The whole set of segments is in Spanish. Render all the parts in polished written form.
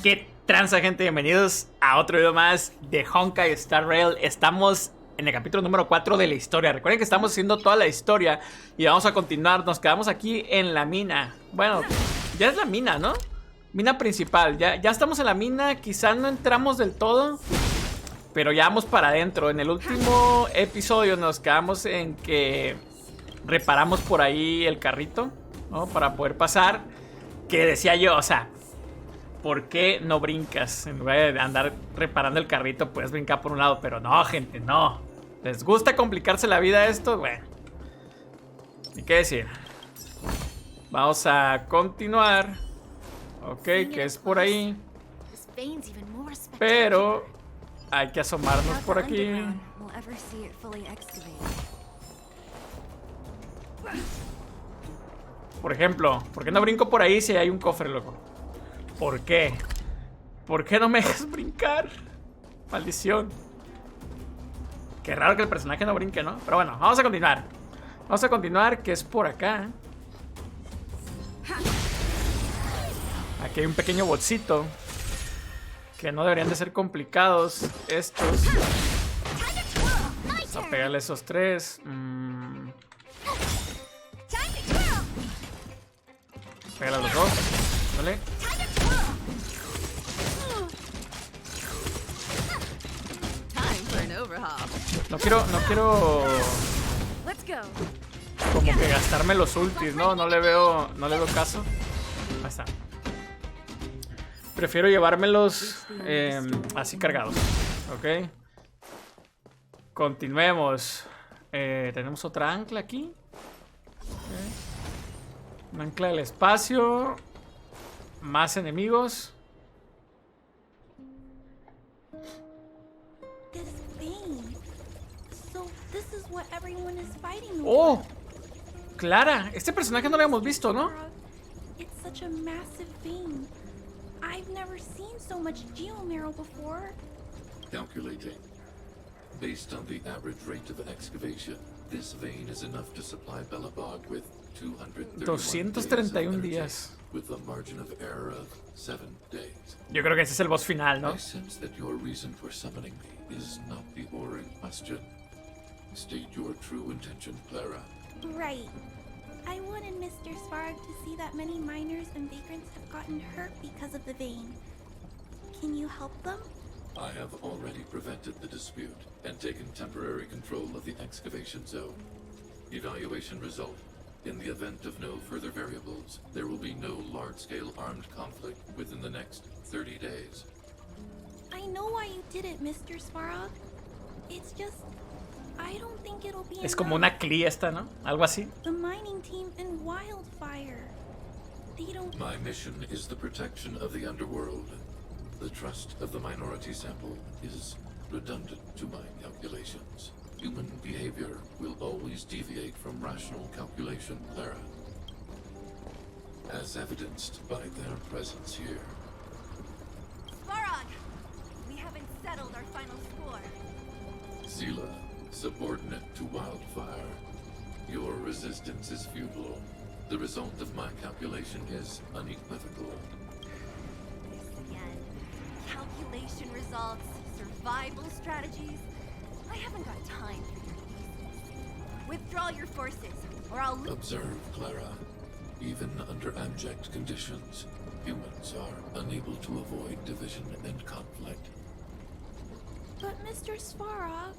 ¿Qué tranza, gente? Bienvenidos a otro video más de Honkai Star Rail. Estamos en el capítulo número 4 de la historia. Recuerden que estamos haciendo toda la historia y vamos a continuar. Nos quedamos aquí en la mina. Bueno, ya es la mina, ¿no? Mina principal. Ya estamos en la mina. Quizás no entramos del todo, pero ya vamos para adentro. En el último episodio nos quedamos en que reparamos por ahí el carrito, ¿no? Para poder pasar. Que decía yo, o sea, ¿por qué no brincas? En lugar de andar reparando el carrito, puedes brincar por un lado. Pero no, gente, no. ¿Les gusta complicarse la vida a esto? Bueno, ni qué decir. Vamos a continuar. Ok, que es por ahí. Pero hay que asomarnos por aquí. Por ejemplo, ¿por qué no brinco por ahí si hay un cofre, loco? ¿Por qué? ¿Por qué no me dejas brincar? Maldición. Qué raro que el personaje no brinque, ¿no? Pero bueno, vamos a continuar. Vamos a continuar, que es por acá. Aquí hay un pequeño bolsito. Que no deberían de ser complicados estos. Vamos a pegarle esos tres. Pégale a los dos. ¿Vale? No quiero como que gastarme los ultis, ¿no? No le veo caso. Ahí está. Prefiero llevármelos así cargados. Ok. Continuemos. Tenemos otra ancla aquí. Okay. Un ancla del espacio. Más enemigos. Oh, Clara, este personaje no lo habíamos visto, ¿no? Calculating. Based on the average rate of excavation, this vein is enough to supply Belobog with 231 días. With a margin of error of 7 days. Yo creo que ese es el boss final, ¿no? I sense that your reason for summoning me is not the boring question. State your true intention, Clara. Right. I wanted Mr. Svarg to see that many miners and vagrants have gotten hurt because of the vein. Can you help them? I have already prevented the dispute and taken temporary control of the excavation zone. Evaluation result. In the event of no further variables, there will be no large-scale armed conflict within the next 30 days. I know why you did it, Mr. Svarog. It's just, I don't think it'll be Es como una CLI esta, ¿no? Algo así. The mining team and Wildfire. They don't... My mission is the protection of the underworld. The trust of the minority sample is redundant to my calculations. Human behavior will always deviate from rational calculation, Clara. As evidenced by their presence here. Svarog! We haven't settled our final score. Zila, subordinate to Wildfire. Your resistance is futile. The result of my calculation is unequivocal. This again. Calculation results, survival strategies. I haven't got time for your useless. Withdraw your forces, or I'll... Observe, Clara. Even under abject conditions, humans are unable to avoid division and conflict. But Mr. Svarog...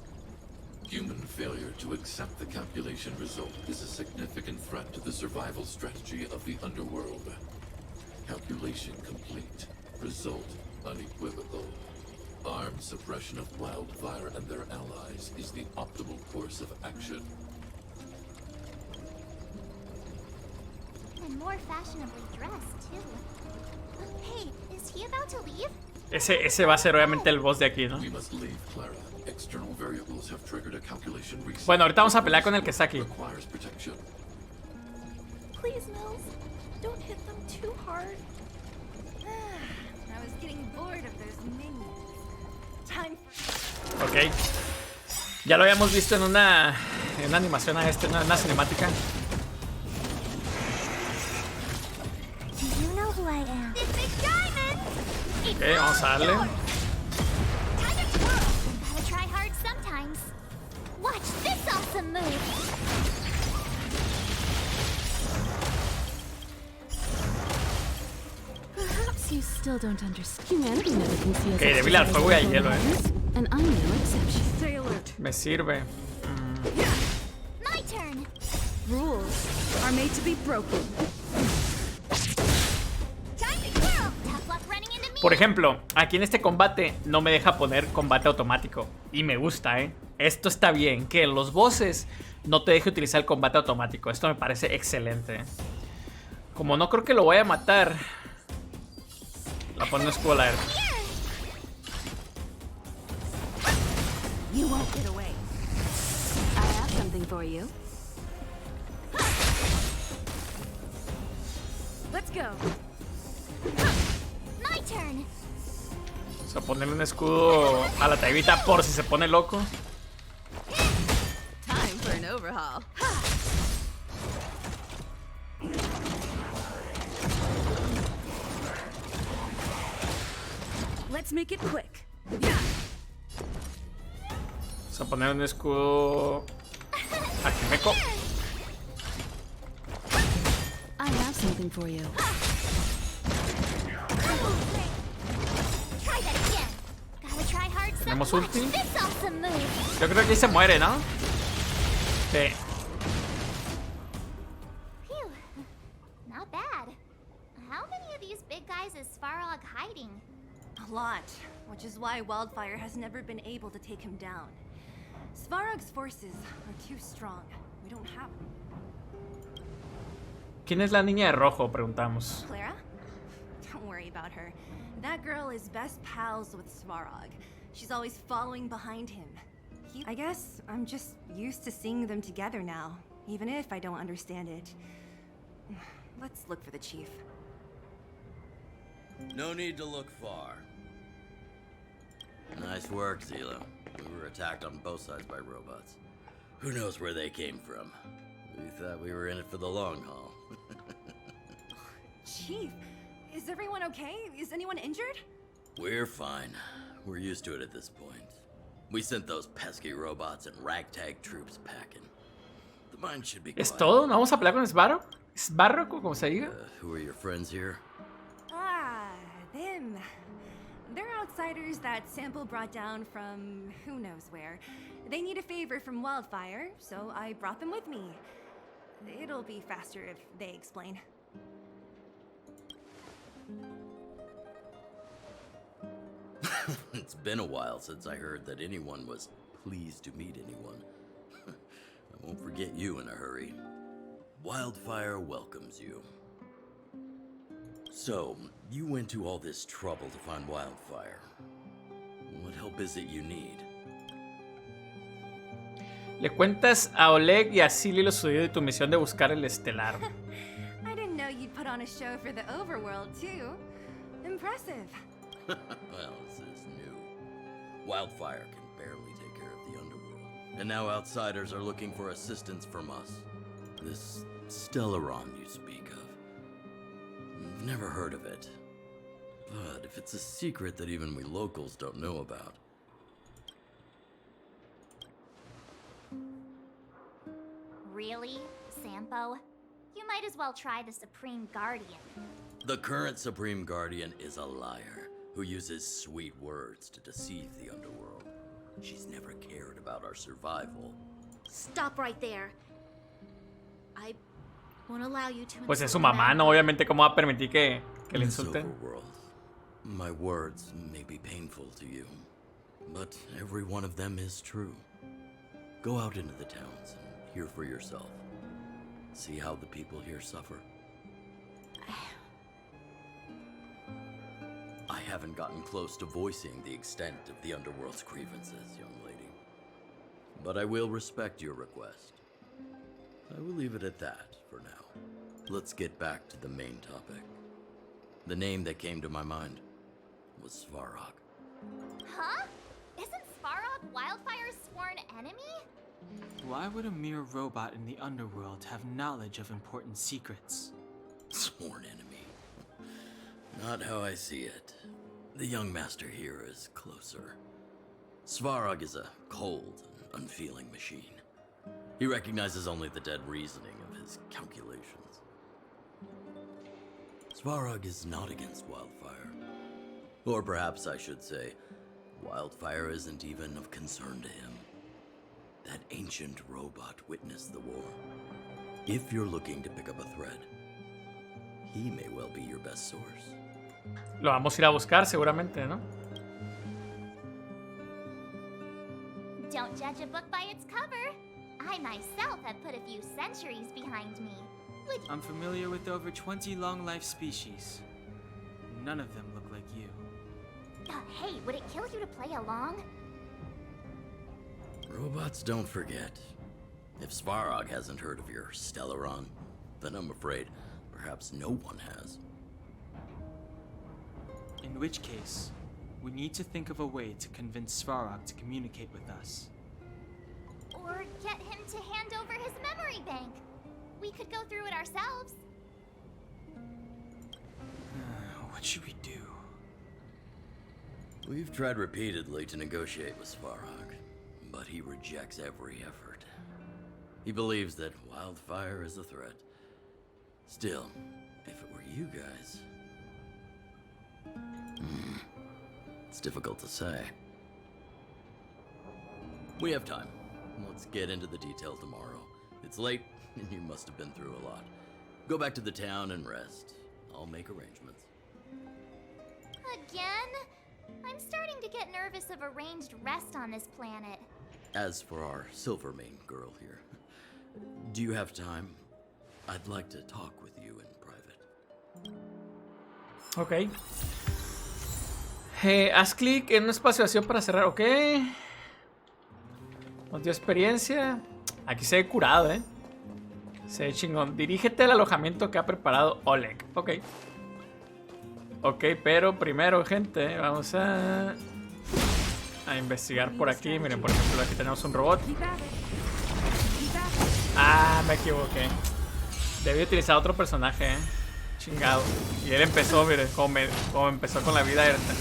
Human failure to accept the calculation result is a significant threat to the survival strategy of the underworld. Calculation complete. Result unequivocal. Armed suppression of Wildfire and their allies is the optimal course of action. And more fashionably dressed, too. Hey, is he about to leave? Ese va a ser obviamente el boss de aquí, ¿no? We must leave, Clara. External variables have triggered a calculation reset. Bueno, ahorita vamos a pelear con el que está aquí. Requires protection. Please, Mills, don't hit them too hard. I was getting bored of those minions. Time. Ok. Ya lo habíamos visto en una animación a una cinemática. Do you know who I am? It's Big Diamond! It Ok, vamos a darle. Gotta try hard sometimes. Watch this awesome move. Perhaps you still don't understand. Humanity never can see us. Ok, débil al fuego y al hielo, And I'm no exception. Stay alert. Me sirve. My turn. Rules are made to be broken. Time to twirl. Tough luck running into me. Por ejemplo, aquí en este combate no me deja poner combate automático. Y me gusta, ¿eh? Esto está bien, que en los bosses no te deje utilizar el combate automático. Esto me parece excelente. Como no creo que lo vaya a matar, la pone un escudo al aire. You won't get away. I have something for you. Let's go. My turn. Vamos a ponerle un escudo a la taibita por si se pone loco. Time for an overhaul. Let's make it quick. Vamos a poner un escudo a Kimeko. I have something for you. Try that again. Gotta try hard Tenemos sometimes. ulti. Watch this awesome move. Yo creo que aquí se muere, ¿no? Sí. Phew. Not bad. How many of these big guys is Svarog hiding? A lot, which is why Wildfire has never been able to take him down. Svarog's forces are too strong. We don't have them. ¿Quién es la niña de rojo? Preguntamos. Clara? Don't worry about her. That girl is best pals with Svarog. She's always following behind him. I guess I'm just used to seeing them together now, even if I don't understand it. Let's look for the chief. No need to look far. Nice work, Zilo. We were attacked on both sides by robots. Who knows where they came from? We thought we were in it for the long haul. Chief, is everyone okay? Is anyone injured? We're fine. We're used to it at this point. We sent those pesky robots and ragtag troops packing. The mine should be ¿Es quiet. todo? ¿No vamos a pelear con Sbarro? ¿Sbarro? Como se diga. Who are your friends here? Ah, them. They're outsiders that Sample brought down from who knows where. They need a favor from Wildfire, so I brought them with me. It'll be faster if they explain. It's been a while since I heard that anyone was pleased to meet anyone. I won't forget you in a hurry. Wildfire welcomes you. So, you went to all this trouble to find Wildfire. What help is it you need? Le cuentas a Oleg y a Silly lo sucedido de tu misión de buscar el estelar. I didn't know you'd put on a show for the overworld, too. Impressive. Well, this is new. Wildfire can barely take care of the underworld. And now outsiders are looking for assistance from us. This LLORAR you speak of. I've never heard of it. But if it's a secret that even we locals don't know about. Really, Sampo? You might as well try the Supreme Guardian. The current Supreme Guardian is a liar who uses sweet words to deceive the underworld. She's never cared about our survival. Stop right there. I won't allow you to. Pues es su insult mamá, them. ¿no? Obviamente, ¿cómo va a permitir que le This insulten? overworld, my words may be painful to you, but every one of them is true. Go out into the towns and hear for yourself. See how the people here suffer. I haven't gotten close to voicing the extent of the underworld's grievances, young lady. But I will respect your request. I will leave it at that for now. Let's get back to the main topic. The name that came to my mind was Svarog. Huh? Isn't Svarog Wildfire's sworn enemy? Why would a mere robot in the underworld have knowledge of important secrets? Sworn enemy. Not how I see it. The young master here is closer. Svarog is a cold and unfeeling machine. He recognizes only the dead reasoning of his calculations. Svarog is not against wildfire. Or perhaps I should say, wildfire isn't even of concern to him. That ancient robot witnessed the war. If you're looking to pick up a thread, he may well be your best source. Lo vamos a ir a buscar seguramente, ¿no? Don't judge a book by its cover. I myself have put a few centuries behind me. I'm familiar with over 20 long-life species. None of them look like you. Hey, would it kill you to play along? Robots don't forget. If Svarog hasn't heard of your Stellaron, then I'm afraid perhaps no one has. In which case, we need to think of a way to convince Svarog to communicate with us. Or get him to hand over his memory bank. We could go through it ourselves. What should we do? We've tried repeatedly to negotiate with Svarog, but he rejects every effort. He believes that wildfire is a threat. Still, if it were you guys... It's difficult to say. We have time. Let's get into the details tomorrow. It's late, and you must have been through a lot. Go back to the town and rest. I'll make arrangements. Again? I'm starting to get nervous of arranged rest on this planet. As for our Silvermane girl here, do you have time? I'd like to talk with you in private. Ok. Haz clic en un espacio vacío para cerrar. Ok. Nos dio experiencia. Aquí se ve curado, Se ve chingón. Dirígete al alojamiento que ha preparado Oleg. Ok. Ok, pero primero, gente, vamos a investigar por aquí. Miren, por ejemplo, aquí tenemos un robot. Ah, me equivoqué. Debí utilizar otro personaje, Chingado. Y él empezó, miren, como empezó con la vida abierta.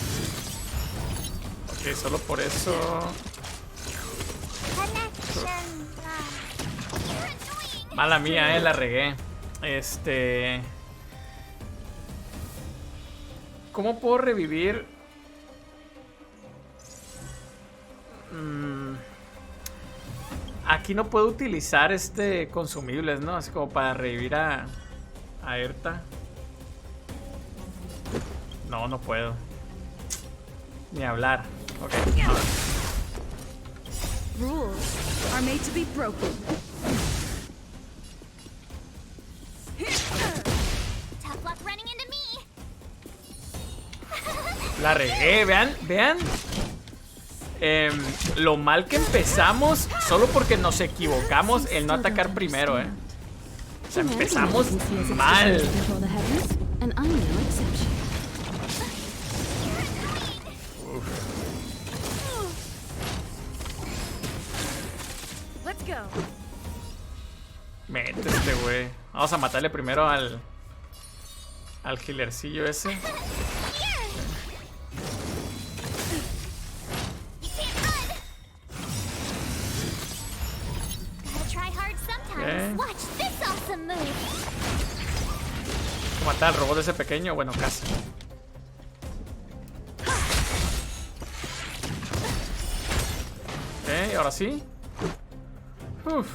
Ok, solo por eso. Mala mía, la regué. ¿Cómo puedo revivir? Aquí no puedo utilizar consumibles, ¿no? Así como para revivir a Erta. No, no puedo. Ni hablar. Ok, a ver. Rules are made to be broken. Tough luck running into me. La regué, vean. Lo mal que empezamos, solo porque nos equivocamos el no atacar primero, O sea, empezamos mal. Let's go. Mete güey. Vamos a matarle primero al healercillo ese. Matar al robot ese pequeño, bueno, casi. Ok, ahora sí. Uf.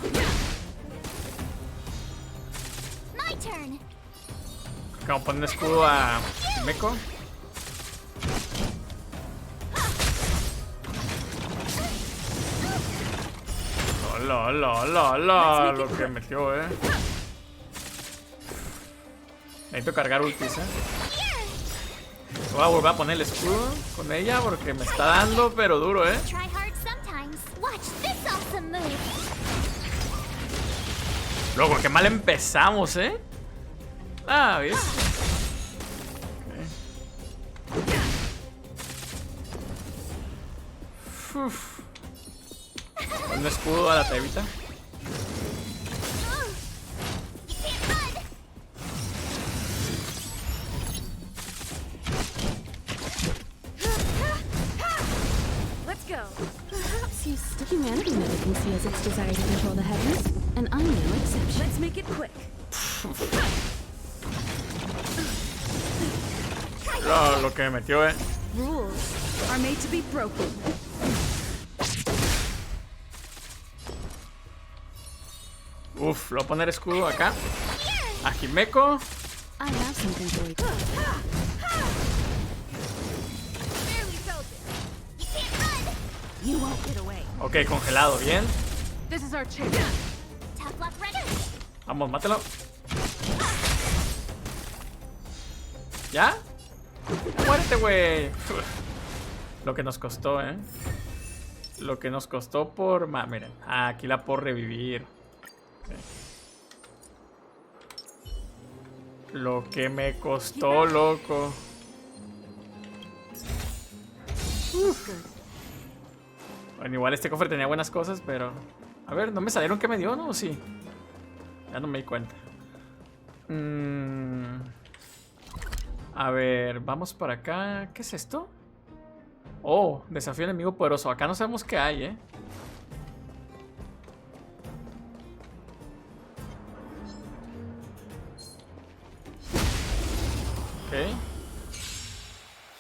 Vamos a poner escudo a Meco. Hola, lo que metió, Necesito cargar ultis, Voy a volver a poner el escudo con ella porque me está dando, pero duro, Loco, qué mal empezamos, Ah, ¿ves? Un escudo a la tebita. can see as its desire to control the heavens, and I'm no exception. Let's make it quick. Lo que me metió, Rules are made to be broken. Uf, lo voy a poner escudo acá. A Himeko. I have something for you. You won't get away. Ok, congelado, bien. This is our chance. Tough luck ready. Vamos, mátalo. ¿Ya? Muérete, güey. Lo que nos costó, Lo que nos costó por... miren, aquí la puedo revivir. Okay. Lo que me costó, loco. Bueno, igual este cofre tenía buenas cosas, pero... A ver, ¿no me salieron qué me dio, no? ¿O sí? Ya no me di cuenta. A ver, vamos para acá. ¿Qué es esto? Oh, desafío enemigo poderoso. Acá no sabemos qué hay, Ok.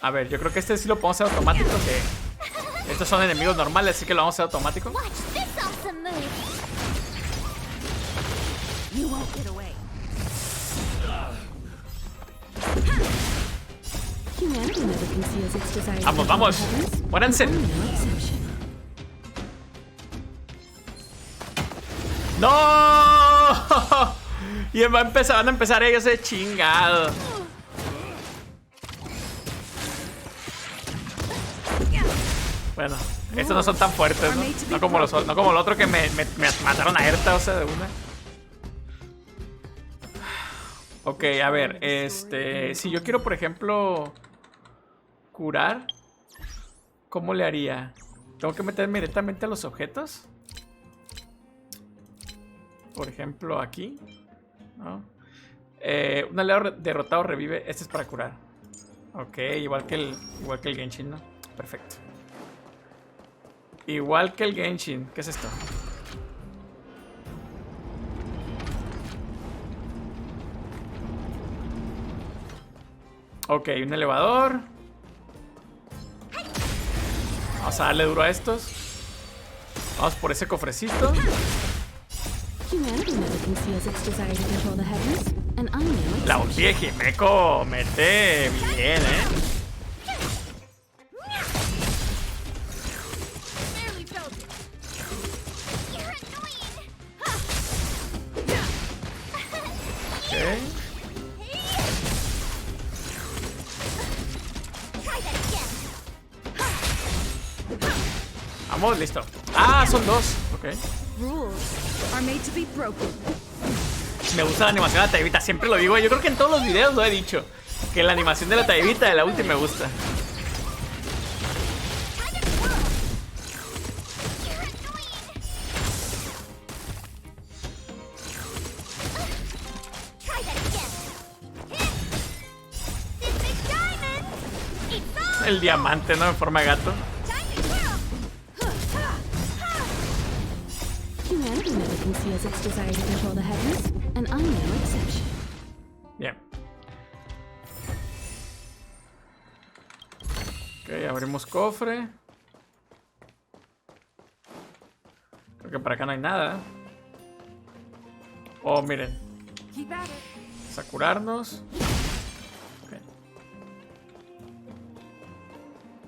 A ver, yo creo que este sí lo podemos hacer automático. Que estos son enemigos normales, así que lo vamos a hacer automático. Watch this awesome move. You won't get away. Humanity never conceals its desire to Vamos, control vamos. the heavens, Muéranse. and I'm no exception. ¡No! Y van a empezar ellos de chingado. Bueno, estos no son tan fuertes, ¿no? No como el otro que me mataron a Erta, o sea, de una. Ok, a ver, si yo quiero, por ejemplo, curar, ¿cómo le haría? ¿Tengo que meterme directamente a los objetos? Por ejemplo, aquí, ¿no? Un aliado derrotado revive. Este es para curar. Ok, igual que el Genshin, ¿no? Perfecto. Igual que el Genshin. ¿Qué es esto? Ok, un elevador. Vamos a darle duro a estos. Vamos por ese cofrecito. Humanity never conceals its desire to control the heavens, and I'm no exception. La ulti de Himeko mete bien, Barely felt it. You're annoying. Ok. Try that again. Vamos, listo. Ah, son dos. Ok. Rules are made to be broken. Me gusta la animación de la taibita, siempre lo digo. Yo creo que en todos los videos lo he dicho. Que la animación de la taibita de la ulti me gusta. Try that again. This big diamond. It's on. El diamante, ¿no? En forma de gato. Humanity never conceals its desire to control the heavens, and I'm no exception. Bien. Ok, abrimos cofre. Creo que para acá no hay nada. Oh, miren. Keep at it. Vamos a curarnos. Ok.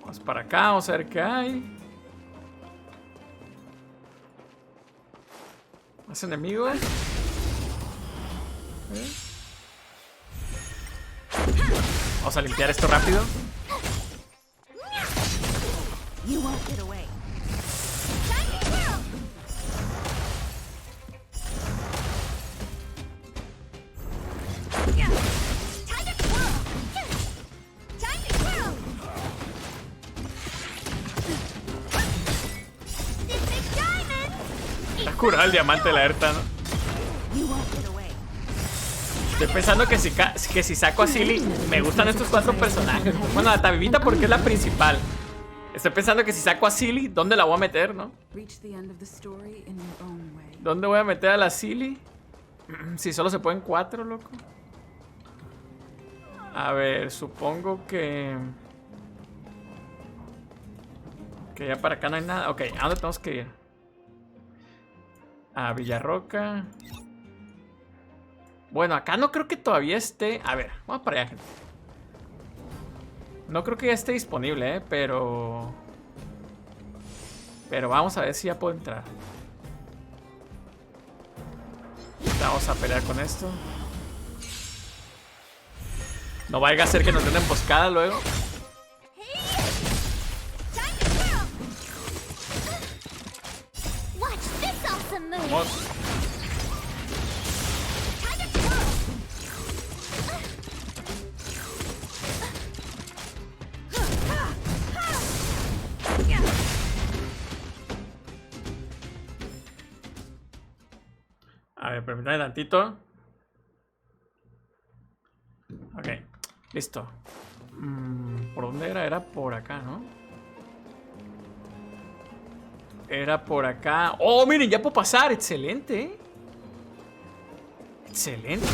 Vamos para acá, vamos a ver qué hay. Más enemigos. Vamos a limpiar esto rápido. You won't get away. Está curado el diamante de la Erta, ¿no? You won't get away. Estoy pensando que si saco a Silly, me gustan estos cuatro personajes. Bueno, la Tabibita porque es la principal. Estoy pensando que si saco a Silly, ¿dónde la voy a meter, no? Reach the end of the story in your own way. ¿Dónde voy a meter a la Silly? Si solo se pueden 4, loco. A ver, supongo que... Que ya para acá no hay nada. Ok, ¿a dónde tenemos que ir? A Villarroca. Bueno, acá no creo que todavía esté... A ver, vamos para allá, gente. No creo que ya esté disponible, pero vamos a ver si ya puedo entrar. Vamos a pelear con esto. No vaya a ser que nos den una emboscada luego. Vamos. A ver, permítame tantito. Ok, listo. ¿Por dónde era? Era por acá, ¿no? Era por acá. ¡Oh, miren! Ya puedo pasar. ¡Excelente! ¡Excelente!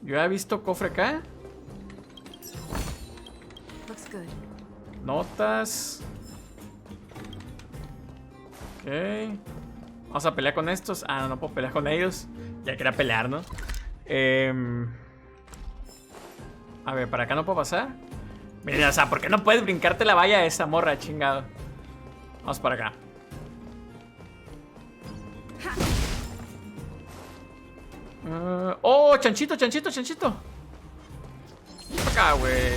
Yo he visto cofre acá. Looks good. Notas. Ok. Vamos a pelear con estos. Ah, no, no puedo pelear con ellos. Ya quería pelear, ¿no? A ver, ¿para acá no puedo pasar? Mira, o sea, ¿por qué no puedes brincarte la valla de esa morra, chingado? Vamos para acá. ¡Oh! ¡Chanchito, chanchito, chanchito! Para acá, güey.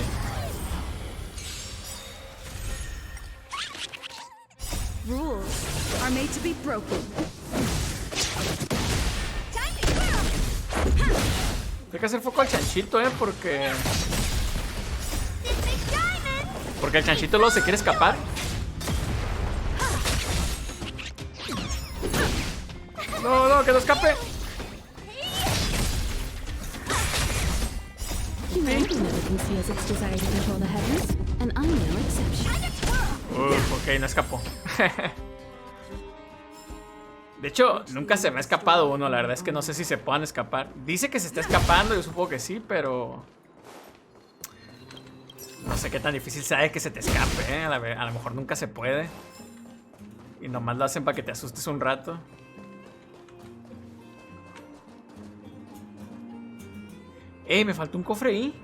Rules are made to be broken. Hay que hacer foco al chanchito, porque el chanchito luego se quiere escapar. No, no, que no escape. Humanity never conceals its desire to control the heavens, and I'm no exception. Ok, no escapó. De hecho, nunca se me ha escapado uno. La verdad es que no sé si se puedan escapar. Dice que se está escapando, yo supongo que sí, pero... No sé qué tan difícil sea de que se te escape, ¿eh? A lo mejor nunca se puede. Y nomás lo hacen para que te asustes un rato. Me faltó un cofre ahí.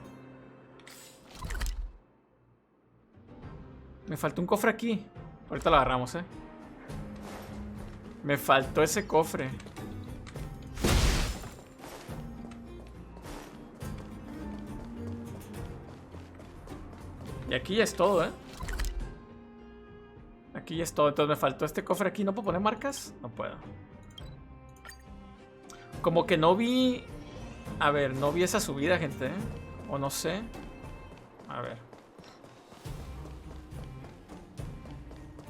Me faltó un cofre aquí. Ahorita lo agarramos, Me faltó ese cofre. Y aquí ya es todo, Aquí ya es todo. Entonces me faltó este cofre aquí. ¿No puedo poner marcas? No puedo. Como que no vi... A ver, no vi esa subida, gente, O no sé. A ver.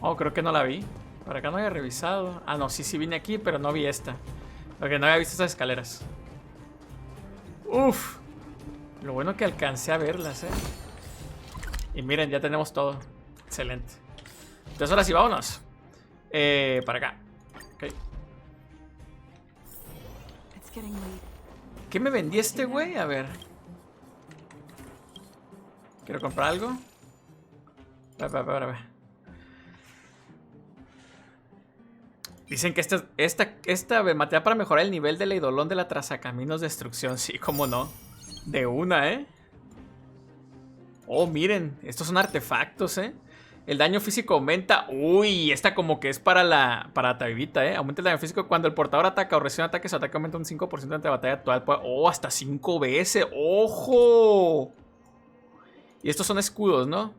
Oh, creo que no la vi. Por acá no había revisado. Ah, no, sí vine aquí, pero no vi esta. Porque no había visto estas escaleras. Uf. Lo bueno que alcancé a verlas, Y miren, ya tenemos todo. Excelente. Entonces ahora sí, vámonos. Para acá. Ok. ¿Qué me vendí este güey? A ver. ¿Quiero comprar algo? Espera. Dicen que esta material para mejorar el nivel del eidolon de la trazacaminos de destrucción. Sí, cómo no. De una, Oh, miren. Estos son artefactos, El daño físico aumenta. Uy, esta como que es para la tabibita, Aumenta el daño físico cuando el portador ataca o recibe un ataque. Su ataque aumenta un 5% ante la batalla actual. Oh, hasta 5 veces. ¡Ojo! Y estos son escudos, ¿no?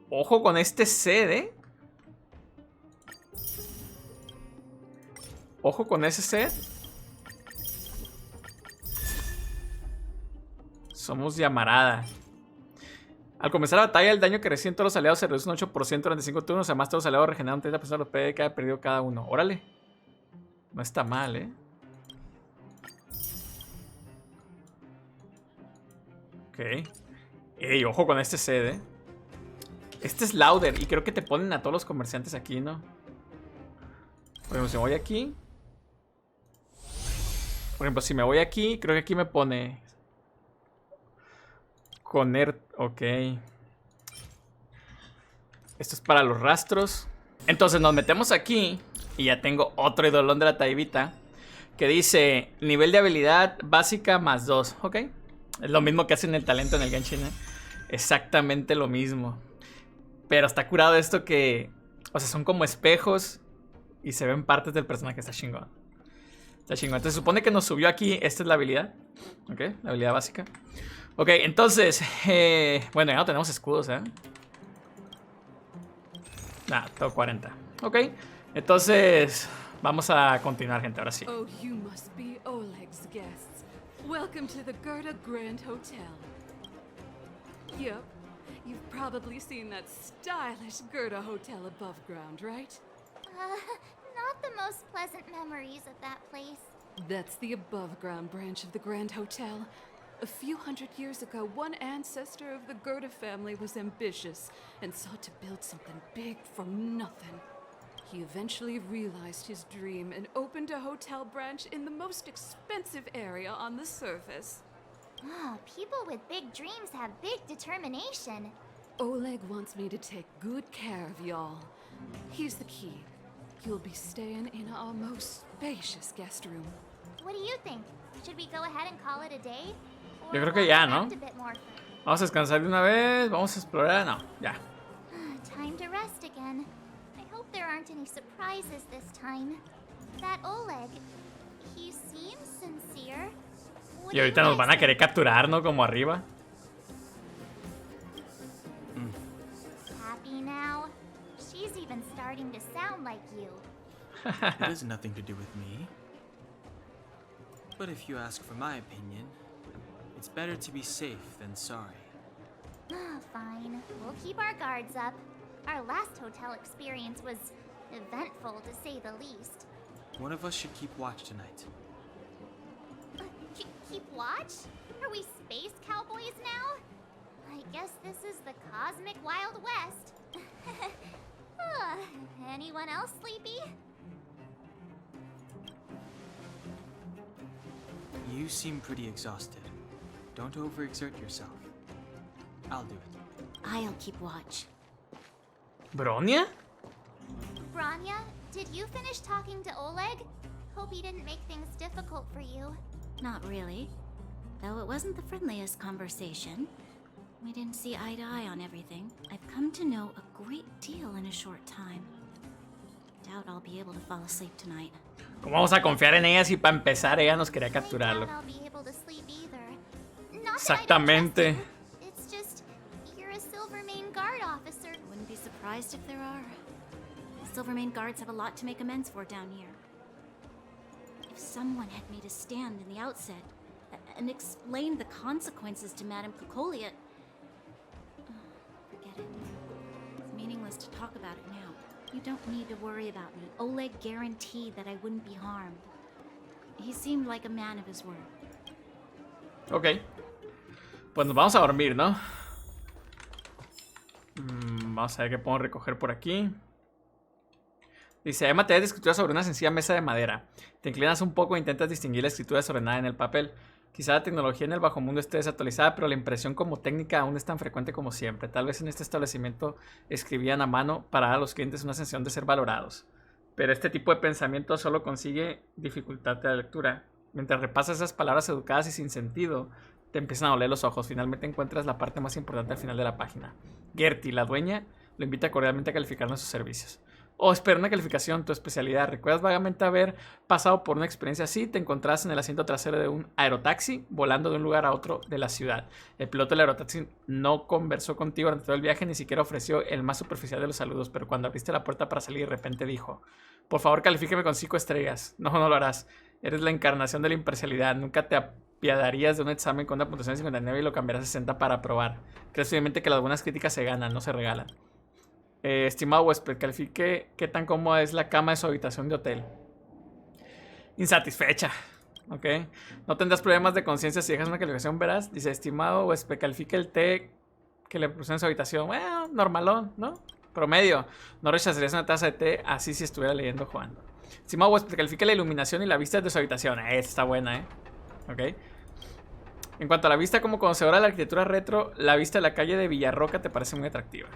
Ojo con este set, Ojo con ese set. Somos llamarada. Al comenzar la batalla, el daño que reciben todos los aliados se reduce un 8% durante 5 turnos. Además, todos los aliados regeneran un 30% de los PD que haya perdido cada uno. Órale. No está mal, Ok. Ey, ojo con este set, Este es Lauder y creo que te ponen a todos los comerciantes aquí, ¿no? Por ejemplo, si me voy aquí. Por ejemplo, si me voy aquí, creo que aquí me pone... Ok. Esto es para los rastros. Entonces nos metemos aquí y ya tengo otro idolón de la taibita que dice nivel de habilidad básica más 2. Ok. Es lo mismo que hacen el talento en el Genshin, Exactamente lo mismo. Pero está curado esto que... O sea, son como espejos y se ven partes del personaje. Está chingón. Está chingón. Entonces se supone que nos subió aquí. Esta es la habilidad. Ok, la habilidad básica. Ok, entonces... bueno, ya no tenemos escudos, todo 40. Ok, entonces... Vamos a continuar, gente, ahora sí. Oh, you must be Oleg's guests. Welcome to the Gerda Grand Hotel. Yep, you've probably seen that stylish Gerda Hotel above ground, right? Not the most pleasant memories of that place. That's the above-ground branch of the Grand Hotel. A few hundred years ago, one ancestor of the Gerda family was ambitious and sought to build something big from nothing. He eventually realized his dream and opened a hotel branch in the most expensive area on the surface. Oh, people with big dreams have big determination. Oleg wants me to take good care of y'all. Here's the key. You'll be staying in our most spacious guest room. What do you think? Should we go ahead and call it a day? Yo creo que ya, ¿no? A bit more first? Vamos a descansar de una vez. Vamos a explorar. No, ya. Time to rest again. I hope there aren't any surprises this time. That Oleg, he seems sincere. What Y do ahorita you nos van a guys querer think? capturar, ¿no? Como arriba. Happy now? She's even starting to sound like you. It has nothing to do with me. But if you ask for my opinion, it's better to be safe than sorry. Fine. We'll keep our guards up. Our last hotel experience was eventful, to say the least. One of us should keep watch tonight. Keep watch? Are we space cowboys now? I guess this is the cosmic Wild West. Anyone else sleepy? You seem pretty exhausted. Don't overexert yourself. I'll do it. I'll keep watch. ¿Bronia? Branya, did you finish talking to Oleg? Hope he didn't make things difficult for you. Not really. Though it wasn't the friendliest conversation. We didn't see eye to eye on everything. I've come to know a great deal in a short time. Doubt I'll be able to fall asleep tonight. ¿Cómo vamos a confiar en ella si para empezar ella nos quería capturarlo? I doubt I'll be able to sleep either. Not that I don't trust Exactamente. you. It's just, you're a Silvermane Guard officer. Wouldn't be surprised if there are. Silvermane guards have a lot to make amends for down here. If someone had made a stand in the outset and explained the consequences to Madame Cocolia... Forget it. It's meaningless to talk about it now. You don't need to worry about me. Oleg guaranteed that I wouldn't be harmed. He seemed like a man of his word. Ok. Pues nos vamos a dormir, ¿no? Vamos a ver qué podemos recoger por aquí. Dice, hay materiales de escritura sobre una sencilla mesa de madera. Te inclinas un poco e intentas distinguir la escritura desordenada en el papel. Quizá la tecnología en el bajo mundo esté desactualizada, pero la impresión como técnica aún es tan frecuente como siempre. Tal vez en este establecimiento escribían a mano para dar a los clientes una sensación de ser valorados. Pero este tipo de pensamiento solo consigue dificultarte la lectura. Mientras repasas esas palabras educadas y sin sentido, te empiezan a doler los ojos. Finalmente encuentras la parte más importante al final de la página. Gertie, la dueña, lo invita cordialmente a calificar nuestros servicios. O espera una calificación, tu especialidad. ¿Recuerdas vagamente haber pasado por una experiencia así? Te encontrás en el asiento trasero de un aerotaxi volando de un lugar a otro de la ciudad. El piloto del aerotaxi no conversó contigo durante todo el viaje, ni siquiera ofreció el más superficial de los saludos, pero cuando abriste la puerta para salir, de repente dijo: por favor, califíqueme con 5 estrellas. No, no lo harás. Eres la encarnación de la imparcialidad. Nunca te apiadarías de un examen con una puntuación de 59 y lo cambiarás a 60 para aprobar. Crees firmemente que las buenas críticas se ganan, no se regalan. Estimado huésped, califique qué tan cómoda es la cama de su habitación de hotel. Insatisfecha. Ok. No tendrás problemas de conciencia si dejas una calificación veraz. Dice, estimado huésped, califique el té que le puse en su habitación. Bueno, normalón, ¿no? Promedio. No rechazarías una taza de té así si estuviera leyendo Juan. Estimado huésped, califique la iluminación y la vista de su habitación. Esta está buena, Ok. En cuanto a la vista, como conocedora de la arquitectura retro, la vista de la calle de Villarroca te parece muy atractiva.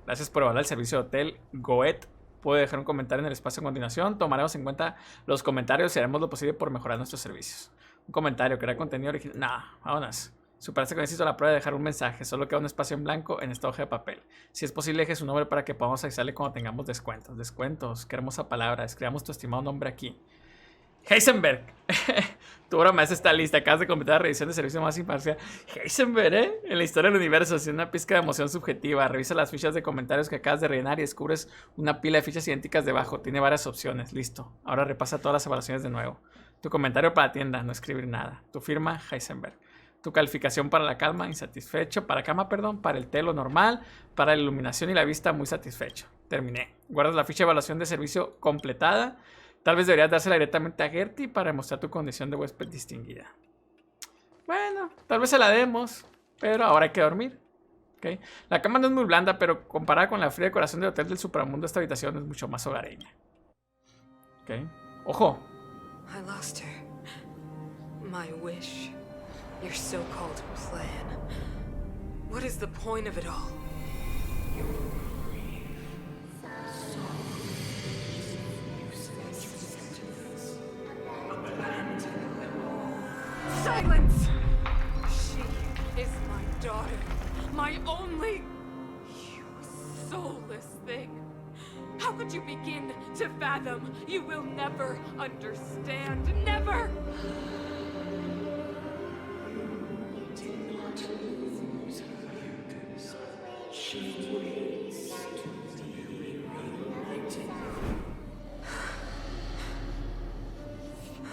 Gracias por evaluar el servicio de hotel Goet. Puede dejar un comentario en el espacio a continuación. Tomaremos en cuenta los comentarios y haremos lo posible por mejorar nuestros servicios. Un comentario, crear contenido original. No, vámonos. Superaste con éxito la prueba de dejar un mensaje. Solo queda un espacio en blanco en esta hoja de papel. Si es posible, deje su nombre para que podamos avisarle cuando tengamos descuentos. Descuentos, qué hermosa palabra. Escribamos tu estimado nombre aquí. Heisenberg. Tu obra maestra está lista. Acabas de completar la revisión de servicio más imparcial. Heisenberg, en la historia del universo, sin una pizca de emoción subjetiva. Revisa las fichas de comentarios que acabas de rellenar y descubres una pila de fichas idénticas debajo. Tiene varias opciones. Listo. Ahora repasa todas las evaluaciones de nuevo. Tu comentario para la tienda, no escribir nada. Tu firma, Heisenberg. Tu calificación para la calma, insatisfecho. Para cama, perdón. Para el té, lo normal. Para la iluminación y la vista, muy satisfecho. Terminé. Guardas la ficha de evaluación de servicio completada. Tal vez deberías dársela directamente a Gertie para demostrar tu condición de huésped distinguida. Bueno, tal vez se la demos, pero ahora hay que dormir. ¿Okay? La cama no es muy blanda, pero comparada con la fría decoración del hotel del supramundo, esta habitación es mucho más hogareña. ¿Okay? ¡Ojo! I lost her. My wish. Your so-called plan. What is the point of it all? Silence! She is my daughter. My only... You soulless thing. How could you begin to fathom? You will never understand. Never!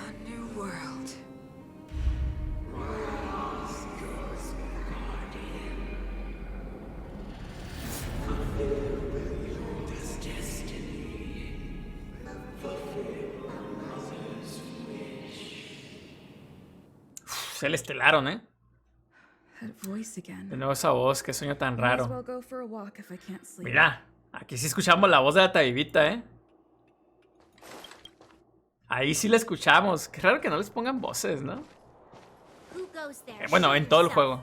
A new world. Se le estelaron, That voice again. De nuevo esa voz, qué sueño tan Might as raro. well go for a walk if I can't sleep. Mira, aquí sí escuchamos la voz de la Tabibita, Ahí sí la escuchamos. Qué raro que no les pongan voces, ¿no? Bueno, en todo el juego.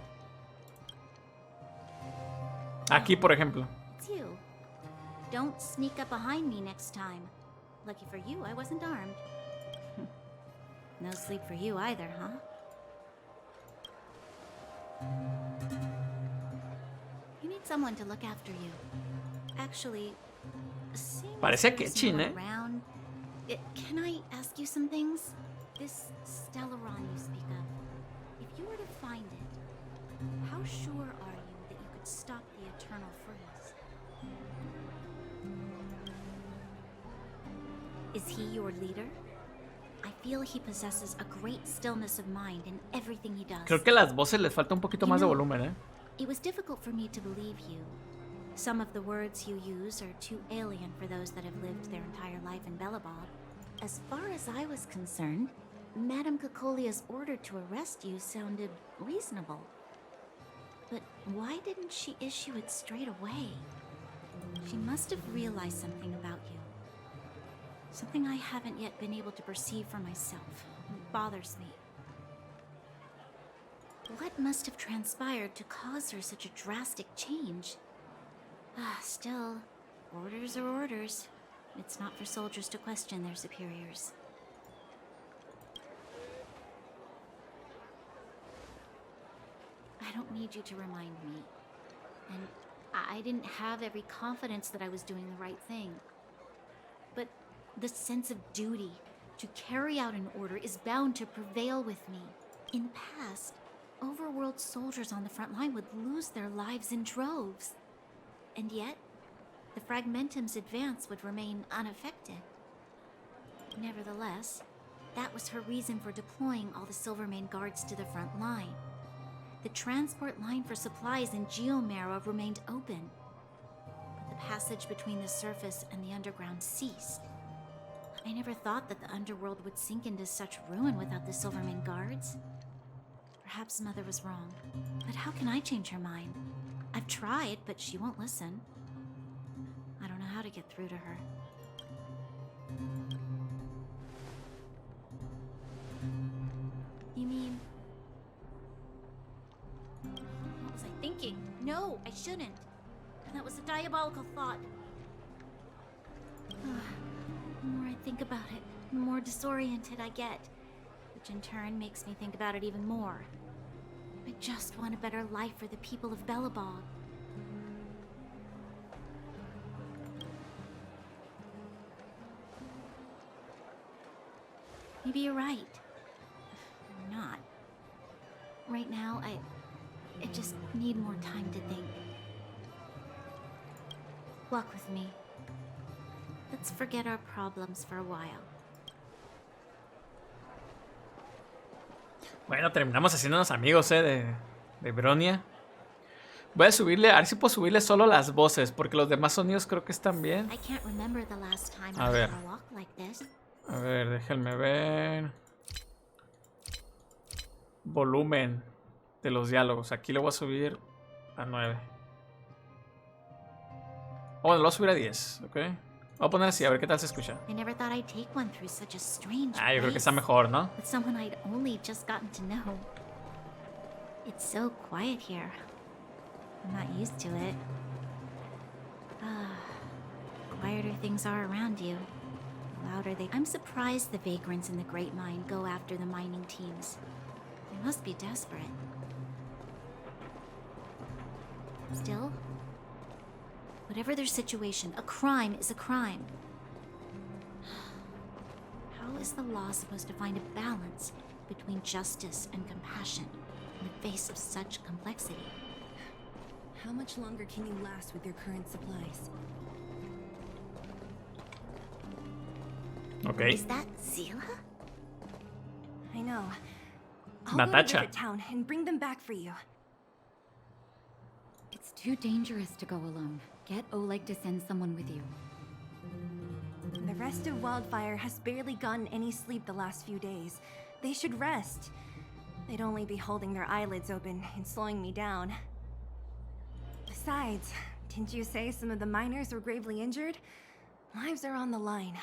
Aquí, por ejemplo. It's you. Don't sneak up behind me next time. Lucky for you, I wasn't armed. No sleep for you either, huh? You need someone to look after you. Actually, seeing as Parece there's Ketchin, no one around, can I ask you some things? This Stellaron you speak of, if you were to find it, how sure are you that you could stop the eternal freeze? Is he your leader? I feel he possesses a great stillness of mind in everything he does. Creo que las voces les falta un poquito más de volumen, It was difficult for me to believe you. Some of the words you use are too alien for those that have lived their entire life in Belobog. As far as I was concerned, Madame Cocolia's order to arrest you sounded reasonable. But why didn't she issue it straight away? She must have realized something about you. Something I haven't yet been able to perceive for myself. It bothers me. What must have transpired to cause her such a drastic change? Still, orders are orders. It's not for soldiers to question their superiors. I don't need you to remind me. And I didn't have every confidence that I was doing the right thing. But the sense of duty to carry out an order is bound to prevail with me. In the past, overworld soldiers on the front line would lose their lives in droves. And yet, the Fragmentum's advance would remain unaffected. Nevertheless, that was her reason for deploying all the Silvermane guards to the front line. The transport line for supplies in Geomera remained open, but the passage between the surface and the underground ceased. I never thought that the underworld would sink into such ruin without the Silverman guards. Perhaps Mother was wrong. But how can I change her mind? I've tried, but she won't listen. I don't know how to get through to her. You mean... What was I thinking? No, I shouldn't. That was a diabolical thought. The more I think about it, the more disoriented I get. Which in turn makes me think about it even more. I just want a better life for the people of Bellabog. Maybe you're right. Or not. Right now, I just need more time to think. Walk with me. Let's forget our problems for a while. Bueno, terminamos haciéndonos amigos, de Bronia. Voy a subirle, a ver si puedo subirle solo las voces, porque los demás sonidos creo que están bien. A ver. A ver, déjenme ver. Volumen de los diálogos. Aquí lo voy a subir a 9. Bueno, lo voy a subir a 10, ¿ok? Voy a poner así, a ver qué tal se escucha. Ah, yo creo que está mejor, ¿no? With someone I'd only just gotten to know. It's so quiet here. I'm not used to it. Quieter things are around you, the louder they... I'm surprised the vagrants in the Great Mine go after the mining teams. They must be desperate. Still, whatever their situation, a crime is a crime. How is the law supposed to find a balance between justice and compassion in the face of such complexity? How much longer can you last with your current supplies? Okay. Is that Zila? I know. I'll Natacha. go to town and bring them back for you. It's too dangerous to go alone. Get Oleg to send someone with you. The rest of Wildfire has barely gotten any sleep the last few days. They should rest. They'd only be holding their eyelids open and slowing me down. Besides, didn't you say some of the miners were gravely injured? Lives are on the line.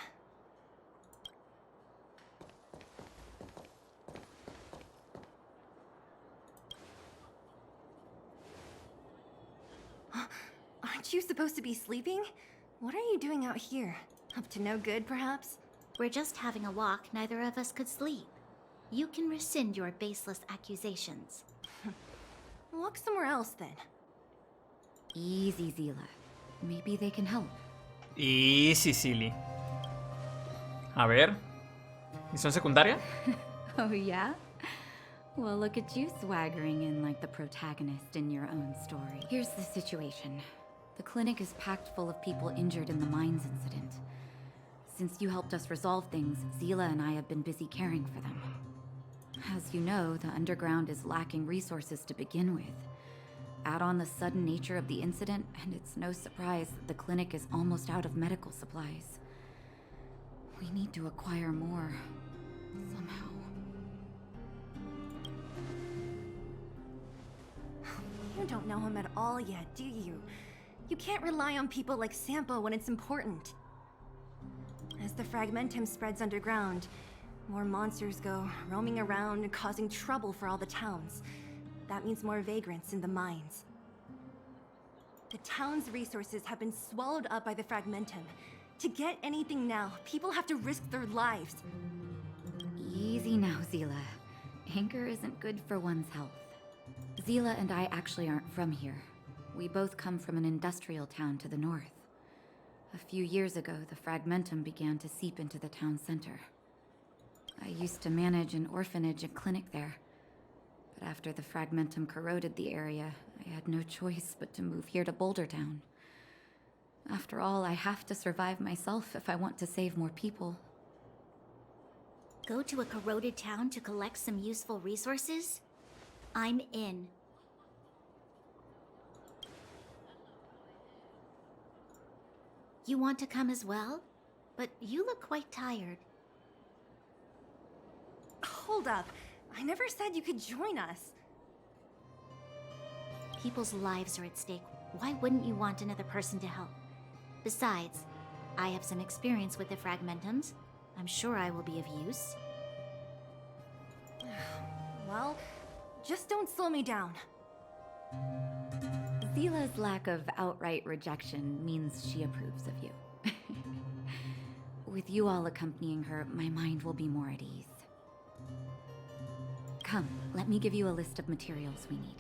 Aren't you supposed to be sleeping? What are you doing out here? Up to no good, perhaps? We're just having a walk. Neither of us could sleep. You can rescind your baseless accusations. Walk somewhere else, then. Easy, Zila. Maybe they can help. Easy, silly. A ver. ¿Misión secundaria? Oh, yeah? Well, look at you swaggering in like the protagonist in your own story. Here's the situation. The clinic is packed full of people injured in the mines incident. Since you helped us resolve things, Zila and I have been busy caring for them. As you know, the underground is lacking resources to begin with. Add on the sudden nature of the incident, and it's no surprise that the clinic is almost out of medical supplies. We need to acquire more, somehow. You don't know him at all yet, do you? You can't rely on people like Sampo when it's important. As the Fragmentum spreads underground, more monsters go roaming around and causing trouble for all the towns. That means more vagrants in the mines. The town's resources have been swallowed up by the Fragmentum. To get anything now, people have to risk their lives. Easy now, Zila. Anger isn't good for one's health. Zila and I actually aren't from here. We both come from an industrial town to the north. A few years ago, the Fragmentum began to seep into the town center. I used to manage an orphanage and clinic there. But after the Fragmentum corroded the area, I had no choice but to move here to Boulder Town. After all, I have to survive myself if I want to save more people. Go to a corroded town to collect some useful resources? I'm in. You want to come as well? but you look quite tired. Hold up. I never said you could join us. People's lives are at stake. Why wouldn't you want another person to help? Besides, I have some experience with the Fragmentums. I'm sure I will be of use. Well, just don't slow me down. Zila's lack of outright rejection means she approves of you. With you all accompanying her, my mind will be more at ease. Come, let me give you a list of materials we need.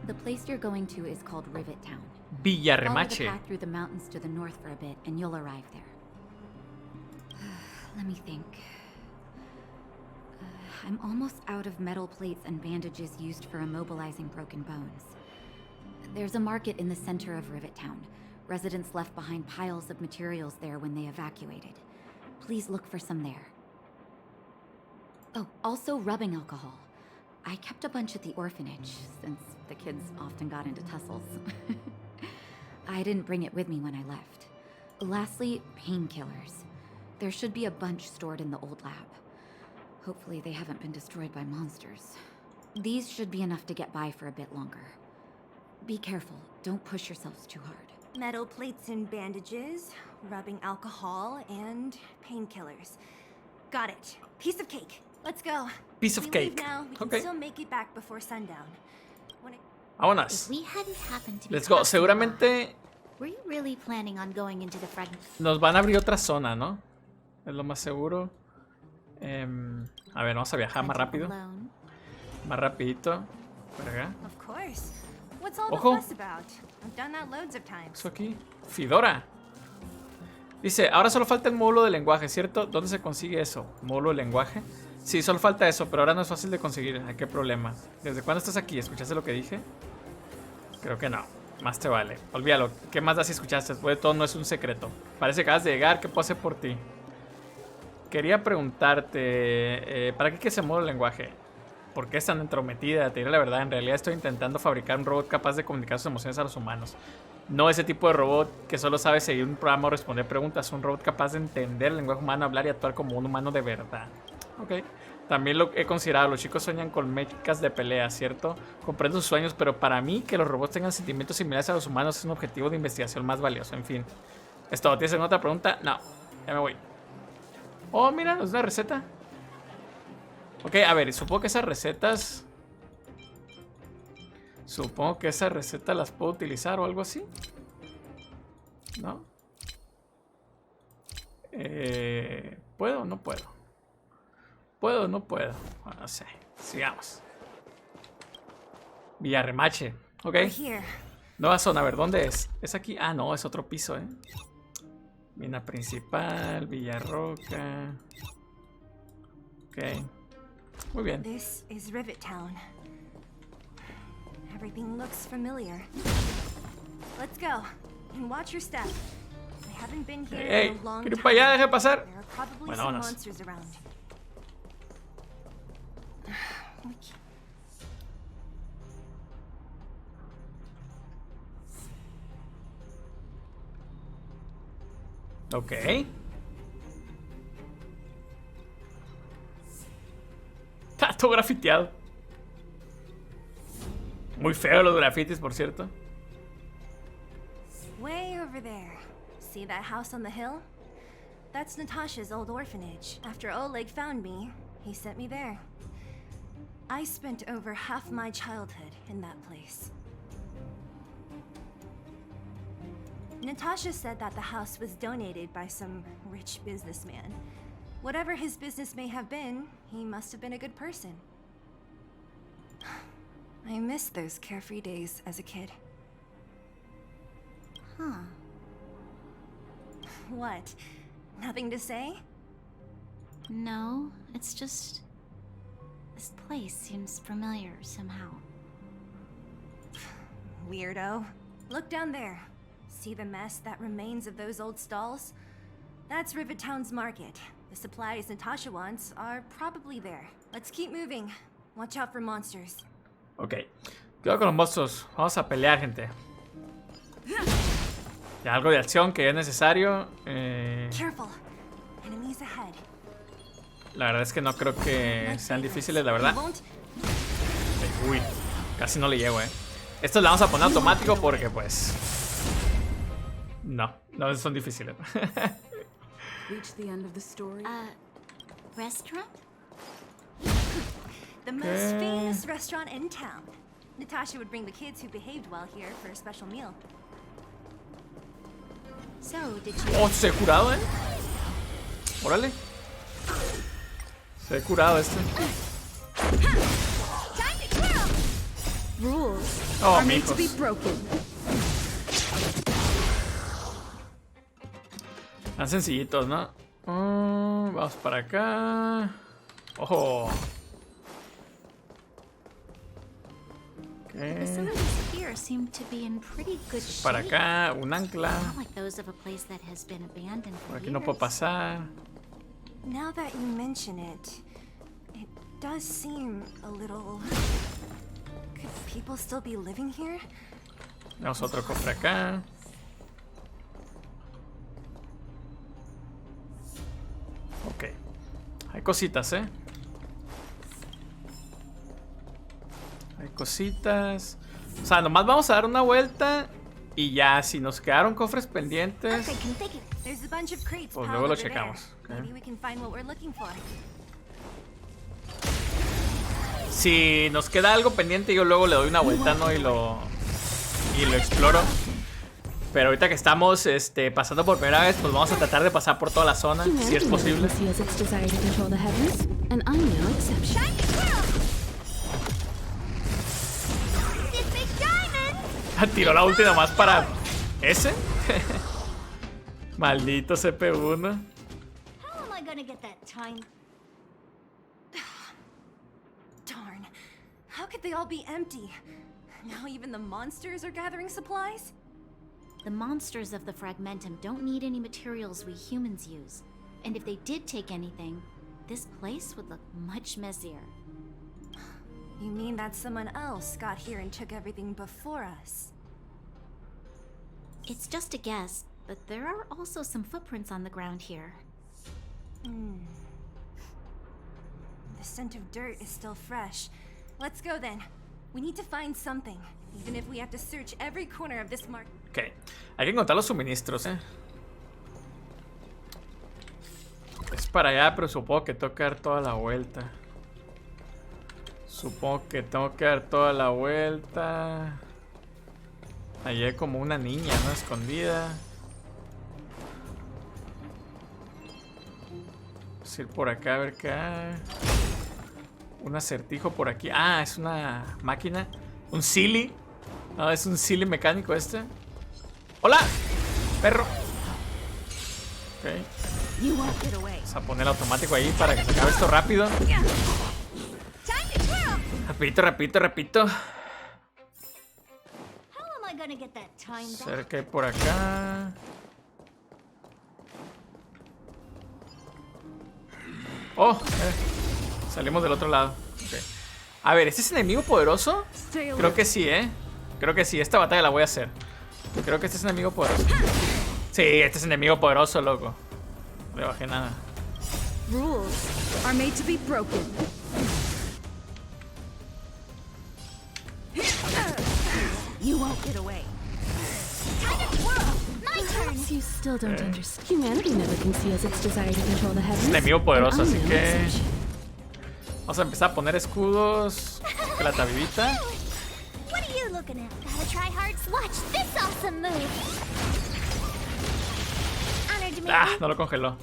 The place you're going to is called Rivet Town. Follow the Villarremache. path through the mountains to the north for a bit, and you'll arrive there. Let me think. I'm almost out of metal plates and bandages used for immobilizing broken bones. There's a market in the center of Rivet Town. Residents left behind piles of materials there when they evacuated. Please look for some there. Oh, also rubbing alcohol. I kept a bunch at the orphanage, since the kids often got into tussles. I didn't bring it with me when I left. Lastly, painkillers. There should be a bunch stored in the old lab. Hopefully they haven't been destroyed by monsters. These should be enough to get by for a bit longer. Be careful, don't push yourselves too hard. Metal plates and bandages, rubbing alcohol, and painkillers. Got it. Piece of cake. Let's go. Piece of If we leave cake. now, we can Okay. still make it back before sundown. When it... Vámonos. If we hadn't happened to be Let's go. passing by, Seguramente were you really planning on going into the fragment? nos van a abrir otra zona, ¿no? Es lo más seguro. A ver, vamos a viajar más rápido. Alone? Más rapidito. Por acá. Of course. What's all the Ojo. fuss about? I've done that loads of times. Eso aquí. Fidora. Dice, ahora solo falta el módulo de lenguaje, ¿cierto? ¿Dónde se consigue eso? ¿Módulo de lenguaje? Sí, solo falta eso, pero ahora no es fácil de conseguir. ¿A qué problema? ¿Desde cuándo estás aquí? ¿Escuchaste lo que dije? Creo que no. Más te vale. Olvídalo. ¿Qué más da si escuchaste? Después de todo no es un secreto. Parece que acabas de llegar. ¿Qué puedo hacer por ti? Quería preguntarte, ¿para qué quieres ese módulo de lenguaje? ¿Por qué es tan entrometida? Te diré la verdad, en realidad estoy intentando fabricar un robot capaz de comunicar sus emociones a los humanos. No ese tipo de robot que solo sabe seguir un programa o responder preguntas. Un robot capaz de entender el lenguaje humano, hablar y actuar como un humano de verdad. Ok. También lo he considerado. Los chicos sueñan con mechas de pelea, ¿cierto? Comprendo sus sueños, pero para mí que los robots tengan sentimientos similares a los humanos es un objetivo de investigación más valioso. En fin. ¿Es todo? ¿Tienes alguna otra pregunta? No. Ya me voy. Oh, mira, es una receta. Ok, a ver, supongo que esas recetas... Supongo que esas recetas las puedo utilizar o algo así. ¿No? ¿Puedo o no puedo? ¿Puedo o no puedo? Bueno, no sé. Sigamos. Villarremache. Ok. We're here. Nueva zona, a ver, ¿dónde es? ¿Es aquí? Ah, no, es otro piso, Mina principal, Villarroca. Ok. Muy bien. This is Rivet Town. Everything looks familiar. Let's go. And watch your step. I haven't been here Hey, in a long quiero ir time. para allá, deje pasar. There are probably Bueno, some vámonos. monsters around. We can't- Ok. Está todo grafiteado. Muy feo los grafitis, por cierto. Way over there. See that house on the hill? That's Natasha's old orphanage. After Oleg found me, he sent me there. I spent over half my childhood in that place. Natasha said that the house was donated by some rich businessman. Whatever his business may have been, he must have been a good person. I miss those carefree days as a kid. Huh. What? Nothing to say? No, it's just... This place seems familiar somehow. Weirdo. Look down there. See the mess that remains of those old stalls? That's Rivet Town's market. The supplies Natasha wants are probably there. Let's keep moving. Watch out for monsters. Ok. Cuidado con los monstruos. Vamos a pelear, gente. Ya algo de acción que es necesario. Careful. Enemies ahead. La verdad es que no creo que sean difíciles, la verdad. Uy, casi no le llego, Estos le vamos a poner automático porque, pues... No son difíciles. Reach the end of the story. Restaurant? The most famous restaurant in town. Natasha would bring the kids who behaved well here for a special meal. So, did you... Oh, se ha curado, Órale. Se ha curado este. Rules Oh, are made to be mijos. broken. Tan sencillitos, ¿no? Vamos para acá. Ojo. The facilities here seem to be in pretty good shape. Para acá, un ancla. Not like those of a place that has been abandoned for Por aquí no puedo years. pasar. Now that you mention it, it does seem a little... Could people still be living here? Tenemos otro cofre acá. Ok. Hay cositas, Hay cositas. O sea, nomás vamos a dar una vuelta. Y ya, si nos quedaron cofres pendientes, There's a bunch of crates pues piled luego lo over there. checamos. Maybe we can find what we're looking for. Si nos queda algo pendiente, yo luego le doy una vuelta, ¿no? Y lo exploro. Pero ahorita que estamos pasando por primera vez, pues vamos a tratar de pasar por toda la zona, si es posible. Tiró la ulti nomás para ese. Maldito CPU, ¿no? How am I gonna get that time? Darn. How could they all be empty? Now even the monsters are gathering supplies? The monsters of the Fragmentum don't need any materials we humans use. And if they did take anything, this place would look much messier. You mean that someone else got here and took everything before us? It's just a guess, but there are also some footprints on the ground here. The scent of dirt is still fresh. Let's go then. We need to find something, even if we have to search every corner of this market. Ok, hay que encontrar los suministros, Es para allá, pero supongo que tengo que dar toda la vuelta. Allí hay como una niña, ¿no? Escondida. Vamos a ir por acá a ver qué hay. Un acertijo por aquí. Ah, es una máquina. Un silly. No, es un silly mecánico este. ¡Hola! Perro. Ok. Vamos a poner el automático ahí para que se acabe esto rápido. Repito. A ver qué hay por acá. Oh, salimos del otro lado. Okay. A ver, ¿este es enemigo poderoso? Creo que sí, Creo que sí, esta batalla la voy a hacer. Creo que este es enemigo poderoso. Sí, este es enemigo poderoso, loco. No le bajé nada. Rules are made to be broken. You won't get away. You still don't understand. Humanity never can see as its desire to control the heavens. Enemigo poderoso, así que vamos a empezar a poner escudos. La tabibita. What are you looking at? Gotta try hard. Watch this awesome move. Honored to meet Ah, you. no lo congeló.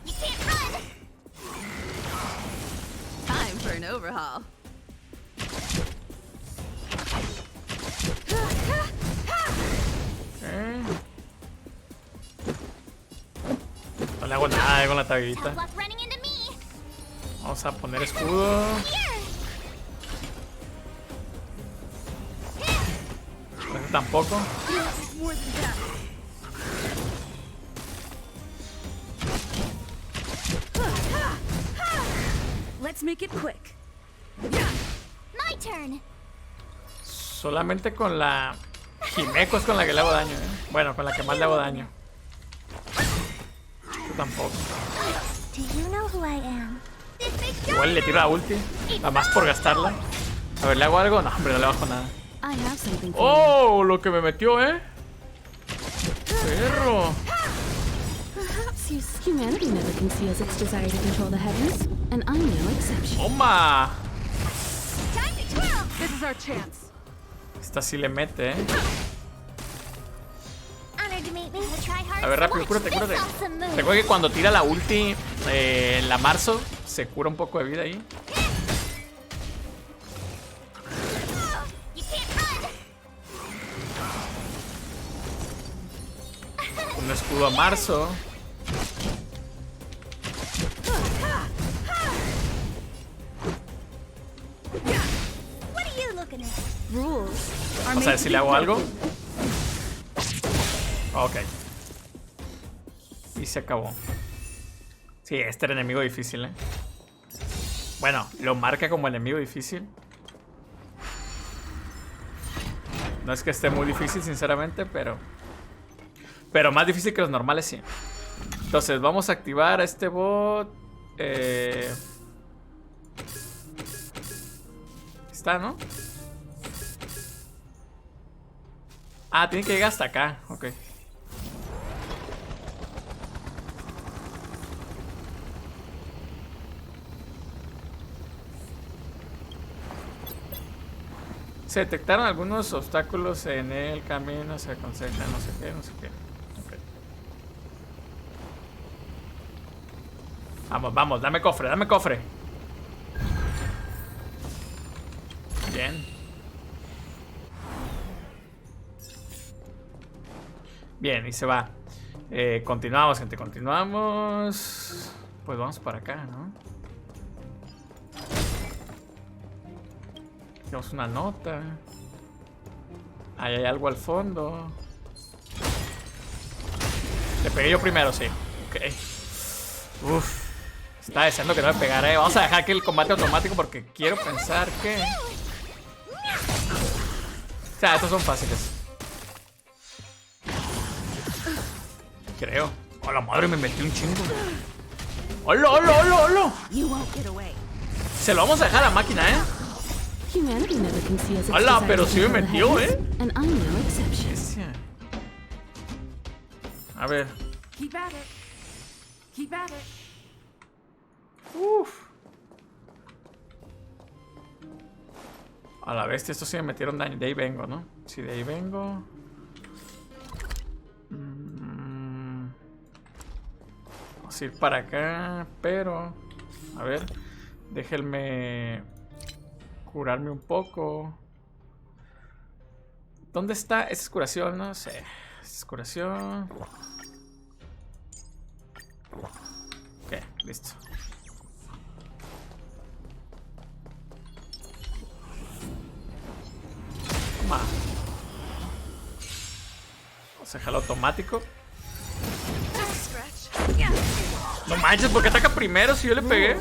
You can't run. Time for an overhaul. No le hago nada con la tabibita. Tough luck running into me. Vamos a poner escudo. Este tampoco. Let's make it quick. My turn. Solamente con la Jimeco es con la que le hago daño, Bueno, con la que más le hago daño. Yo tampoco. Igual le tiro la ulti. Nada más por gastarla. A ver, ¿le hago algo? No, hombre, no le bajo nada. ¡Oh! Lo que me metió, ¡Perro! ¡Toma! Esta sí le mete, A ver, rápido, cúrate. Recuerda que cuando tira la ulti en la Marzo, se cura un poco de vida ahí. Un escudo a Marzo. Vamos a ver si le hago algo. Ok. Y se acabó. Sí, este era enemigo difícil, Bueno, lo marca como enemigo difícil. No es que esté muy difícil, sinceramente, pero más difícil que los normales, sí. Entonces, vamos a activar a este bot. Está, ¿no? Ah, tiene que llegar hasta acá. Ok. Se detectaron algunos obstáculos en el camino. Se aconseja no sé qué. Okay. Vamos, dame cofre. Bien. Bien, y se va. Continuamos, gente, continuamos. Pues vamos para acá, ¿no? Tenemos una nota. Ahí hay algo al fondo. Le pegué yo primero, sí. Ok. Uf. Estaba deseando que no me pegara, Vamos a dejar que el combate automático porque quiero pensar que... O sea, estos son fáciles. Creo. ¡Hola, madre! Me metí un chingo. ¡Hola! Se lo vamos a dejar a la máquina, ¡Hola! Pero sí me metió, A ver. Uf. A la bestia, estos sí me metieron daño. De ahí vengo, ¿no? Sí, de ahí vengo. Vamos a ir para acá, pero... A ver, déjenme curarme un poco. ¿Dónde está? Esa es curación, no sé. Esa es curación. Ok, listo. Toma. Vamos a dejarlo automático. No manches, ¿por qué ataca primero si yo le pegué?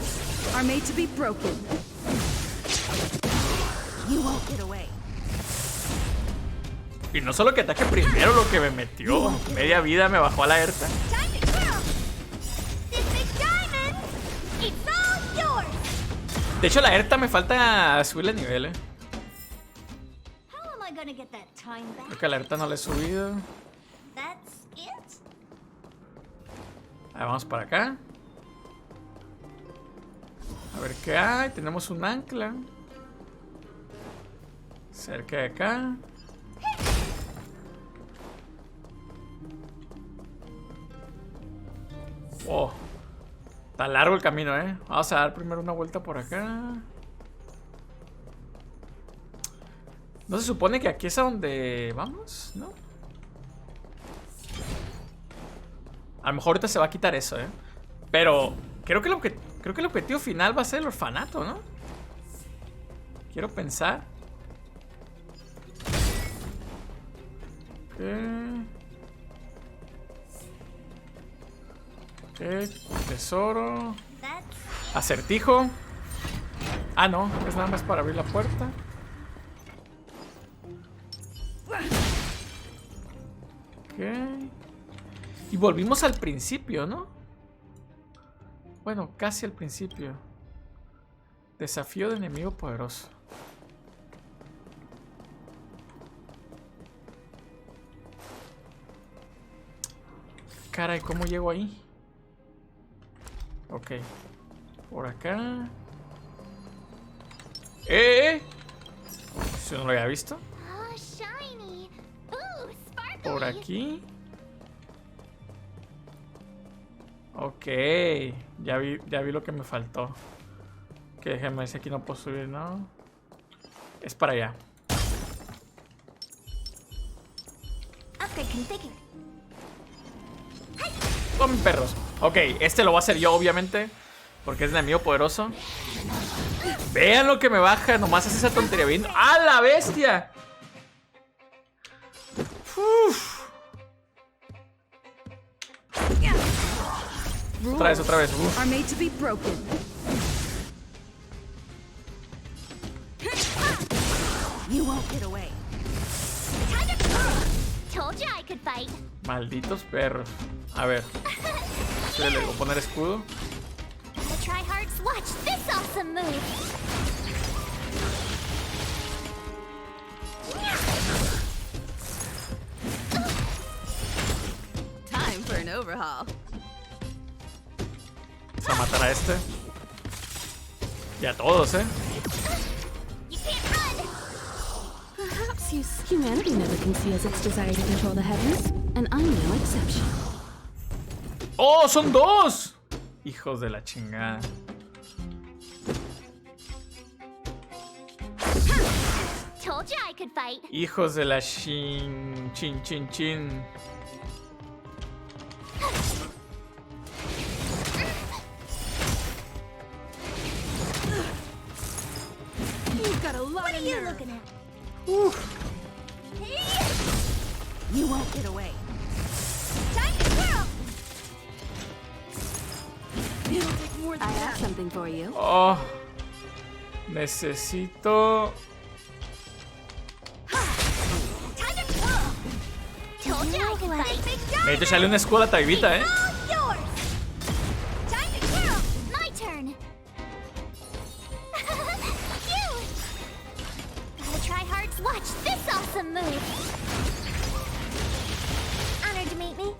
Y no solo que ataque primero, lo que me metió. Media vida me bajó a la Erta. De hecho, la Erta me falta subirle nivel, Creo que a la Erta no le he subido. Ahí vamos para acá. A ver qué hay. Tenemos un ancla cerca de acá. Oh, está largo el camino, Vamos a dar primero una vuelta por acá. ¿No se supone que aquí es a donde vamos? ¿No? A lo mejor ahorita se va a quitar eso, Pero creo que el objetivo final va a ser el orfanato, ¿no? Quiero pensar. Tesoro. Acertijo. Ah, no, es nada más para abrir la puerta. Y volvimos al principio, ¿no? Bueno, casi al principio. Desafío de enemigo poderoso. Caray, ¿cómo llego ahí? Ok. Por acá. Si no lo había visto. Oh, shiny. Ooh, sparkly. Por aquí. Ok. Ya vi lo que me faltó. Que déjame ver si aquí no puedo subir, ¿no? Es para allá. Upgrade configured. Tomen perros. Ok, este lo voy a hacer yo, obviamente. Porque es el enemigo poderoso. Vean lo que me baja. Nomás hace esa tontería. Bien. ¡Ah, la bestia! Uf. Otra vez. Uf. Are made to be broken. You won't get away. Told you I could fight. Malditos perros. A ver. Le voy a poner escudo. The tryhards, watch this awesome move. Time for an overhaul. Vamos a matar a este. Y a todos, ¿eh? You can't run. Perhaps humanity never conceals its desire to control the heavens, and I'm no exception. ¡Oh, son dos! Hijos de la chingada. Told you I could fight. Hijos de la chin. You've got a lot What of are you nerve. looking at? You won't get away. Time to twirl. It'll take more than I have something for you. Oh. Necesito. Time to twirl. Told you I could fight. Necesito echarle una escudo a la taibita, ¿eh? All yours. Time to twirl. My turn. Cute. Gotta try hard to watch this awesome move. Honored to meet me.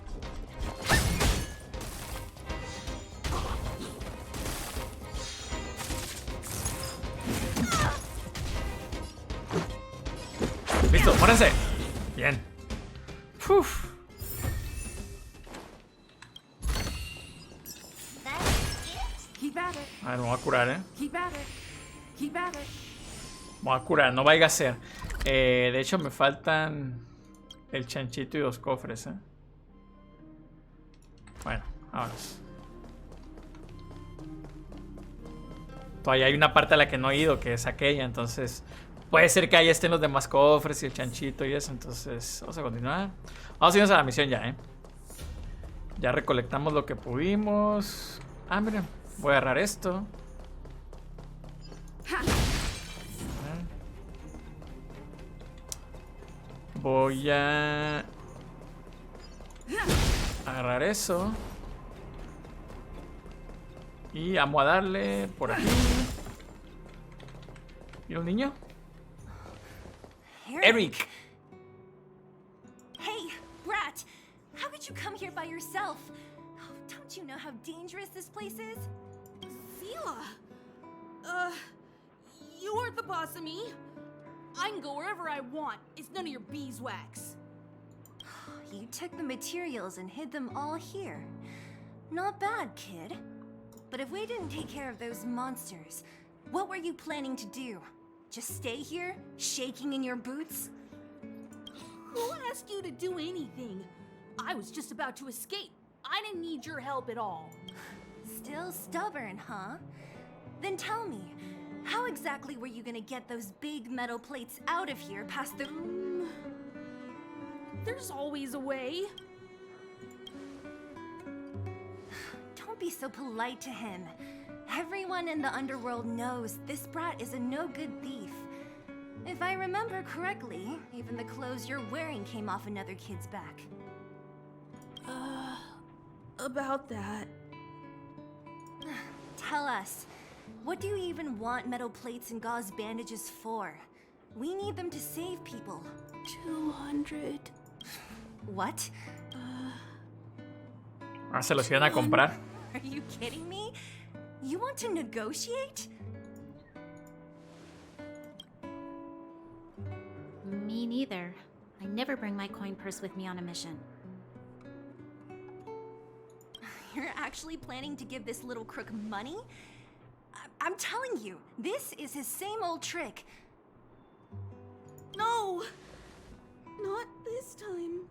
Listo, muéranse. Bien. Uf. Keep at it. A ver, me voy a curar, ¿eh? Keep at it. Keep at it. Me voy a curar, no vaya a ser. De hecho, me faltan el chanchito y 2 cofres, ¿eh? Bueno, vámonos. Todavía hay una parte a la que no he ido, que es aquella, entonces puede ser que ahí estén los demás cofres y el chanchito y eso, entonces vamos a continuar. Vamos a irnos a la misión ya, ¿eh? Ya recolectamos lo que pudimos. Ah, miren, voy a agarrar esto. Voy a agarrar eso. Y vamos a darle por aquí. ¿Y un niño? Eric. Hey, Brat! How could you come here by yourself? Oh, don't you know how dangerous this place is? Fila. You aren't the boss of me. I can go wherever I want. It's none of your beeswax. You took the materials and hid them all here. Not bad, kid. But if we didn't take care of those monsters, what were you planning to do? Just stay here, shaking in your boots? Who asked you to do anything? I was just about to escape. I didn't need your help at all. Still stubborn, huh? Then tell me, how exactly were you gonna get those big metal plates out of here past the... There's always a way. Don't be so polite to him. Everyone in the underworld knows this brat is a no-good thief. If I remember correctly, even the clothes you're wearing came off another kid's back. About that. Tell us, what do you even want metal plates and gauze bandages for? We need them to save people. 200. What? Se los iban a comprar. Are you kidding me? You want to negotiate? Me neither. I never bring my coin purse with me on a mission. You're actually planning to give this little crook money? I'm telling you, this is his same old trick. No! Not this time.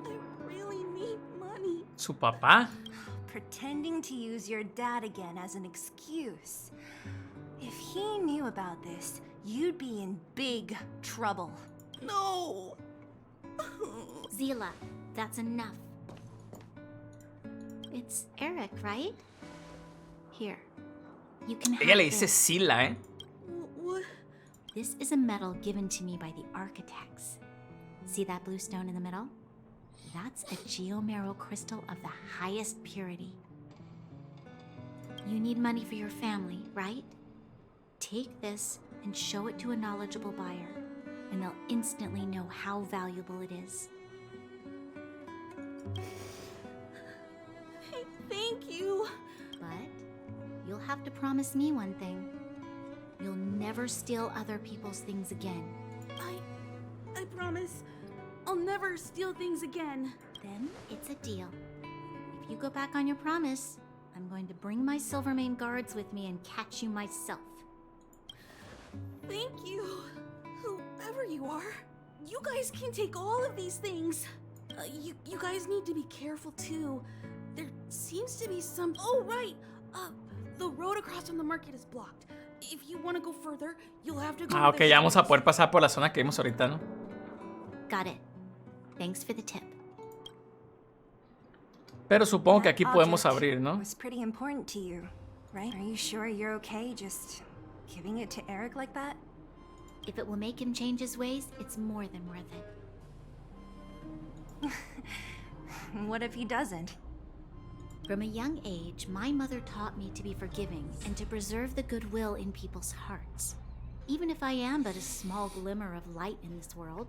I really need money. ¿Su papá? Pretending to use your dad again as an excuse. If he knew about this, you'd be in big trouble. No! Zila, that's enough. It's Eric, right? Here. You can have Ella le dice this. Sila, ¿eh? What? This is a medal given to me by the architects. See that blue stone in the middle? That's a geomerald crystal of the highest purity. You need money for your family, right? Take this and show it to a knowledgeable buyer, and they'll instantly know how valuable it is. Thank you. But you'll have to promise me one thing. You'll never steal other people's things again. I promise. I'll never steal things again. Then it's a deal. If you go back on your promise, I'm going to bring my Silvermane guards with me and catch you myself. Thank you. Whoever you are, you guys can take all of these things. You guys need to be careful too. There seems to be some... Oh, right! The road across from the market is blocked. If you want to go further, you'll have to go... Ah, ok, ya vamos a poder pasar por la zona que vimos ahorita, ¿no? Got it. Thanks for the tip. Pero supongo que That aquí podemos object abrir, ¿no? was pretty important to you, right? Are you sure you're okay just giving it to Eric like that? If it will make him change his ways, it's more than worth it. What if he doesn't? From a young age, my mother taught me to be forgiving and to preserve the goodwill in people's hearts. Even if I am but a small glimmer of light in this world,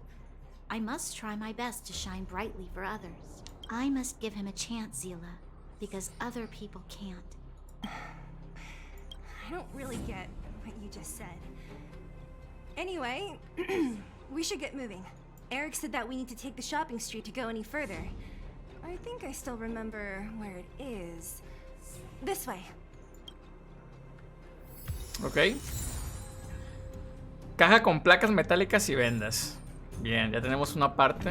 I must try my best to shine brightly for others. I must give him a chance, Zila, because other people can't. I don't really get what you just said. Anyway, we should get moving. Eric said that we need to take the shopping street to go any further. I think I still remember where it is. This way. Ok. Caja con placas metálicas y vendas. Bien, ya tenemos una parte.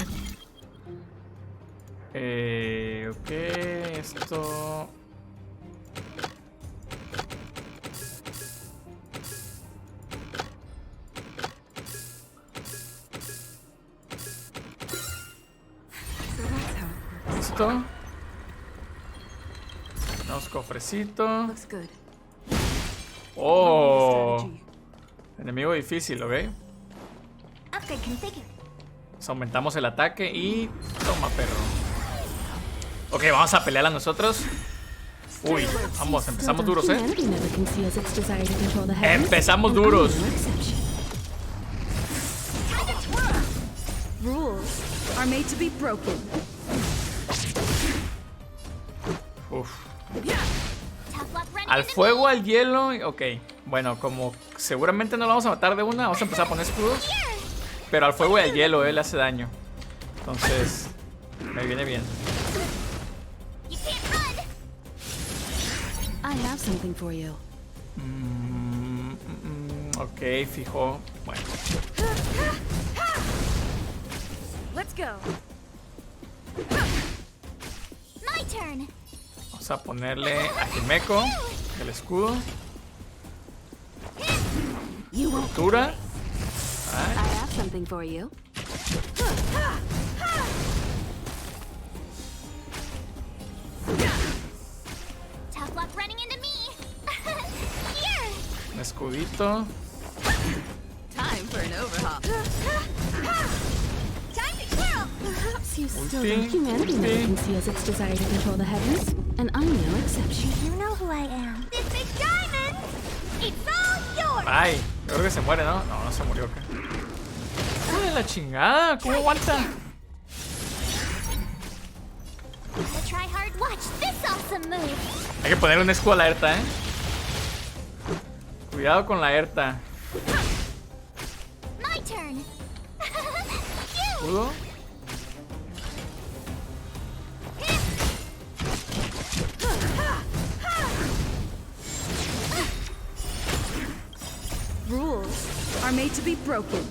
Ok, esto... Listo. Tenemos cofrecito. Oh. Enemigo difícil, ¿ok? Pues aumentamos el ataque y... Toma, perro. Ok, vamos a pelear a nosotros. Uy, vamos, empezamos duros, ¿eh? Empezamos duros. Rules are made to be broken. Uf. Al fuego, al hielo. Ok, bueno, como seguramente no lo vamos a matar de una, vamos a empezar a poner escudos. Pero al fuego y al hielo le hace daño. Entonces, me viene bien. I have something for you. Ok, fijo. Bueno. Let's go. My turn. Vamos a ponerle a Himeko el escudo. Cultura. I have something for you. Tough luck running into me. Here. Un escudito. Time for an overhaul. Time to twirl. Perhaps you You still Ulti, think humanity never ulti. conceals its desire to control the heavens, and I'm no exception. You know who I am. This big diamond! It's all yours! Ay, yo creo que se muere, ¿no? No, no se murió. ¿Qué? ¡Ay, la chingada! ¿Cómo aguanta? Gotta try hard. Watch this awesome move! Hay que poner un escudo alerta, ¿eh? Cuidado con la alerta. My turn! ¿Escudo? Rules are made to be broken.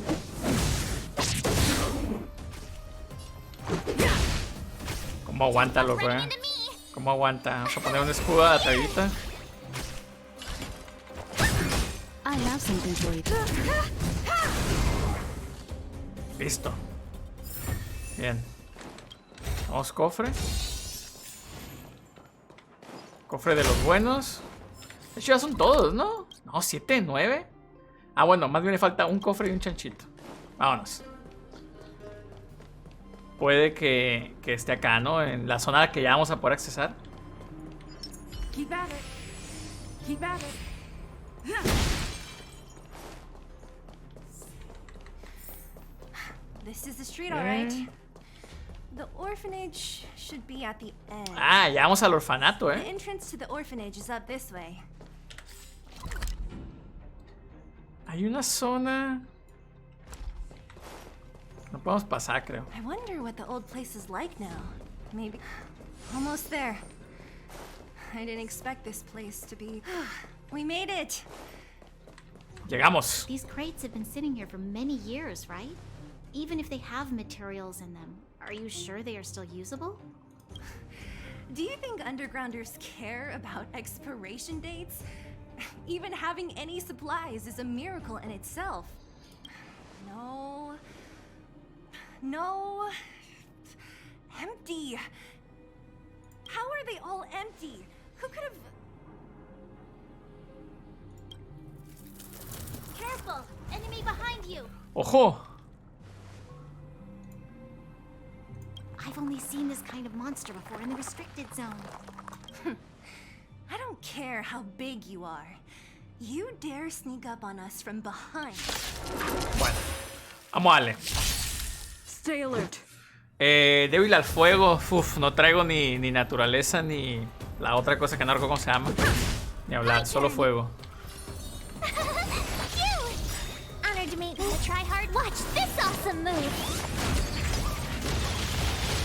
¿Cómo aguanta, loco, eh? ¿Cómo aguanta? Vamos a poner un escudo a la tabita. I have something for you. Listo. Bien. Vamos, cofre. Cofre de los buenos. De hecho, ya son todos, ¿no? No, 7, 9. Ah, bueno, más bien le falta un cofre y un chanchito. Vámonos. Puede que esté acá, ¿no? En la zona que ya vamos a poder accesar. Keep at it. Keep at it. This is the street, all right. The orphanage should be at the end. Ah, ya vamos al orfanato, The ¿eh? entrance to the orphanage is up this way. Hay una zona... No podemos pasar, creo. I wonder what the old place is like now. Maybe... Almost there. I didn't expect this place to be... We made it! Llegamos. These crates have been sitting here for many years, right? Even if they have materials in them, are you sure they are still usable? Do you think undergrounders care about expiration dates? Even having any supplies is a miracle in itself. No. No. Empty. How are they all empty? Who could have... Careful! Enemy behind you! ¡Ojo! I've only seen this kind of monster before in the restricted zone. I don't care how big you are. You dare sneak up on us from behind. Bueno, vamos a darle. Stay alert. Débil al fuego. Uf, no traigo ni naturaleza ni la otra cosa que no recuerdo cómo se llama. Ni hablar, solo fuego. Honored to meet me. Try hard. Watch this awesome move.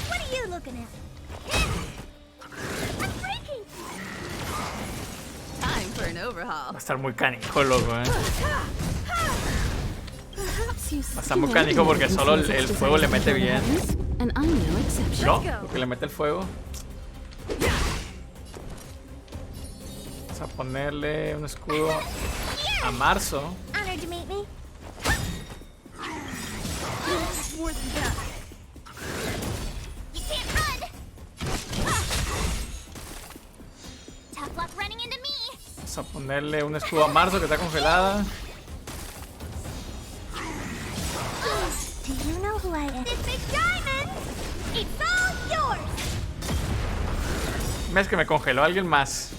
What are you looking at? I'm breaking. Time for an overhaul. Va a estar muy canijo, loco, eh. Perhaps you Va a estar muy canijo porque solo el fuego le mete bien. And I'm no exception. ¿No? Lo que le mete el fuego. Vamos a ponerle un escudo a Marzo. Honored to meet me. More than that. You can't run. Tough luck running into me. Vamos a ponerle un escudo a Marzo que está congelada. Do you know who I am? This big diamond. It's all yours. Ves que me congeló alguien más.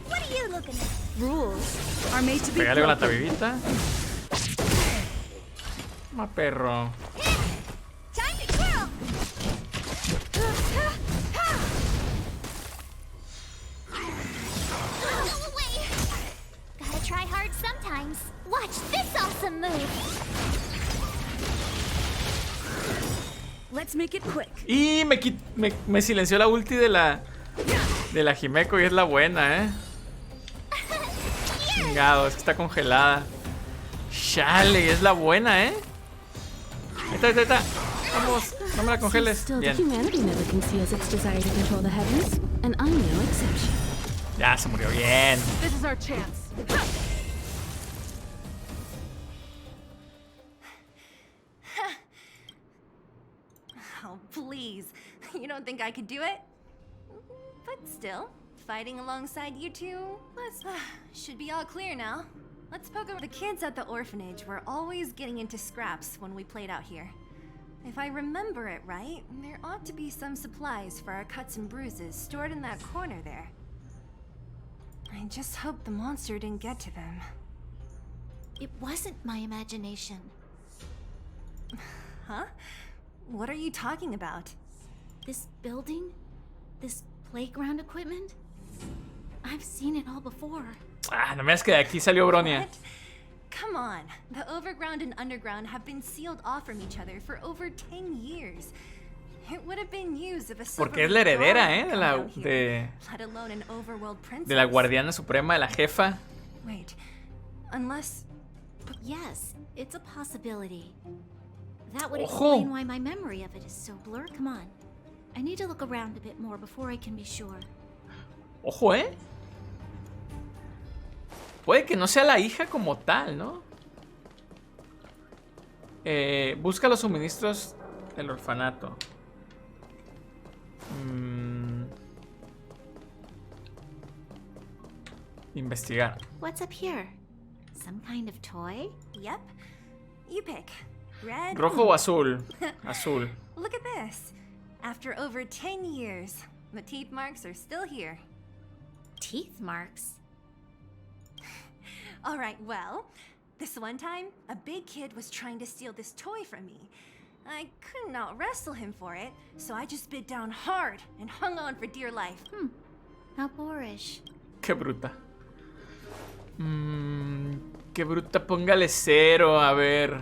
What are you looking at? Rules are made to be Pégale con la broken. tabibita. Ma perro. Time to twirl. Go away. Gotta try hard sometimes. Watch this awesome move. Let's make it quick. Y me silenció la ulti de la Himeko y es la buena, Chingado, es que está congelada. Chale, es la buena, Ahí está. Vamos, no me la congeles. Still, Bien. humanity never conceals its desire to control the heavens, and I'm no exception. Ya se murió bien. This is our chance. Oh, please. You don't think I could do it? But still, fighting alongside you two, should be all clear now. Let's poke over. The kids at the orphanage were always getting into scraps when we played out here. If I remember it right, there ought to be some supplies for our cuts and bruises stored in that corner there. I just hope the monster didn't get to them. It wasn't my imagination. Huh? What are you talking about? This building? This playground equipment? I've seen it all before. Ah, no me digas que de aquí salió Bronia. What? Come on. The overground and underground have been sealed off from each other for over 10 years. It would have been used if a Porque es la heredera, let alone an overworld princess. de la guardiana suprema, de la jefa. Wait. Unless... But yes, it's a possibility. That would Ojo. explain why my memory of it is so blurred. Come on. I need to look around a bit more before I can be sure. Ojo, Puede que no sea la hija como tal, ¿no? Busca los suministros del orfanato. Investigar. What's up here? Some kind of toy? Yep. You pick. Red? ¿Rojo o azul? Azul. Look at this. After over 10 years, the teeth marks are still here. Teeth marks? Alright, well, this one time, a big kid was trying to steal this toy from me. I couldn't out-wrestle him for it, so I just bit down hard and hung on for dear life. How boorish. Qué bruta. Qué bruta, póngale 0, a ver.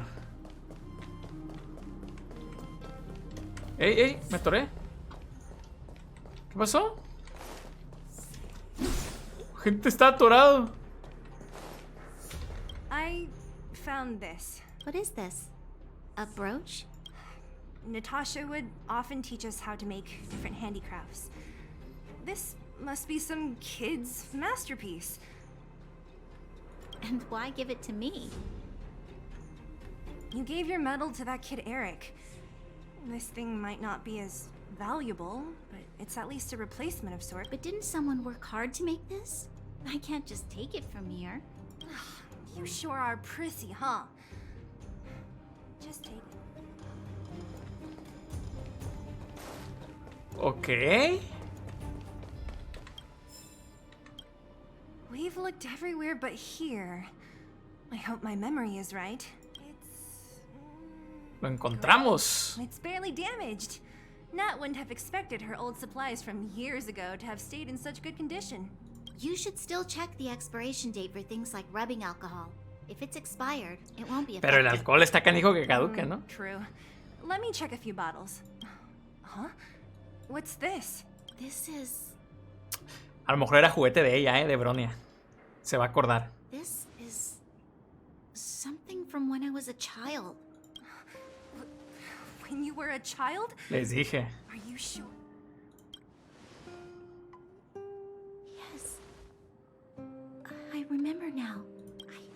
Ey, me atoré. ¿Qué pasó? Gente está atorado. I found this. What is this? A brooch? Natasha would often teach us how to make different handicrafts. This must be some kid's masterpiece. And why give it to me? You gave your medal to that kid Eric. This thing might not be as valuable, but it's at least a replacement of sort. But didn't someone work hard to make this? I can't just take it from here. You sure are prissy, huh? Just take it. Ok. We've looked everywhere but here. I hope my memory is right. Lo encontramos. It's barely damaged. Nat wouldn't have expected her old supplies from years ago to have stayed in such good condition. You should still check the expiration date for things like rubbing alcohol. If it's expired, it won't be Pero effective. el alcohol está canijo que caduque, ¿no? True. Let me check a few bottles. Huh? What's this? This is... A lo mejor era juguete de ella, de Bronia. Se va a acordar. This is... something from when I was a child. When you were a child? Les dije. Are you sure? Yes. I remember now.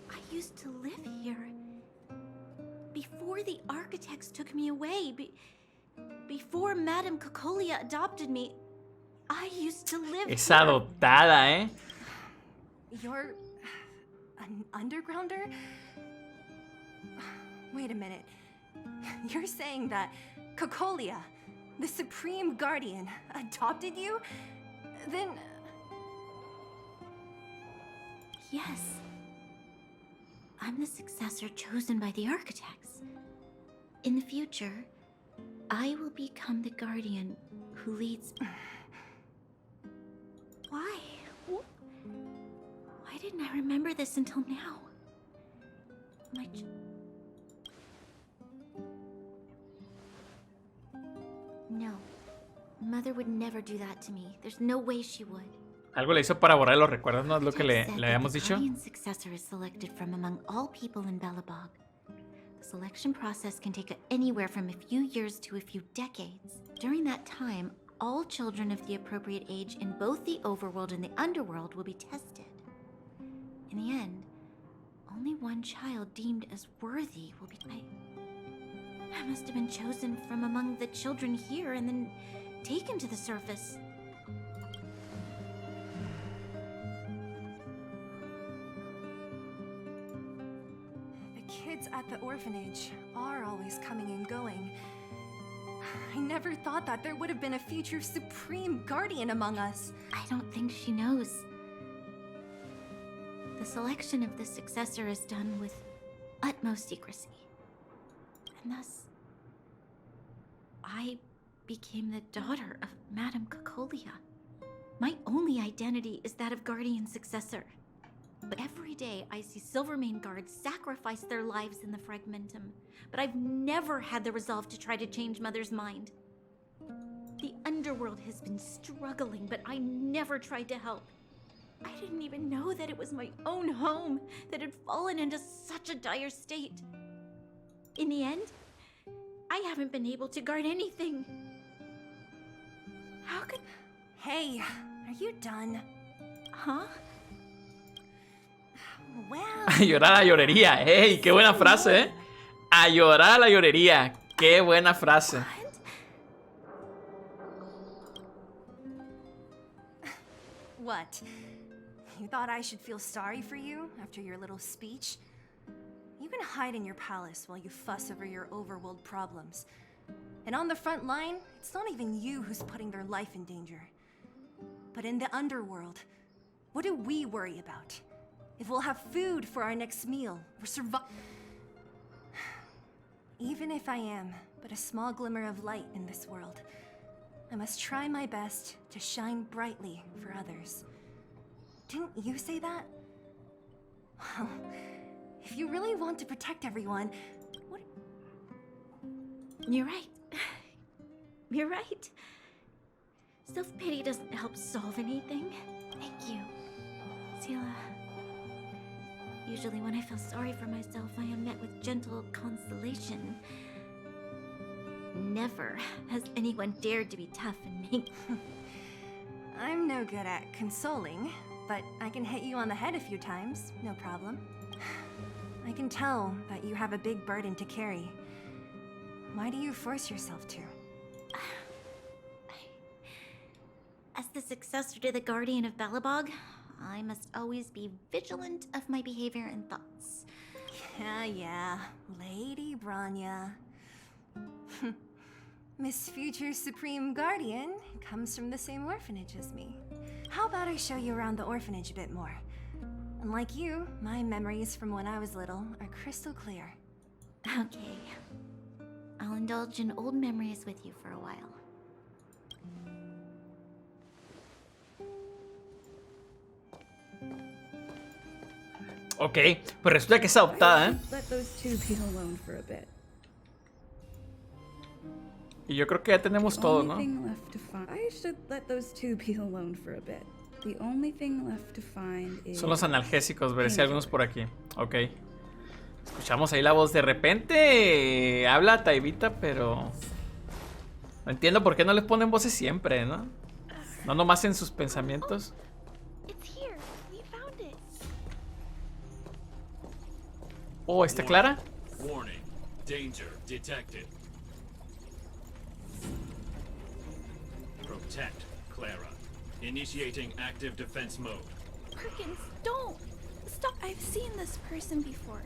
I used to live here. Before the architects took me away, before Madame Cocolia adopted me, I used to live Es here. adoptada, You're... an undergrounder? Wait a minute. You're saying that Cocolia, the Supreme Guardian, adopted you? Then... Yes. I'm the successor chosen by the architects. In the future, I will become the guardian who leads... Why? Why didn't I remember this until now? No. Mother would never do that to me. There's no way she would. Algo le hizo para borrar los recuerdos, ¿no es lo que le habíamos dicho? The guardian successor is selected from among all people in Belobog. The selection process can take anywhere from a few years to a few decades. During that time, all children of the appropriate age in both the overworld and the underworld will be tested. In the end, only one child deemed as worthy will be... I must have been chosen from among the children here and then taken to the surface. The kids at the orphanage are always coming and going. I never thought that there would have been a future Supreme Guardian among us. I don't think she knows. The selection of the successor is done with utmost secrecy. And thus, I became the daughter of Madame Cocolia. My only identity is that of Guardian Successor. But every day I see Silvermane guards sacrifice their lives in the Fragmentum. But I've never had the resolve to try to change Mother's mind. The underworld has been struggling, but I never tried to help. I didn't even know that it was my own home that had fallen into such a dire state. In the end, I haven't been able to guard anything. How could... Hey, are you done? Huh? Well... A llorar a la llorería. ¡Ey! ¡Qué buena frase, eh! A llorar a la llorería. ¡Qué buena frase! What? You thought I should feel sorry for you after your little speech? You can hide in your palace while you fuss over your overworld problems. And on the front line, it's not even you who's putting their life in danger. But in the underworld, what do we worry about? If we'll have food for our next meal, or survive. Even if I am but a small glimmer of light in this world, I must try my best to shine brightly for others. Didn't you say that? Well, if you really want to protect everyone, what... You're right. You're right. Self-pity doesn't help solve anything. Thank you, Sila. Usually when I feel sorry for myself, I am met with gentle consolation. Never has anyone dared to be tough and make... I'm no good at consoling, but I can hit you on the head a few times, no problem. I can tell that you have a big burden to carry. Why do you force yourself to? As the successor to the Guardian of Belobog, I must always be vigilant of my behavior and thoughts. Yeah, Lady Branya. Miss Future Supreme Guardian comes from the same orphanage as me. How about I show you around the orphanage a bit more? Unlike you, my memories from when I was little are crystal clear. Okay. I'll indulge in old memories with you for a while. Ok, pues resulta que es adoptada, ¿eh? Let those two be alone for a bit. Y yo creo que ya tenemos todo, ¿no? I should let those two be alone for a bit. The only thing left to find is... Son los analgésicos, veré si hay algunos por aquí. Ok. Escuchamos ahí la voz. De repente habla Taibita, pero... No entiendo por qué no les ponen voces siempre, ¿no? No nomás en sus pensamientos. Oh, ¿está Clara? Warning. Danger detected. Protect Clara. Initiating active defense mode. Perkins, don't! Stop! I've seen this person before.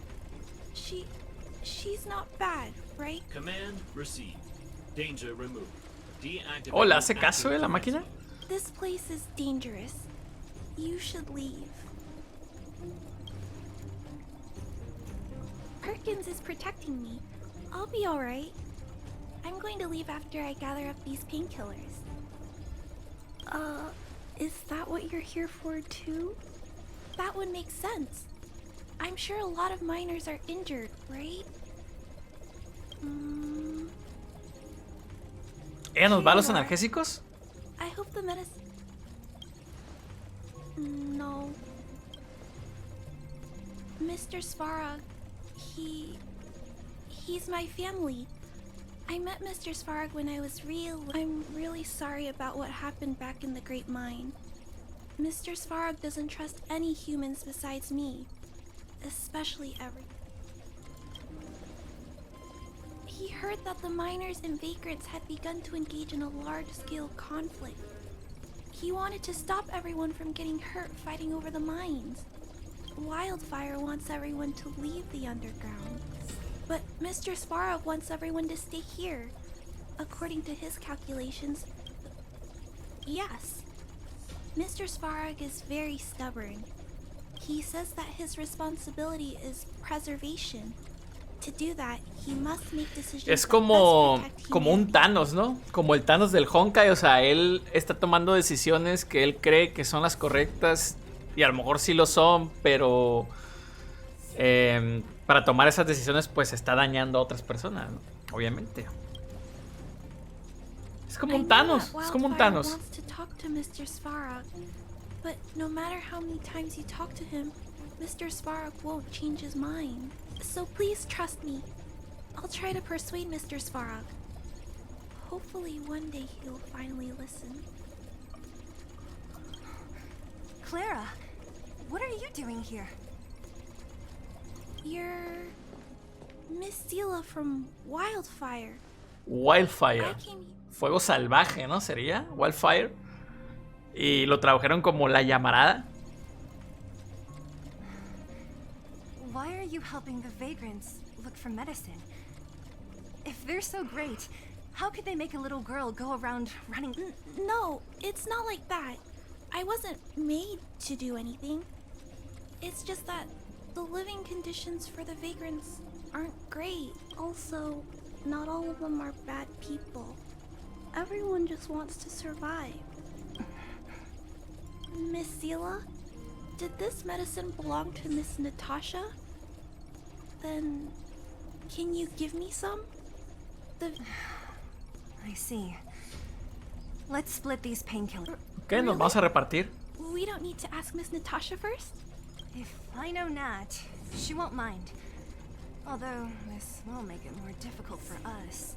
She's not bad, right? Command received. Danger removed. Deactivate. Oh, ¿le hace caso la máquina? This place is dangerous. You should leave. Perkins is protecting me. I'll be alright. I'm going to leave after I gather up these painkillers. Is that what you're here for too? That would make sense. I'm sure a lot of miners are injured, right? ¿Ella nos va a los analgésicos? I hope the medicine... No. Mr. Svarog, he's my family. I met Mr. Svarog when I was I'm really sorry about what happened back in the Great Mine. Mr. Svarog doesn't trust any humans besides me. Especially He heard that the miners and vagrants had begun to engage in a large-scale conflict. He wanted to stop everyone from getting hurt fighting over the mines. Wildfire wants everyone to leave the underground. But Mr. Svarog wants everyone to stay here. according to his calculations, yes. Mr. Svarog is very stubborn. He says that his responsibility is preservation. To do that, he must make decisions. Es como un Thanos, ¿no? Como el Thanos del Honkai, o sea, él está tomando decisiones que él cree que son las correctas y a lo mejor sí lo son, pero para tomar esas decisiones pues está dañando a otras personas, ¿no? Obviamente. Es como un Thanos, es como un Thanos. Wants to talk to Mr. Svarog, but no matter how many times you talk to him, Mr. Svarog won't change his mind. So please trust me. I'll try to persuade Mr. Svarog. Hopefully one day he'll finally listen. Clara, what are you doing here? You're Miss Sela from Wildfire. Wildfire. Fuego salvaje, ¿no? Sería Wildfire. Y lo tradujeron como la llamarada. Why are you helping the vagrants look for medicine? If they're so great, how could they make a little girl go around running? No, it's not like that. I wasn't made to do anything. It's just that the living conditions for the vagrants aren't great. Also, not all of them are bad people. Everyone just wants to survive. Miss Sela, did this medicine belong to Miss Natasha? Then, can you give me some? I see. Let's split these painkillers. Okay, nos vamos a repartir. We don't need to ask Miss Natasha first? If I know Nat, she won't mind. Although, this will make it more difficult for us.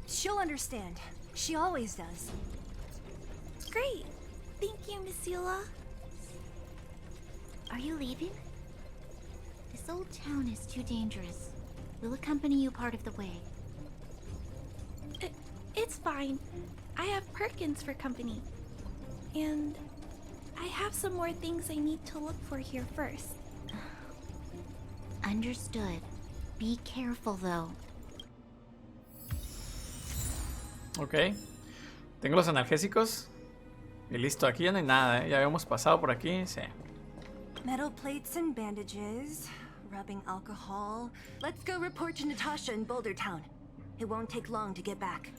She'll understand. She always does. Great. Thank you, Miss Sela. Are you leaving? This old town is too dangerous. We'll accompany you part of the way. It's fine. I have Perkins for company. And I have some more things I need to look for here first. Understood. Be careful, though. Ok. Tengo los analgésicos. Y listo, aquí ya no hay nada, ¿eh? Ya habíamos pasado por aquí, sí. Metal plates and bandages, rubbing alcohol. Let's go report to Natasha in Boulder Town. It won't take long to get back.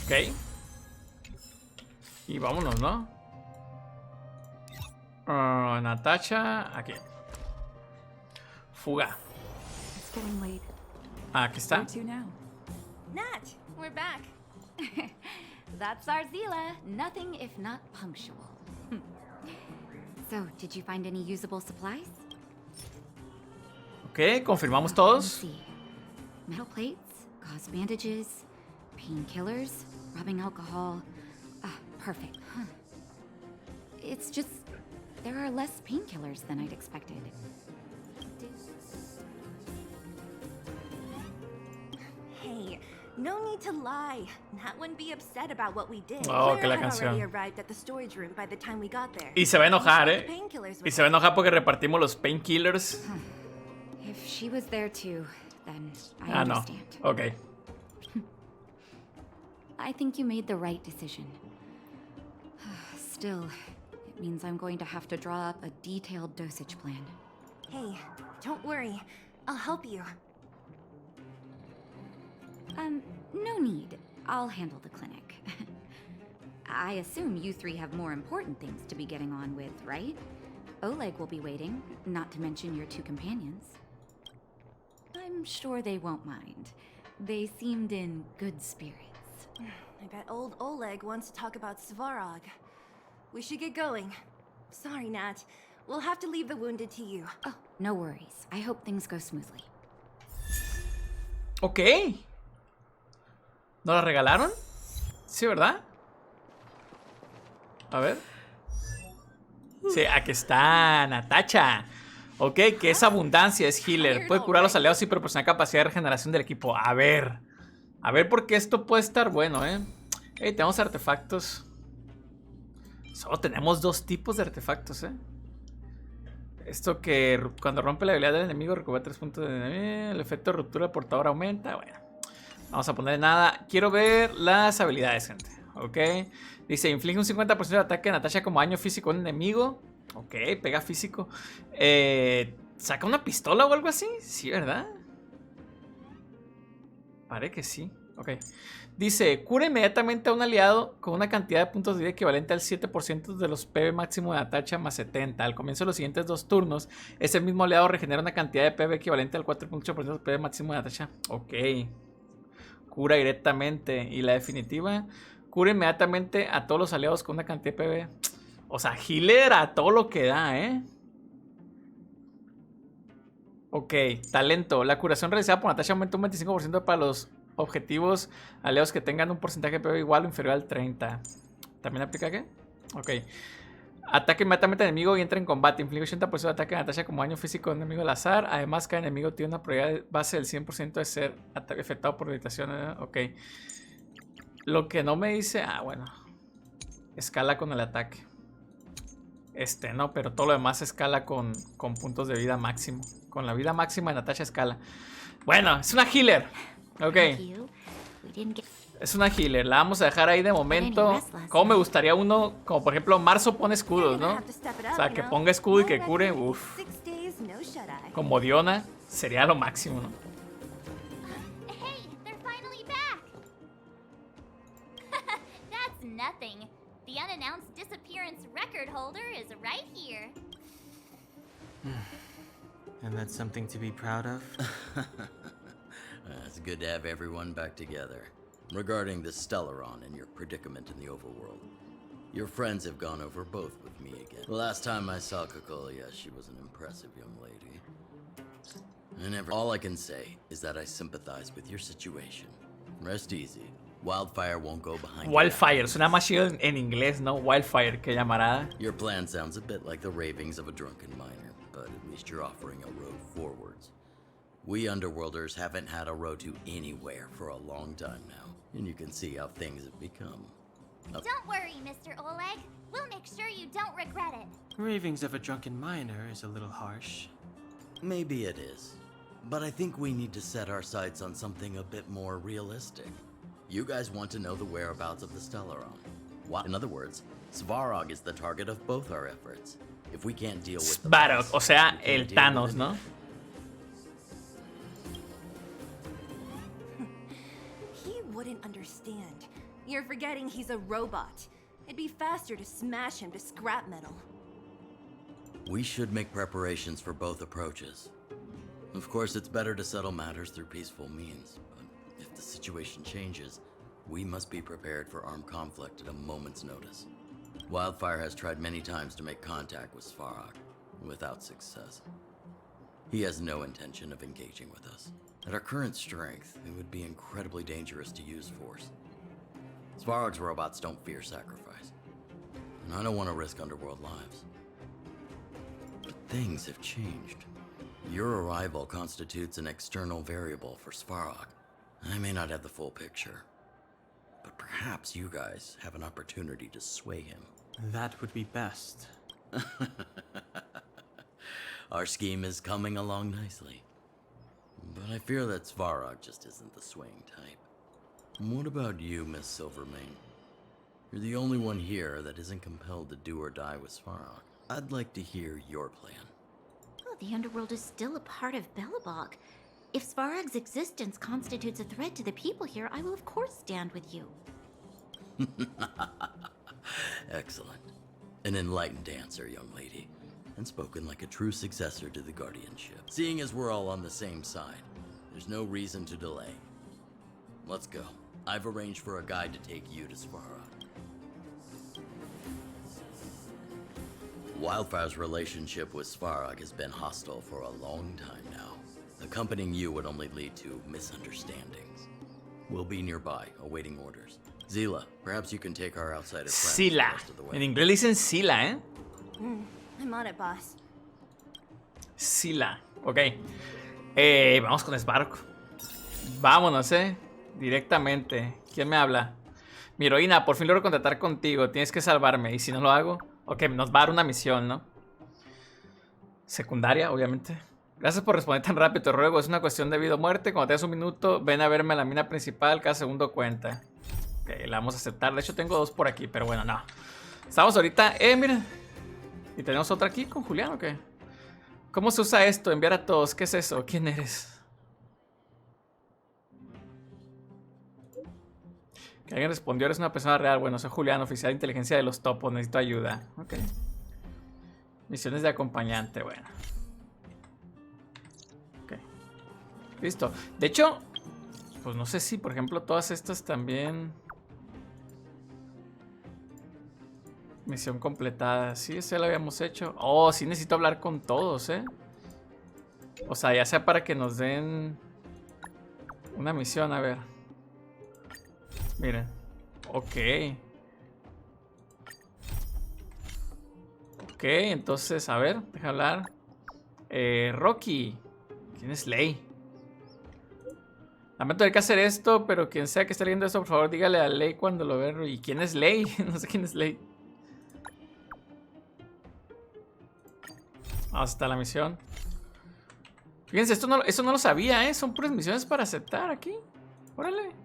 Ok. Y vámonos, ¿no? Natasha, aquí. Fuga. It's getting late. Aquí está. Where to now? Nat, we're back. That's our Zila. Nothing if not punctual. So, did you find any usable supplies? Ok, confirmamos Let's todos. see. Metal plates, gauze bandages, painkillers, rubbing alcohol. Ah, perfect. Huh. It's just there are less painkillers than I'd expected. Hey, no need to lie. Nat wouldn't be upset about what we did. Oh, Claire que la had canción. already arrived at the storage room by the time we got there. Y se va a enojar, The ¿eh? painkillers Y se va a enojar porque repartimos los painkillers. If she was there too, then I Ah, no. understand. Ok. I think you made the right decision. Still, it means I'm going to have to draw up a detailed dosage plan. Hey, don't worry. I'll help you. No need. I'll handle the clinic. I assume you three have more important things to be getting on with, right? Oleg will be waiting, not to mention your two companions. I'm sure they won't mind. They seemed in good spirits. I bet old Oleg wants to talk about Svarog. We should get going. Sorry, Nat. We'll have to leave the wounded to you. Oh, no worries. I hope things go smoothly. Ok. ¿No la regalaron? Sí, ¿verdad? A ver. Sí, aquí está Natasha. Ok, que es abundancia, es healer. Puede curar a los aliados y proporcionar capacidad de regeneración del equipo. A ver. A ver, porque esto puede estar bueno, ¿eh? Hey, tenemos artefactos. Solo tenemos dos tipos de artefactos, ¿eh? Esto que cuando rompe la habilidad del enemigo recupera 3 puntos de enemigo. El efecto de ruptura del portador aumenta. Bueno. Vamos a ponerle nada. Quiero ver las habilidades, gente. Ok. Dice, inflige un 50% de ataque a Natasha como daño físico a un enemigo. Ok, pega físico. ¿Saca una pistola o algo así? Sí, ¿verdad? Parece que sí. Ok. Dice, cura inmediatamente a un aliado con una cantidad de puntos de vida equivalente al 7% de los PV máximo de Natasha más 70. Al comienzo de los siguientes 2 turnos, ese mismo aliado regenera una cantidad de PV equivalente al 4.8% del PV máximo de Natasha. Ok. Cura directamente. Y la definitiva, cura inmediatamente a todos los aliados con una cantidad de PV. O sea, healer a todo lo que da, ¿eh? Ok, talento. La curación realizada por Natasha aumenta un 25% para los objetivos aliados que tengan un porcentaje de PV igual o inferior al 30. ¿También aplica qué? Ok. Ataque inmediatamente al enemigo y entra en combate. Inflige 80% de ataque a Natasha como daño físico a un enemigo al azar. Además, cada enemigo tiene una probabilidad base del 100% de ser afectado por irritación. Ok. Lo que no me dice... Ah, bueno. Escala con el ataque. No, pero todo lo demás escala con puntos de vida máximo. Con la vida máxima de Natasha escala. Bueno, es una healer. Ok. Es una healer. La vamos a dejar ahí de momento. Como me gustaría uno, como por ejemplo Marzo pone escudos, ¿no? O sea, que ponga escudo y que cure. Uff. Como Diona sería lo máximo, ¿no? Hey, they're finally back! That's nothing. The unannounced disappearance record holder is right here. And that's something to be proud of? It's good to have everyone back together. Regarding the Stellaron and your predicament in the overworld, your friends have gone over both with me again. The last time I saw Kokolia, she was an impressive young lady. And all I can say is that I sympathize with your situation. Rest easy. Wildfire won't go behind. Wildfire, suena más chido en inglés, ¿no? Wildfire, que llamarada. Your plan sounds a bit like the ravings of a drunken miner, but at least you're offering a road forwards. We Underworlders haven't had a road to anywhere for a long time now, and you can see how things have become. Don't worry, Mr. Oleg. We'll make sure you don't regret it. Ravings of a drunken miner is a little harsh. Maybe it is, but I think we need to set our sights on something a bit more realistic. You guys want to know the whereabouts of the Stellaron. In other words, Svarog is the target of both our efforts. If we can't deal with Svarog, o sea, el Thanos, ¿no? He wouldn't understand. You're forgetting he's a robot. It'd be faster to smash him to scrap metal. We should make preparations for both approaches. Of course, it's better to settle matters through peaceful means, but if the situation changes, we must be prepared for armed conflict at a moment's notice. Wildfire has tried many times to make contact with Svarog, without success. He has no intention of engaging with us. At our current strength, it would be incredibly dangerous to use force. Svarog's robots don't fear sacrifice, and I don't want to risk Underworld lives. But things have changed. Your arrival constitutes an external variable for Svarog. I may not have the full picture, but perhaps you guys have an opportunity to sway him. That would be best. Our scheme is coming along nicely. But I fear that Svarog just isn't the swaying type. What about you, Miss Silvermane? You're the only one here that isn't compelled to do or die with Svarog. I'd like to hear your plan. Oh, the Underworld is still a part of Belobog. If Svarog's existence constitutes a threat to the people here, I will of course stand with you. Excellent. An enlightened answer, young lady. And spoken like a true successor to the guardianship. Seeing as we're all on the same side, there's no reason to delay. Let's go. I've arranged for a guide to take you to Svarog. Wildfire's relationship with Svarog has been hostile for a long time now. Accompanying you would only lead to misunderstandings. We'll be nearby, awaiting orders. Zila, perhaps you can take our outsider friends the Sila. rest of the way. En inglés le dicen Sila, ¿eh? I'm on it, boss. Sila. Ok. Vamos con Svarog. Vámonos, directamente. ¿Quién me habla? Mi heroína, por fin logro contactar contigo. Tienes que salvarme. ¿Y si no lo hago? Ok, nos va a dar una misión, ¿no? Secundaria, obviamente. Gracias por responder tan rápido, te ruego. Es una cuestión de vida o muerte. Cuando tengas un minuto, ven a verme a la mina principal. Cada segundo cuenta. Ok, la vamos a aceptar. De hecho, tengo 2 por aquí, pero bueno, no. Estamos ahorita... miren. ¿Y tenemos otra aquí con Julián o qué? ¿Cómo se usa esto? Enviar a todos. ¿Qué es eso? ¿Quién eres? Que alguien respondió, eres una persona real. Bueno, soy Julián, oficial de inteligencia de los topos. Necesito ayuda. Ok. Misiones de acompañante, bueno. Ok. Listo. De hecho, pues no sé si, por ejemplo, todas estas también... Misión completada. Sí, esa ya la habíamos hecho. Oh, sí necesito hablar con todos, ¿eh? O sea, ya sea para que nos den una misión, a ver. Miren. Ok. Ok, entonces, a ver, deja hablar. Rocky. ¿Quién es Ley? Lamento tener que hacer esto, pero quien sea que esté leyendo esto, por favor, dígale a Ley cuando lo vea. ¿Y quién es Ley? No sé quién es Ley. Vamos hasta la misión. Fíjense, eso no lo sabía, ¿eh? Son puras misiones para aceptar aquí. Órale.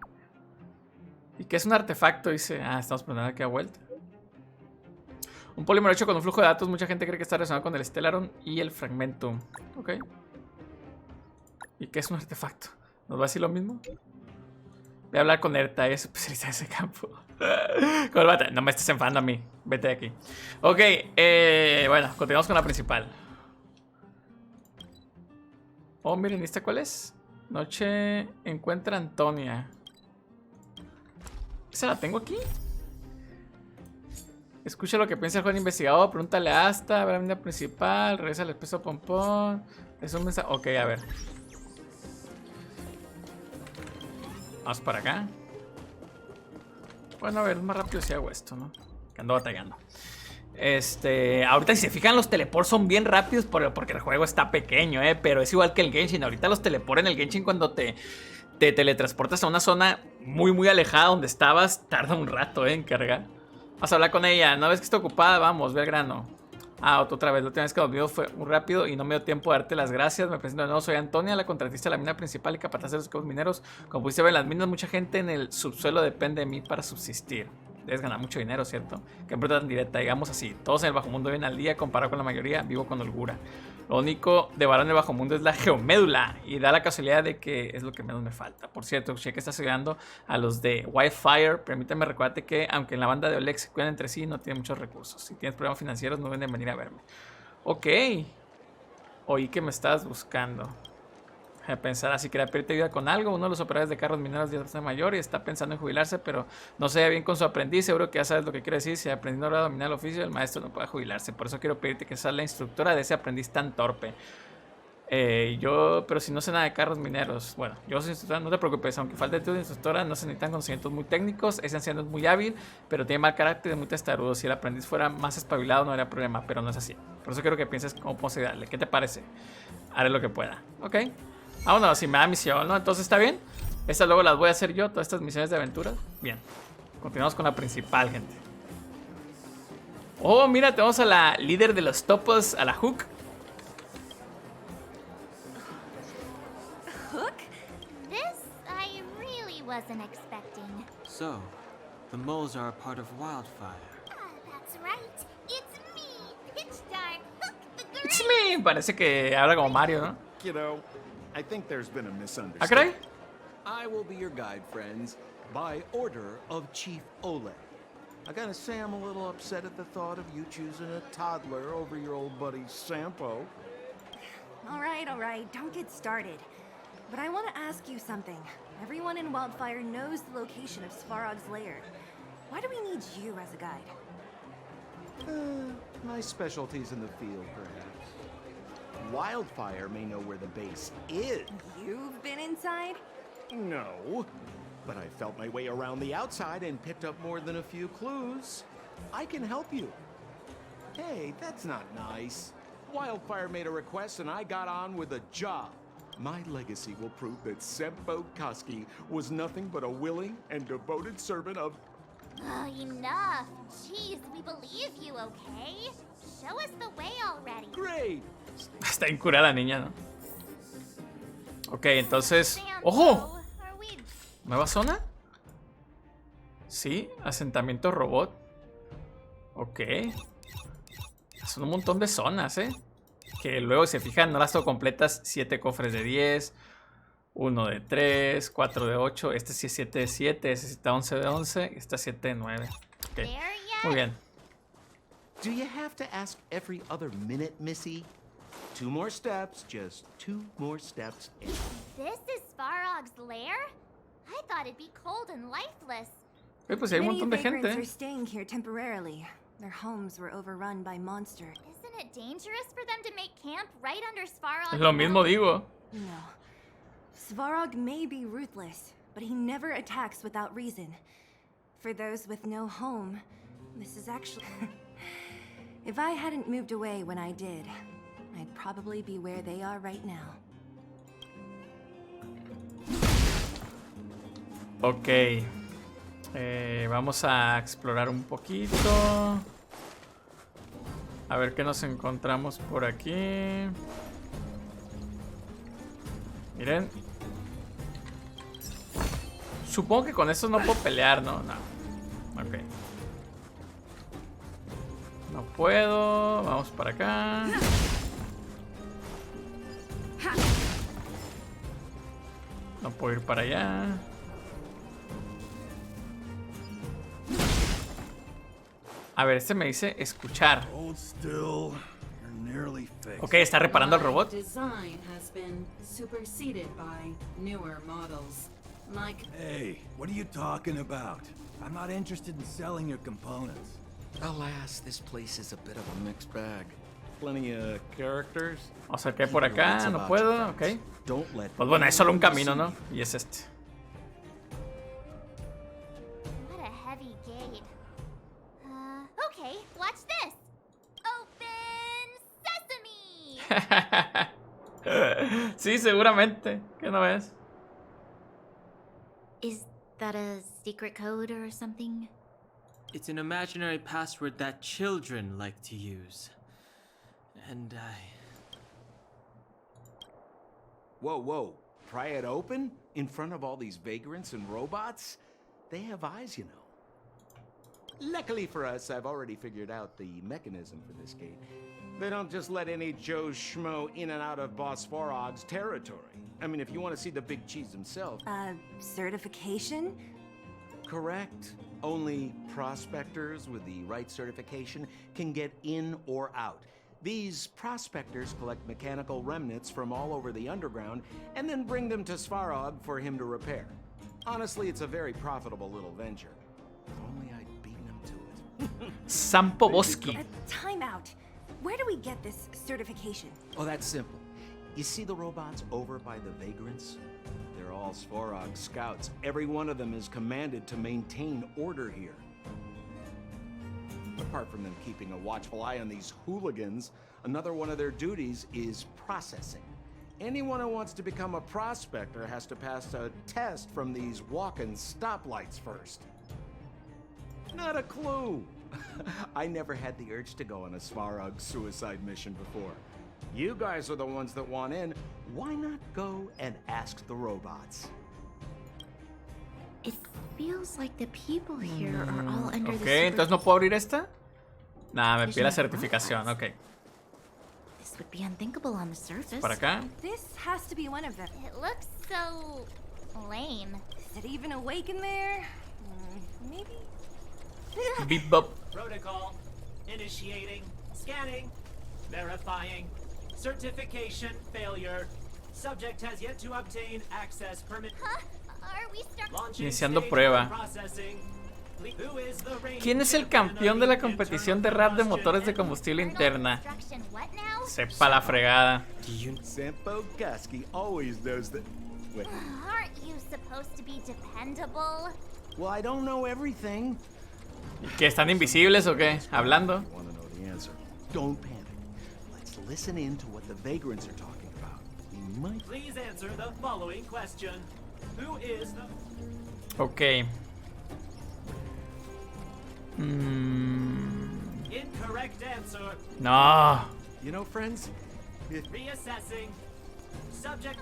¿Y qué es un artefacto? Dice. Ah, estamos poniendo aquí a vuelta. Un polímero hecho con un flujo de datos. Mucha gente cree que está relacionado con el Stellaron y el Fragmentum. Ok. ¿Y qué es un artefacto? ¿Nos va a decir lo mismo? Voy a hablar con Erta, es especialista en ese campo. No me estés enfadando a mí. Vete de aquí. Ok, bueno, continuamos con la principal. Oh, miren, ¿esta cuál es? Noche encuentra a Antonia. ¿Esa la tengo aquí? Escucha lo que piensa el joven investigador. Pregúntale a Asta. Ve a la mina principal. Regresa al espeso pompón. Es un mensaje. Ok, a ver. Vamos para acá. Bueno, a ver, es más rápido si hago esto, ¿no? Que ando batallando. Ahorita si se fijan, los teleports son bien rápidos porque el juego está pequeño, pero es igual que el Genshin. Ahorita los teleports en el Genshin cuando te teletransportas a una zona muy alejada donde estabas, tarda un rato, en cargar. Vamos a hablar con ella. ¿No ves que está ocupada? Vamos, ve al grano. Ah, otra vez. La última vez que nos vimos fue muy rápido y no me dio tiempo de darte las gracias. Me presento de nuevo. Soy Antonia, la contratista de la mina principal y capataz de los campos mineros. Como pudiste ver en las minas, mucha gente en el subsuelo depende de mí para subsistir. Debes ganar mucho dinero, ¿cierto? Que pregunta tan directa, digamos así. Todos en el bajo mundo viven al día, comparado con la mayoría, vivo con holgura. Lo único de varón en el bajo mundo es la geomédula. Y da la casualidad de que es lo que menos me falta. Por cierto, escuché que estás ayudando a los de Wildfire. Permíteme recordarte que, aunque en la banda de Oleg se cuidan entre sí, no tienen muchos recursos. Si tienes problemas financieros, no deben venir a verme. Ok. Oí que me estabas buscando. Deja de pensar así, quería pedirte ayuda con algo. Uno de los operadores de carros mineros de edad mayor y está pensando en jubilarse, pero no se ve bien con su aprendiz. Seguro que ya sabes lo que quiere decir. Si el aprendiz no logra dominar el oficio, el maestro no puede jubilarse. Por eso quiero pedirte que seas la instructora de ese aprendiz tan torpe. Pero si no sé nada de carros mineros, bueno, yo soy instructora, no te preocupes, aunque falte tu instructora, no se necesitan conocimientos muy técnicos. Ese anciano es muy hábil, pero tiene mal carácter y es muy testarudo. Si el aprendiz fuera más espabilado no habría problema, pero no es así. Por eso quiero que pienses cómo puedo ayudarle. ¿Qué te parece? Haré lo que pueda. Ok. Vámonos, si me da misión, ¿no? Entonces, ¿está bien? Estas luego las voy a hacer yo, todas estas misiones de aventura. Bien. Continuamos con la principal, gente. Oh, mira, tenemos a la líder de los topos, a la Hook. Hook? This I really wasn't expecting. So, the moles are a part of Wildfire. That's right. It's me, Pitch Dark Hook the Great. It's me. Parece que habla como Mario, ¿no? Kiddo, I think there's been a ¿Ah, misunderstanding. caray? I will be your guide, friends, by order of Chief Oleg. I gotta say I'm a little upset at the thought of you choosing a toddler over your old buddy Sampo. All right, don't get started. But I want to ask you something. Everyone in Wildfire knows the location of Svarog's lair. Why do we need you as a guide? My specialty's in the field, perhaps. Wildfire may know where the base is. You've been inside? No, but I felt my way around the outside and picked up more than a few clues. I can help you. Hey, that's not nice. Wildfire made a request and I got on with a job. My legacy will prove that Sempo Koski was nothing but a willing and devoted servant of... Oh, enough. Jeez, we believe you, okay? Show us the way already. Great. Está incurada la niña, ¿no? Ok, entonces... ¡Ojo! ¿Nueva zona? Sí, asentamiento robot. Ok. Son un montón de zonas, que luego, si se fijan, no las tengo completas. 7 cofres de 10. 1 de 3. 4 de 8. Este sí es 7 de 7. Este sí está 11 de 11. Este es 7 de 9. Ok. Muy bien. Do you have to ask every other minute, Missy? 2 more steps, just 2 more steps. This is Svarog's lair? I thought it'd be cold and lifeless. Pues hay un montón de gente. Are staying here temporarily. Their homes were overrun by monsters. Isn't it dangerous for them to make camp right under Svarog's? Es lo mismo digo. No. Svarog may be ruthless, but he never attacks without reason. For those with no home, this is actually... If I hadn't moved away when I did, I'd probably be where they are right now. Ok. Vamos a explorar un poquito. A ver qué nos encontramos por aquí. Miren. Supongo que con estos no puedo pelear, ¿no? No. Ok. No puedo. Vamos para acá. No puedo ir para allá. A ver, este me dice escuchar. Ok, está reparando el robot. Hey, what are you talking about? I'm not interested in selling your components. Alas, this place is a bit of a mixed bag. Plenty of characters. O sea que por acá no puedo, ok. Pues bueno, es solo un camino, ¿no? Y es este. What a heavy gate. Okay, watch this. Open sesame. Sí, seguramente. ¿Qué no ves? Is that a secret code or something? It's an imaginary password that children like to use. And Whoa, whoa. Pry it open? In front of all these vagrants and robots? They have eyes, you know. Luckily for us, I've already figured out the mechanism for this gate. They don't just let any Joe Schmo in and out of Boss Svarog's territory. I mean, if you want to see the big cheese himself... Certification? Correct. Only prospectors with the right certification can get in or out. These prospectors collect mechanical remnants from all over the underground and then bring them to Svarog for him to repair. Honestly, it's a very profitable little venture. If only I'd beaten him to it. Sampoboski. Time out. Where do we get this certification? Oh, that's simple. You see the robots over by the vagrants? They're all Svarog scouts. Every one of them is commanded to maintain order here. Apart from them keeping a watchful eye on these hooligans, another one of their duties is processing. Anyone who wants to become a prospector has to pass a test from these walking stoplights first. Not a clue. I never had the urge to go on a Svarog suicide mission before. You guys are the ones that want in. Why not go and ask the robots? It feels like the people here are all under Ok, the entonces no puedo abrir esta. Nah, me pide la certificación, ok. This would be unthinkable on the surface. Para acá. This has to be one of them. It looks so lame. Is it even awake in there? Maybe. Beep bop. Protocol. Initiating. Scanning. Verifying. Certification failure. Subject has yet to obtain access permit. Huh? Are we starting? Iniciando prueba. ¿Quién es el campeón de la competición de rap de motores de combustible interna? Sepa la fregada. Sampogoski always knows that. Wait. Aren't you supposed to be dependable? Well, I don't know everything. ¿Que están invisibles o qué? Hablando. Want to know the answer? Don't panic. Let's listen in to what the vagrants are talking about. We might. Please answer the following question. Who is the... Ok. Incorrect answer. No. You know, friends, Reassessing. Subject.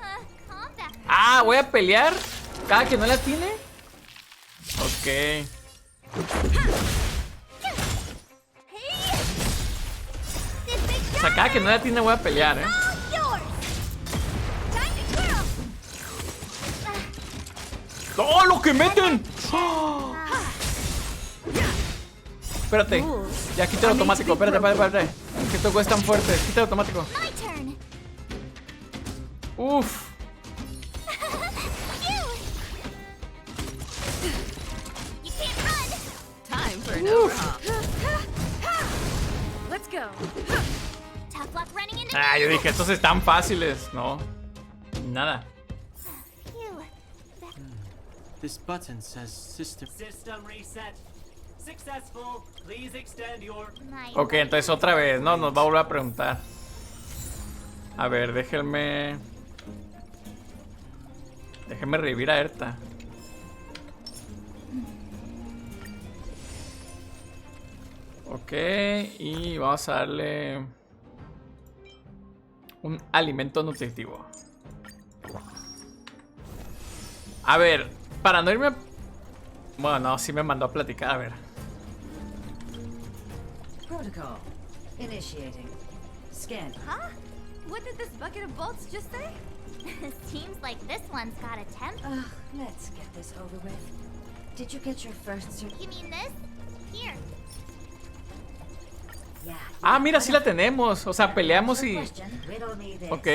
Combat. Ah, voy a pelear cada que no la tiene. Ok. O sea, cada que no la tiene voy a pelear, ¡Oh, lo que meten! ¡Oh! Espérate. Ya quita el automático. Espérate. Que esto es tan fuerte. Quita el automático. Uf. Time for an overhaul. Let's go. Tough luck running into Ah, yo dije, estos están fáciles. No. Nada. This button says system. System reset. Successful. Please extend your. Ok, entonces otra vez, ¿no? Nos va a volver a preguntar. A ver, déjenme revivir a Erta. Ok, y vamos a darle un alimento nutritivo. A ver, para no irme a... Bueno, no, sí me mandó a platicar, a ver. Protocol. Initiating. Scan. Huh? What did this bucket of bolts just say? Seems like this one's got a temp. Let's get this over with. Did you get your first You mean this? Here. Yeah. Ah, mira, sí la tenemos. O sea, peleamos y... Ok.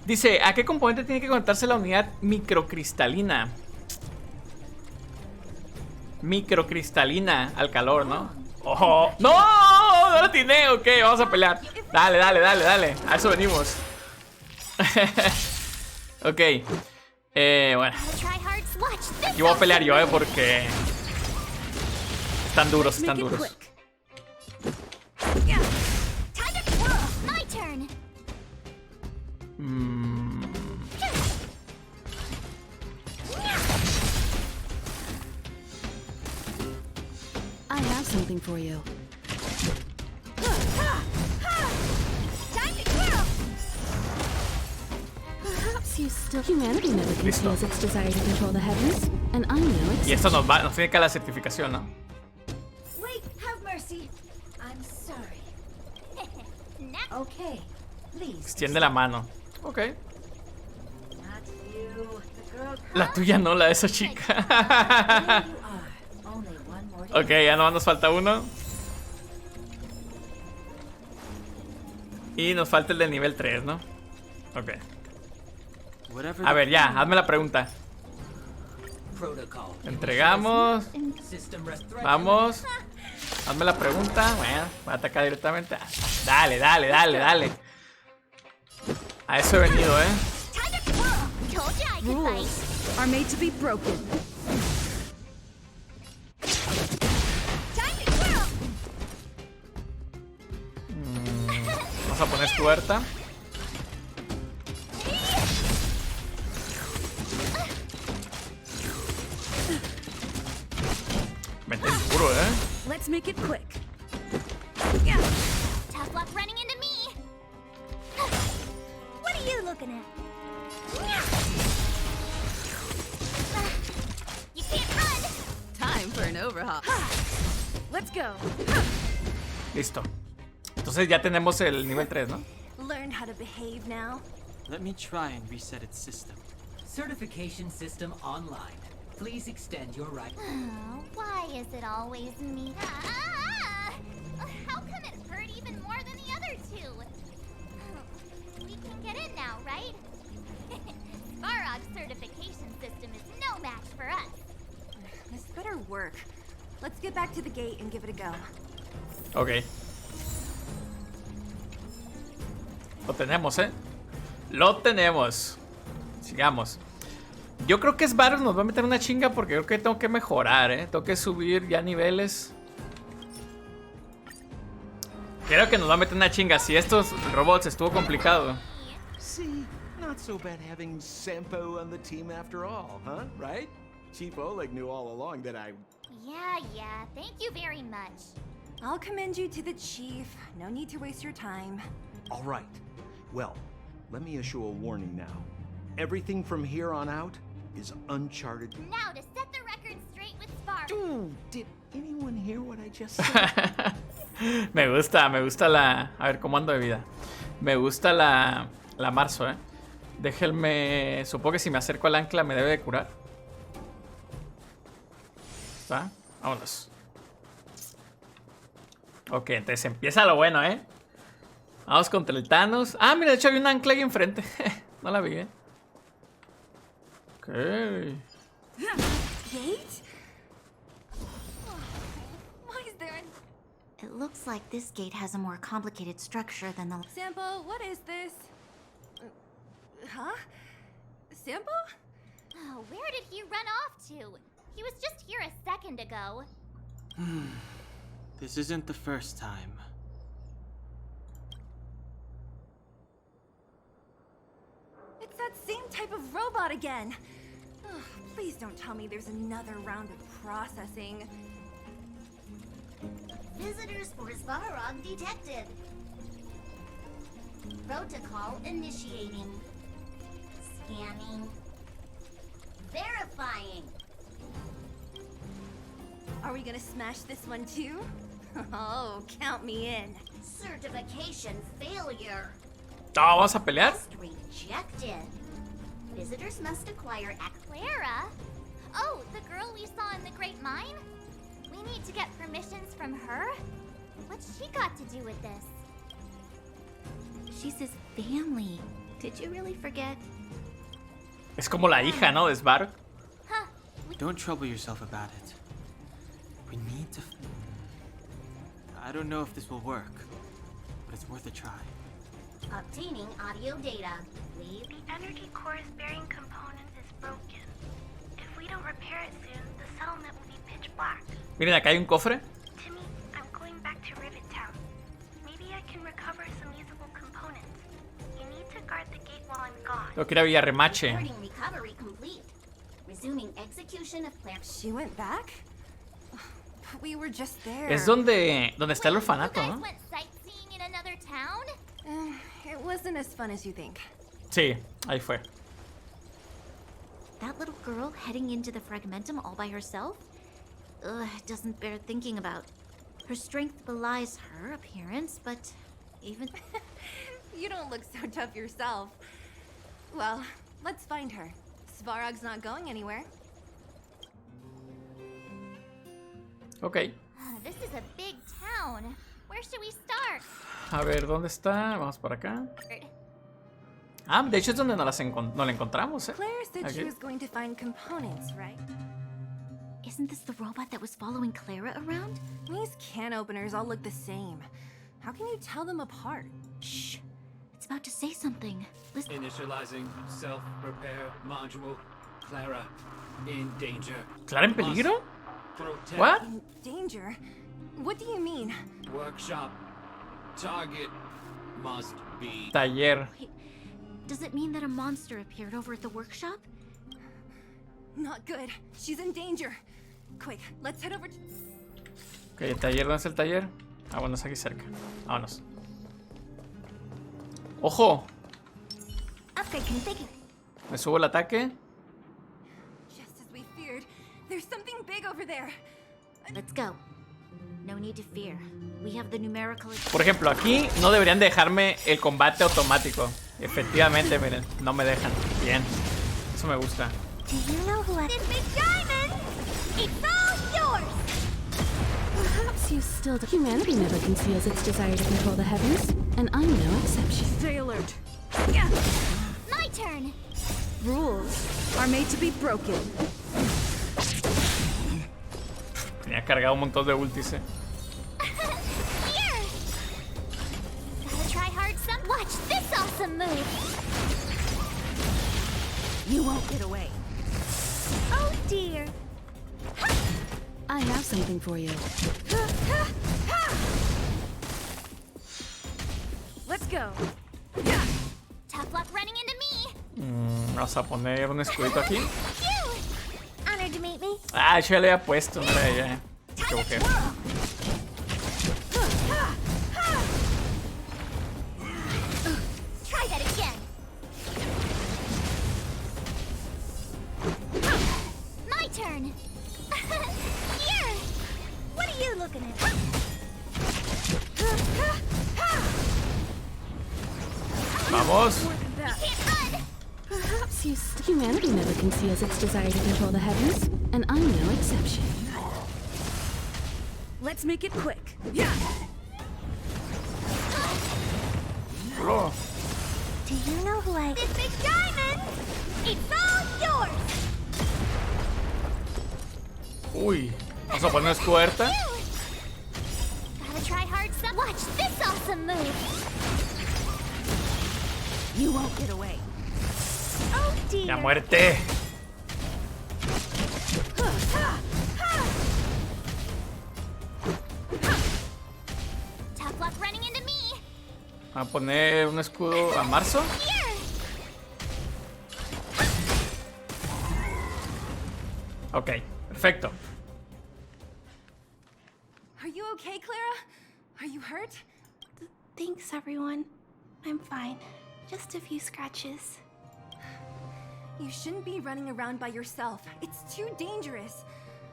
Dice, ¿a qué componente tiene que conectarse la unidad microcristalina? Microcristalina al calor, ¿no? ¡Oh! ¡No! ¡No lo tiene! Ok, vamos a pelear. Dale. A eso venimos. Ok. Bueno. Yo voy a pelear yo, porque... Están duros. I have something for you. Perhaps you still... Humanity never conceals its desire to control the heavens, and I know it's... Y esto nos tiene que dar la certificación, ¿no? Wait, have mercy. I'm sorry. Okay, please. Extiende la mano. Ok. Not you. The girl. La tuya no, la de esa chica. There you are. Only one more to Ok, ya no nos falta uno. Y nos falta el del nivel 3, ¿no? Ok. A ver, ya, hazme la pregunta. Entregamos. Vamos. Hazme la pregunta. Bueno, voy a atacar directamente. Dale. A eso he venido, Rules are made to be broken. Vamos a poner suerta. Mete el puro, Let's make it quick. Tough luck running into me. What are you looking at? You can't run. Time for an overhaul. Let's go. Listo. Entonces ya tenemos el nivel 3, ¿no? Learn how to behave now. Let me try and reset its system. Certification system online. Please extend your right. Oh, why is it always me? How come it hurt even more than the other two? We can get in now, right? Svarog's certification system is no match for us. This better work. Let's get back to the gate and give it a go. Ok. Lo tenemos, Lo tenemos. Sigamos. Yo creo que Svarog nos va a meter una chinga porque creo que tengo que mejorar, Tengo que subir ya niveles. Creo que nos va a meter una chinga. Si estos robots estuvo complicado. See, not so bad having Sampo on the team after all, huh? Right? Chief Oleg knew all along that I... Yeah. Thank you very much. I'll commend you to the chief. No need to waste your time. All right. Well, let me issue a warning now. Everything from here on out is uncharted. Now to set the record straight with Spark. Did anyone hear what I just said? Me gusta la... A ver, ¿cómo ando de vida? Me gusta la marzo, Déjenme... Supongo que si me acerco al ancla me debe de curar. ¿Está? Vámonos. Ok, entonces empieza lo bueno, Vamos contra el Thanos. Ah, mira, de hecho había un ancla ahí enfrente. No la vi, Ok. Gate? Why is there an... It looks like this gate has a more complicated structure than the... Sampo, what is this? Huh? Sampo? Oh, where did he run off to? He was just here a second ago. This isn't the first time. It's that same type of robot again. Ugh, please don't tell me there's another round of processing. Visitors for Svarog detected. Protocol initiating. Scanning. Verifying. Are we gonna smash this one too? Oh, count me in. Certification failure. ¿Vamos a pelear? Rejected. Visitors must acquire Clara? Oh, the girl we saw in the Great Mine? We need to get permissions from her? What's she got to do with this? She's his family. Did you really forget? Es como la hija, ¿no? De Svarog. Don't trouble yourself about it. We need to... I don't know if this will work, but it's worth a try. Obtaining audio data. Leave. The energy core's bearing component is broken. If we don't repair it soon, the settlement will be pitch black. Miren, acá hay un cofre. Timmy, I'm going back to Rivet Town. Maybe I can recover some usable components. You need to guard the gate while I'm gone. Tengo que ir a Villarremache. Reporting recovery complete. Resuming execution of plan. She went back? We were just there. Es donde está el orfanato, You ¿no? guys went sightseeing in another town? It wasn't as fun as you think. Sí, ahí fue. That little girl heading into the Fragmentum all by herself? Ugh, it doesn't bear thinking about. Her strength belies her appearance, but even... You don't look so tough yourself. Well, let's find her. Svarog's not going anywhere. Ok. This is a big town. Where should we start? A ver, ¿dónde está? Vamos por acá. Ah, de hecho es donde nos la encontramos, Claire said Aquí. she was going to find components, right? Isn't this the robot that was following Clara around? These can openers all look the same. How can you tell them apart? Shh. It's about to say something. Listen. Initializing self-repair module. Clara in danger. ¿Clara en peligro? Protect. What? In danger? What do you mean? Workshop. Target must be... Taller. Wait, does it mean that a monster appeared over at the workshop? Not good. She's in danger. Quick, let's head over to... Ok, el taller, ¿dónde está el taller? Ah, bueno, es aquí cerca. Vámonos. ¡Ojo! Upgrade configured. Me subo el ataque. Just as we feared, there's something big over there. Let's go. No need to fear. We have the numerical... Por ejemplo, aquí no deberían dejarme el combate automático. Efectivamente, miren, no me dejan. Bien. Eso me gusta. Do you know who I... This big diamond! It's all yours! Perhaps you still do. Humanity never conceals its desire to control the heavens, and I'm no exception. Stay alert. My turn! Rules are made to be broken. Tenía cargado un montón de ultis, Here! Gotta try hard some... Watch this awesome move! You won't get away. Oh dear! I have something for you. Let's go. Tough luck running into me! Vamos a poner un escudito aquí. Phew! Honored to meet me. Ah, yo ya le había puesto. Mira, ya. Me equivoqué. Try that again. definite. Vamos. Perhaps humanity never conceals its desire to control the heavens, and I'm no exception. Let's make it quick. Yeah. Oh. Do you know who I... This big diamond! It's all yours! Uy, vamos a ponernos cubierta. Gotta try hard some. Watch this awesome move! You won't get away. Oh dear! La muerte. Tough luck running into me! Voy a poner un escudo a marzo. Ok, perfecto. Are you okay, Clara? Are you hurt? Thanks, everyone. I'm fine. Just a few scratches. You shouldn't be running around by yourself. It's too dangerous.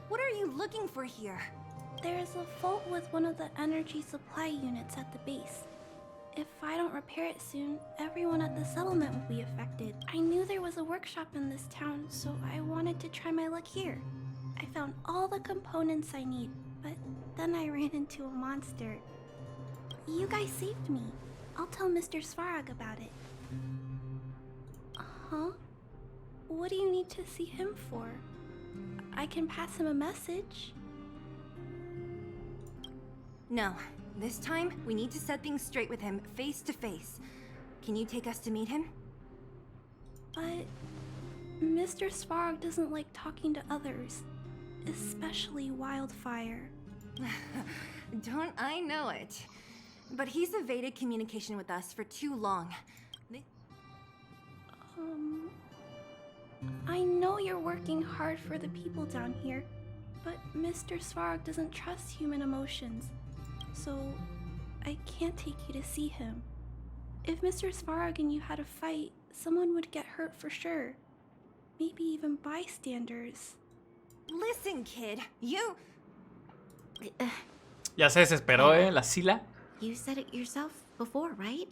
What are you looking for here? There's a fault with one of the energy supply units at the base. If I don't repair it soon, everyone at the settlement will be affected. I knew there was a workshop in this town, so I wanted to try my luck here. I found all the components I need, but then I ran into a monster. You guys saved me. I'll tell Mr. Svarog about it. Huh? What do you need to see him for? I can pass him a message. No. This time, we need to set things straight with him, face to face. Can you take us to meet him? But Mr. Svarog doesn't like talking to others, especially Wildfire. Don't I know it? But he's evaded communication with us for too long. I know you're working hard for the people down here, but Mr. Svarog doesn't trust human emotions, so I can't take you to see him. If Mr. Svarog and you had a fight, someone would get hurt for sure. Maybe even bystanders. Listen, kid, you... Ya se desesperó, la Sila. You said it yourself before, right?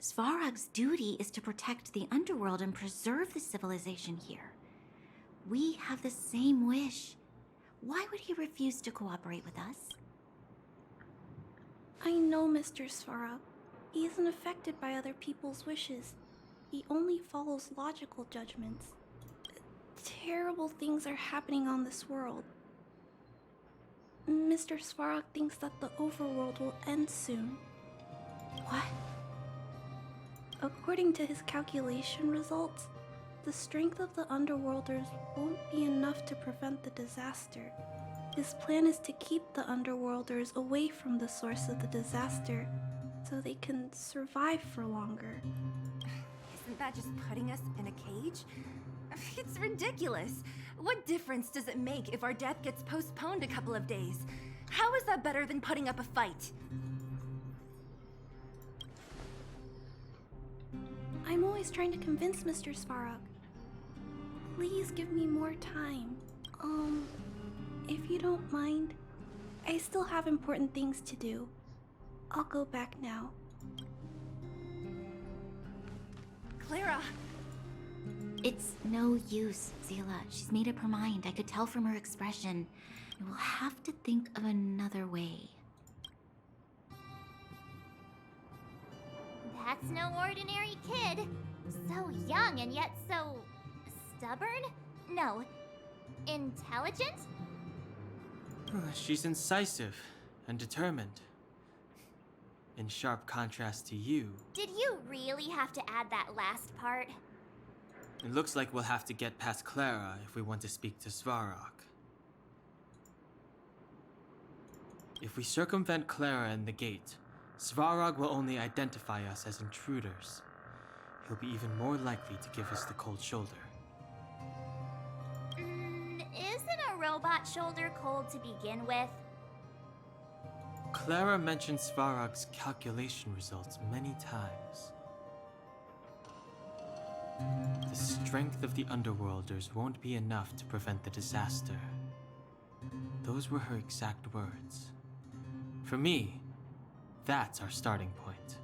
Svarog's duty is to protect the underworld and preserve the civilization here. We have the same wish. Why would he refuse to cooperate with us? I know Mr. Svarog. He isn't affected by other people's wishes. He only follows logical judgments. Terrible things are happening on this world. Mr. Svarog thinks that the overworld will end soon. What? According to his calculation results, the strength of the Underworlders won't be enough to prevent the disaster. His plan is to keep the Underworlders away from the source of the disaster, so they can survive for longer. Isn't that just putting us in a cage? It's ridiculous. What difference does it make if our death gets postponed a couple of days? How is that better than putting up a fight? I'm always trying to convince Mr. Svarog. Please give me more time. If you don't mind, I still have important things to do. I'll go back now. Clara! It's no use, Zila. She's made up her mind. I could tell from her expression. We'll have to think of another way. That's no ordinary kid. So young and yet so... stubborn? No. Intelligent? She's incisive and determined. In sharp contrast to you. Did you really have to add that last part? It looks like we'll have to get past Clara if we want to speak to Svarog. If we circumvent Clara and the gate, Svarog will only identify us as intruders. He'll be even more likely to give us the cold shoulder. Isn't a robot shoulder cold to begin with? Clara mentioned Svarog's calculation results many times. The strength of the Underworlders won't be enough to prevent the disaster. Those were her exact words. For me, that's our starting point.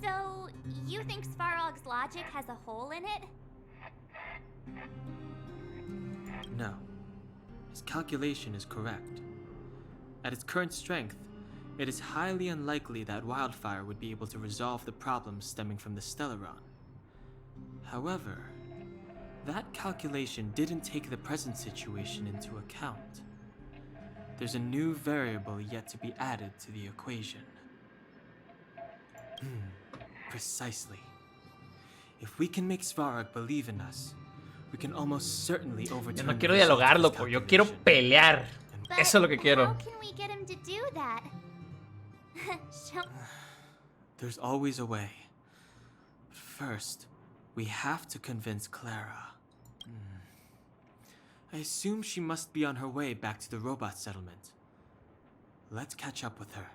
So, you think Svarog's logic has a hole in it? No. His calculation is correct. At its current strength, it is highly unlikely that Wildfire would be able to resolve the problems stemming from the Stellaron. However, that calculation didn't take the present situation into account. There's a new variable yet to be added to the equation. Precisely. If we can make Svarog believe in us, we can almost certainly overturn. Yo no quiero dialogar, loco. Yo quiero pelear. Eso es lo que quiero. How can we get him to do that? There's always a way. But first, we have to convince Clara. I assume she must be on her way back to the robot settlement. Let's catch up with her.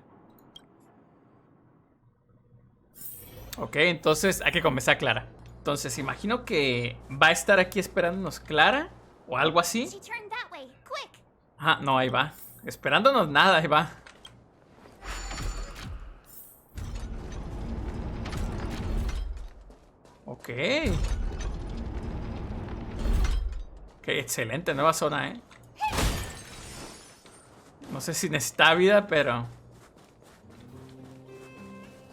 Ok, entonces hay que convencer a Clara. Entonces imagino que va a estar aquí esperándonos Clara o algo así. Ah, no, ahí va. Esperándonos nada, ahí va. Ok. Ok, excelente, nueva zona, ¿eh? No sé si necesita vida, pero...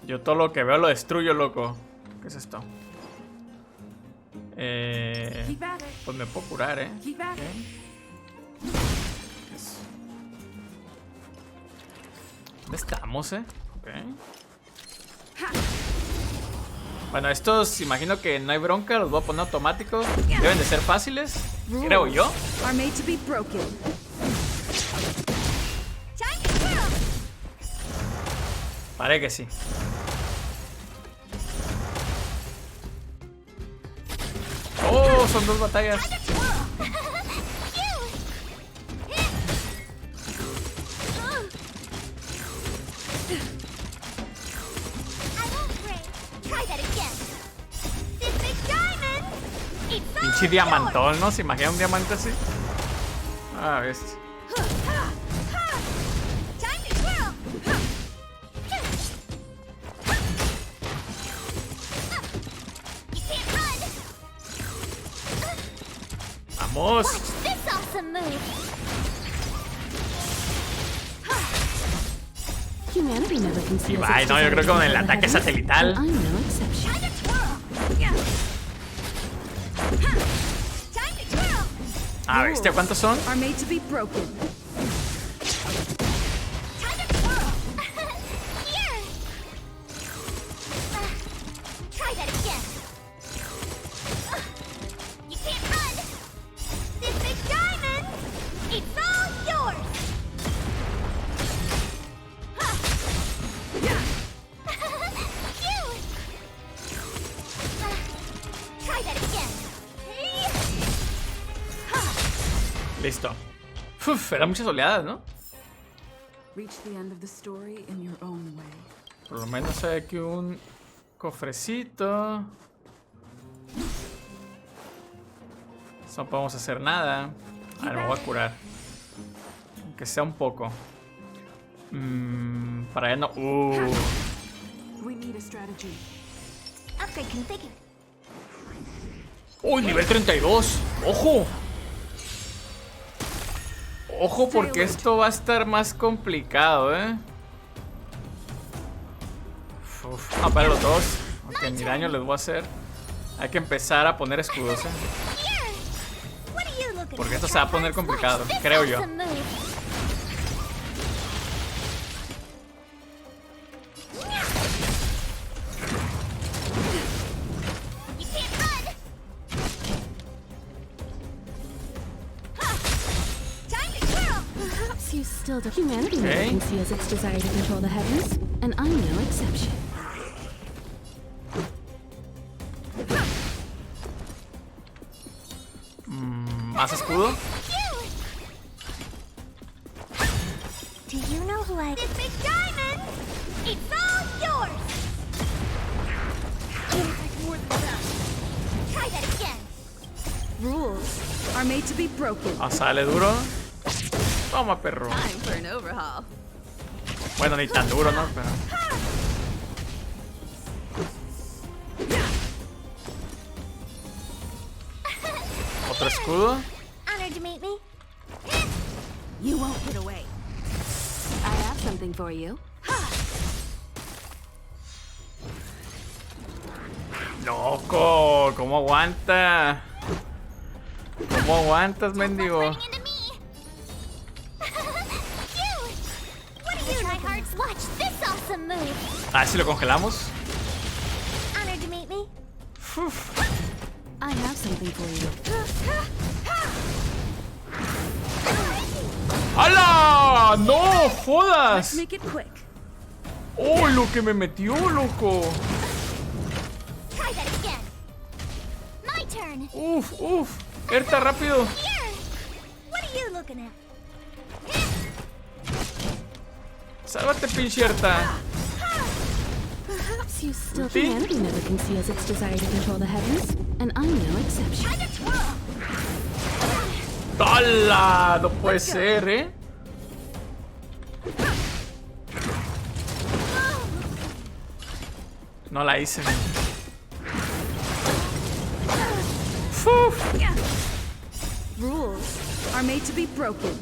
yo todo lo que veo lo destruyo, loco. ¿Qué es esto? Pues me puedo curar, ¿eh? Okay. ¿Dónde estamos, Ok. Bueno, estos imagino que no hay bronca. Los voy a poner automáticos. Deben de ser fáciles, creo yo. Parece que sí. Oh, son dos batallas. Pinche diamantón, ¿no? ¿Se imagina un diamante así? Ah, ves. ¡Vamos! Y va, no, yo creo que con el ataque satelital. Ah, ¿viste cuántos son? Listo. Uf, eran muchas oleadas, ¿no? Por lo menos hay aquí un cofrecito. No podemos hacer nada. A ver, me voy a curar. Aunque sea un poco. Para allá no. Uy, nivel 32. ¡Ojo! Ojo, porque esto va a estar más complicado, Uf, para los dos. Ok, ni daño les voy a hacer. Hay que empezar a poner escudos, porque esto se va a poner complicado, creo yo. You still do. Humanity never conceals its desire to control the heavens, and I'm no exception. ¿Más escudo? Do you know who I... This big diamond! It's all yours! More than that. Try that again. Rules are made to be broken. Ah, sale duro. Toma, perro. Time for an overhaul. Bueno, ni tan duro, ¿no? Pero... Otro escudo. Honored to meet me. You won't get away. I have something for you. Loco, ¿cómo aguanta? ¿Cómo aguantas, mendigo? What do you tryhards? Watch this awesome move. Ah, si lo congelamos. Honored to meet me. I have something for you. ¡Hala! ¡No jodas! Make it quick. ¡Oh, lo que me metió, loco! Try that again. My turn. Uf, uf. Erta, rápido. Here. What are you looking at? Sálvate, pinche Erta. Perhaps you still humanity never conceals its desire to control the heavens, and I'm no exception. ¡Hala! No puede ser, ¿eh? No la hice. Uf. Rules are made to be broken.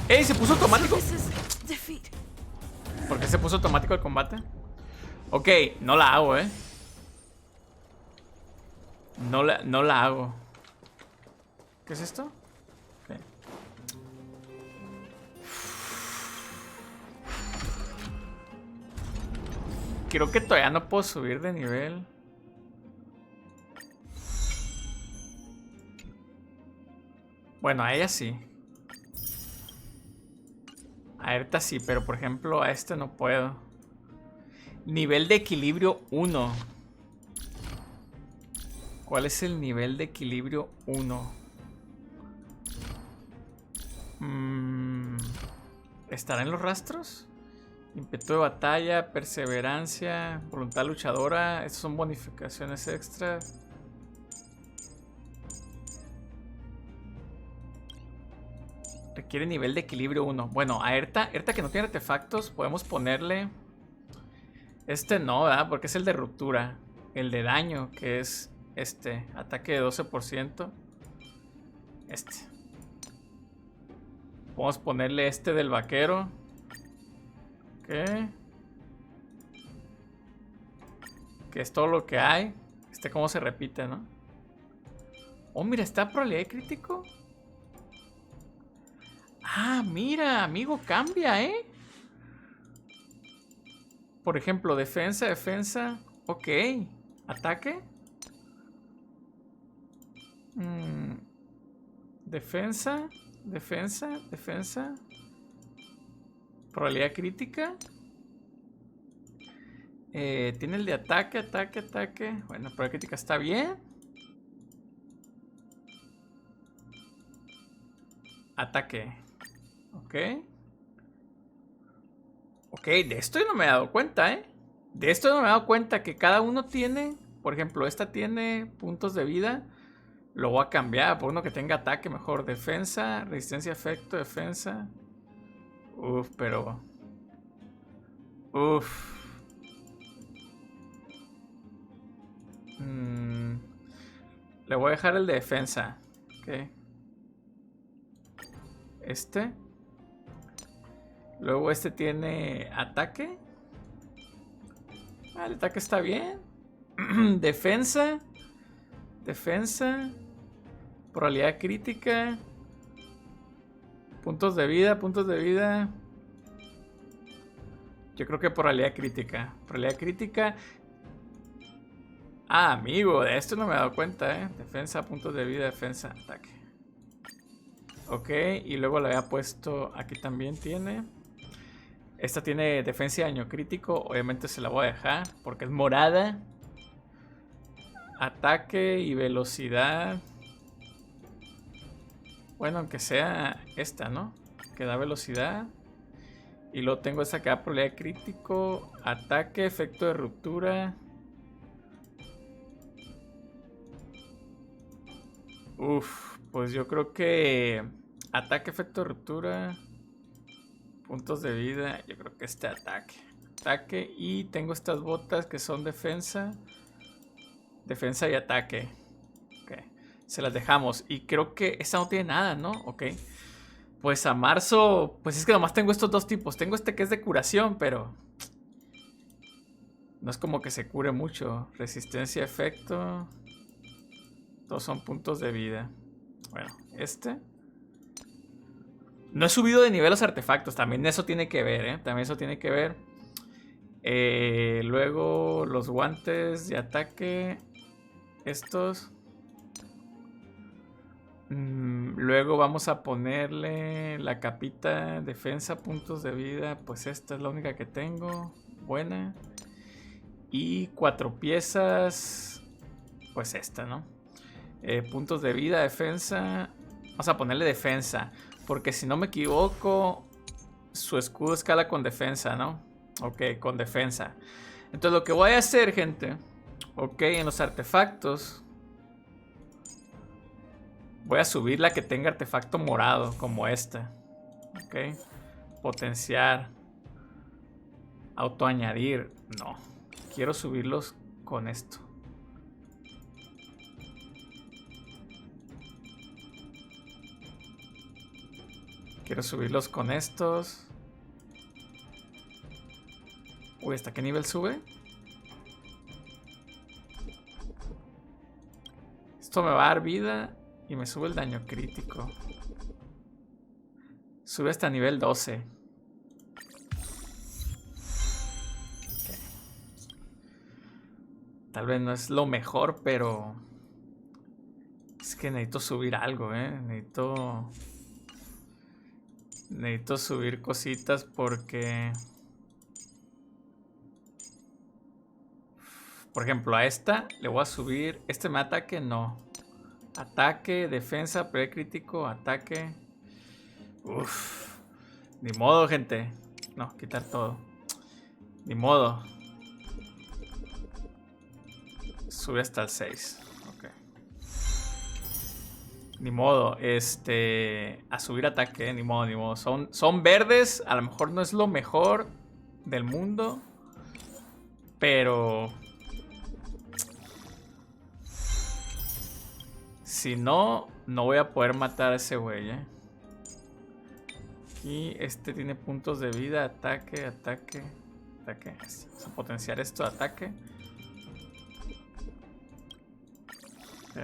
¡Ey! ¿Se puso automático? Defeat. ¿Por qué se puso automático el combate? Ok, no la hago, ¿eh? No la hago. ¿Qué es esto? Okay. Creo que todavía no puedo subir de nivel. Bueno, a ella sí. A Erta sí, pero por ejemplo a este no puedo. Nivel de equilibrio 1. ¿Cuál es el nivel de equilibrio 1? ¿Estará en los rastros? Ímpetu de batalla, perseverancia, voluntad luchadora. Estas son bonificaciones extras. Requiere nivel de equilibrio 1. Bueno, a Erta que no tiene artefactos, podemos ponerle... Este no, ¿verdad? Porque es el de ruptura. El de daño, que es este. Ataque de 12%. Este. Podemos ponerle este del vaquero. Ok. Que es todo lo que hay. Este cómo se repite, ¿no? Oh, mira, está probabilidad de crítico. Ah, mira, amigo, cambia, ¿eh? Por ejemplo, defensa, defensa. Ok. Ataque. Defensa, defensa, defensa. Probabilidad crítica. Tiene el de ataque, ataque, ataque. Bueno, probabilidad crítica está bien. Ataque. Ok. Ok, de esto yo no me he dado cuenta, ¿eh? De esto no me he dado cuenta que cada uno tiene... Por ejemplo, esta tiene puntos de vida. Lo voy a cambiar por uno que tenga ataque mejor. Defensa, resistencia a efecto, defensa. Uf, pero... Uf. Le voy a dejar el de defensa. Ok. Este. Luego este tiene ataque. Ah, el ataque está bien. Defensa. Defensa. Probabilidad crítica. Puntos de vida, puntos de vida. Yo creo que probabilidad crítica. Probabilidad crítica. Ah, amigo, de esto no me he dado cuenta, ¿eh? Defensa, puntos de vida, defensa, ataque. Ok, y luego le había puesto... Aquí también tiene... Esta tiene defensa y daño crítico. Obviamente se la voy a dejar porque es morada. Ataque y velocidad. Bueno, aunque sea esta, ¿no? Que da velocidad. Y luego tengo esta que da probabilidad crítico. Ataque, efecto de ruptura. Uf, Pues yo creo que ataque, efecto de ruptura, puntos de vida. Yo creo que este ataque. Ataque y tengo estas botas que son defensa. Defensa y ataque. Ok. Se las dejamos. Y creo que esta no tiene nada, ¿no? Ok. Pues a marzo, pues es que nomás tengo estos dos tipos. Tengo este que es de curación, pero no es como que se cure mucho. Resistencia, efecto. Todos son puntos de vida. Bueno, este. No he subido de nivel los artefactos. También eso tiene que ver, ¿eh? También eso tiene que ver. Luego los guantes de ataque. Estos. Luego vamos a ponerle la capita defensa, puntos de vida. Pues esta es la única que tengo. Buena. Y 4 piezas. Pues esta, ¿no? Puntos de vida, defensa. Vamos a ponerle defensa. Porque si no me equivoco, su escudo escala con defensa, ¿no? Ok, con defensa. Entonces lo que voy a hacer, gente. Ok, en los artefactos. Voy a subir la que tenga artefacto morado, como esta. Ok. Potenciar. Autoañadir. No. Quiero subirlos con esto. Quiero subirlos con estos. Uy, ¿hasta qué nivel sube? Esto me va a dar vida y me sube el daño crítico. Sube hasta nivel 12. Okay. Tal vez no es lo mejor, pero es que necesito subir algo, Necesito subir cositas porque... Por ejemplo, a esta le voy a subir... Este me ataque, no. Ataque, defensa, precrítico, ataque. Uff. Ni modo, gente. No, quitar todo. Ni modo. Sube hasta el 6. Ok. Ni modo, a subir ataque, ni modo, ni modo. Son verdes, a lo mejor no es lo mejor del mundo, pero si no, no voy a poder matar a ese güey, Y este tiene puntos de vida, ataque, ataque, ataque. Vamos a potenciar esto, ataque. Ok.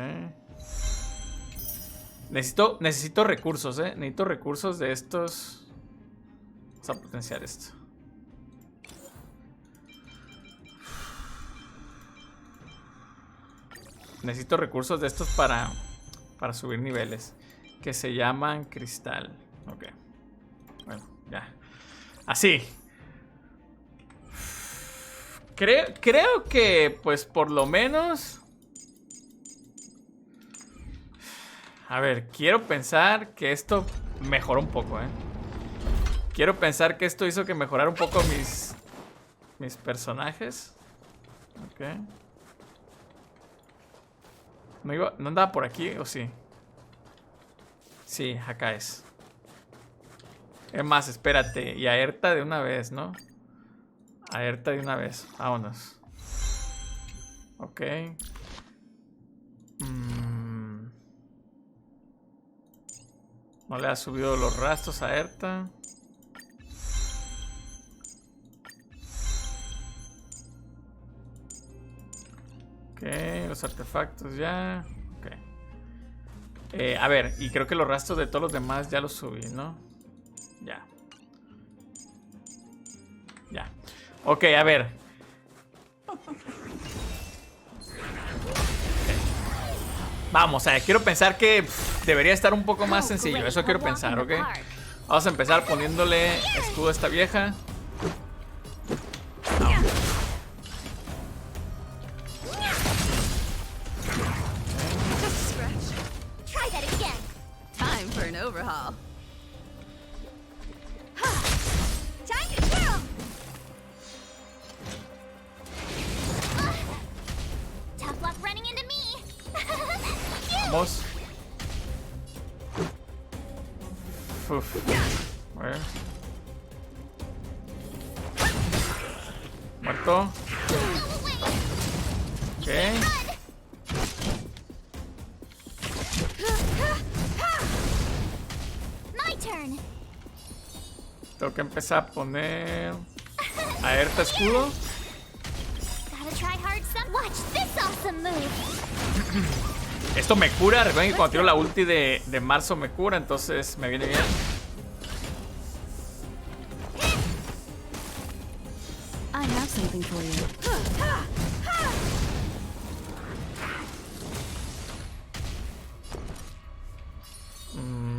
Necesito recursos, Necesito recursos de estos. Vamos a potenciar esto. Necesito recursos de estos para subir niveles. Que se llaman cristal. Ok. Bueno, ya. Así. Creo que, pues, por lo menos... A ver, quiero pensar que esto mejoró un poco, Quiero pensar que esto hizo que mejorara un poco mis personajes. Ok. ¿No andaba por aquí o sí? Sí, acá es. Es más, espérate. Y alerta de una vez, ¿no? Alerta de una vez. Vámonos. Ok. No le ha subido los rastros a Erta. Ok, los artefactos ya. Ok. A ver, y creo que los rastros de todos los demás ya los subí, ¿no? Ya. Ya. Ok, a ver. Vamos, quiero pensar que debería estar un poco más sencillo. Eso quiero pensar, ¿ok? Vamos a empezar poniéndole escudo a esta vieja. Vamos. Uf. Bueno. Muerto. Ok. My turn. Tengo que empezar a poner alerta escudo. Gotta try hard some. Watch this awesome move. Esto me cura. Recuerden que cuando tiro la ulti de marzo me cura, entonces me viene bien. I have something for you.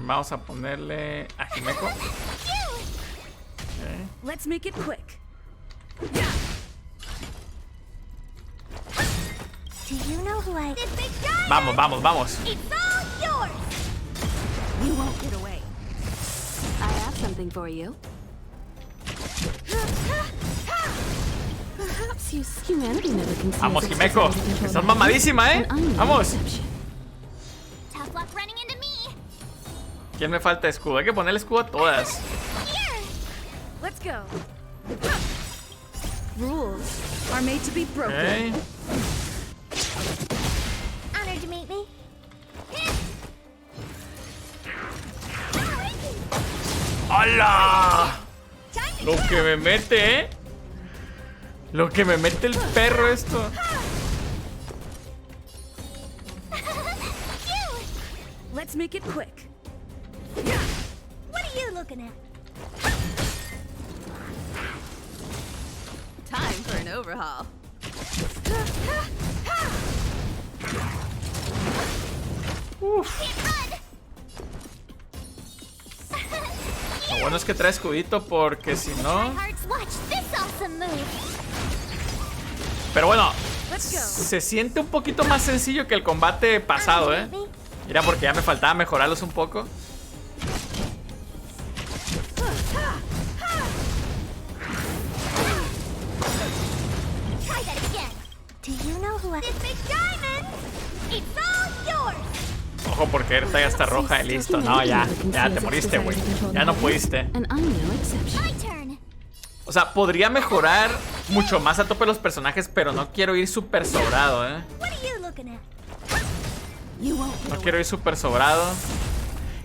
Vamos a ponerle a Himeko. Okay. Let's make it quick. Do you know who I... This big guy? Vamos, vamos, vamos. It's all yours. You won't get away. I have something for you. Perhaps humanity never conceals Vamos, its Himeko. desire to control Estás the mamadísima, heavens, and I'm no Vamos. exception. Tough luck running into me. ¿Quién me falta escudo? Hay que ponerle escudo a todas. Let's go. Rules are made to be broken. Okay. Honored to meet me. ¡Hala! Lo que me mete, ¿eh? Lo que me mete el perro esto. Let's make it quick. What are you looking at? Time for an overhaul. Lo bueno es que trae escudito porque si no... Watch this awesome move. Pero bueno, se siente un poquito más sencillo que el combate pasado, ¿eh? Mira, porque ya me faltaba mejorarlos un poco. Try that again. Do you know who I... This big diamond. It's all yours. Ojo, porque ahorita ya está roja y listo. No, ya te moriste, güey. Ya no pudiste. My turn. O sea, podría mejorar mucho más a tope los personajes, pero no quiero ir súper sobrado, ¿eh? What are you looking at? No quiero ir súper sobrado.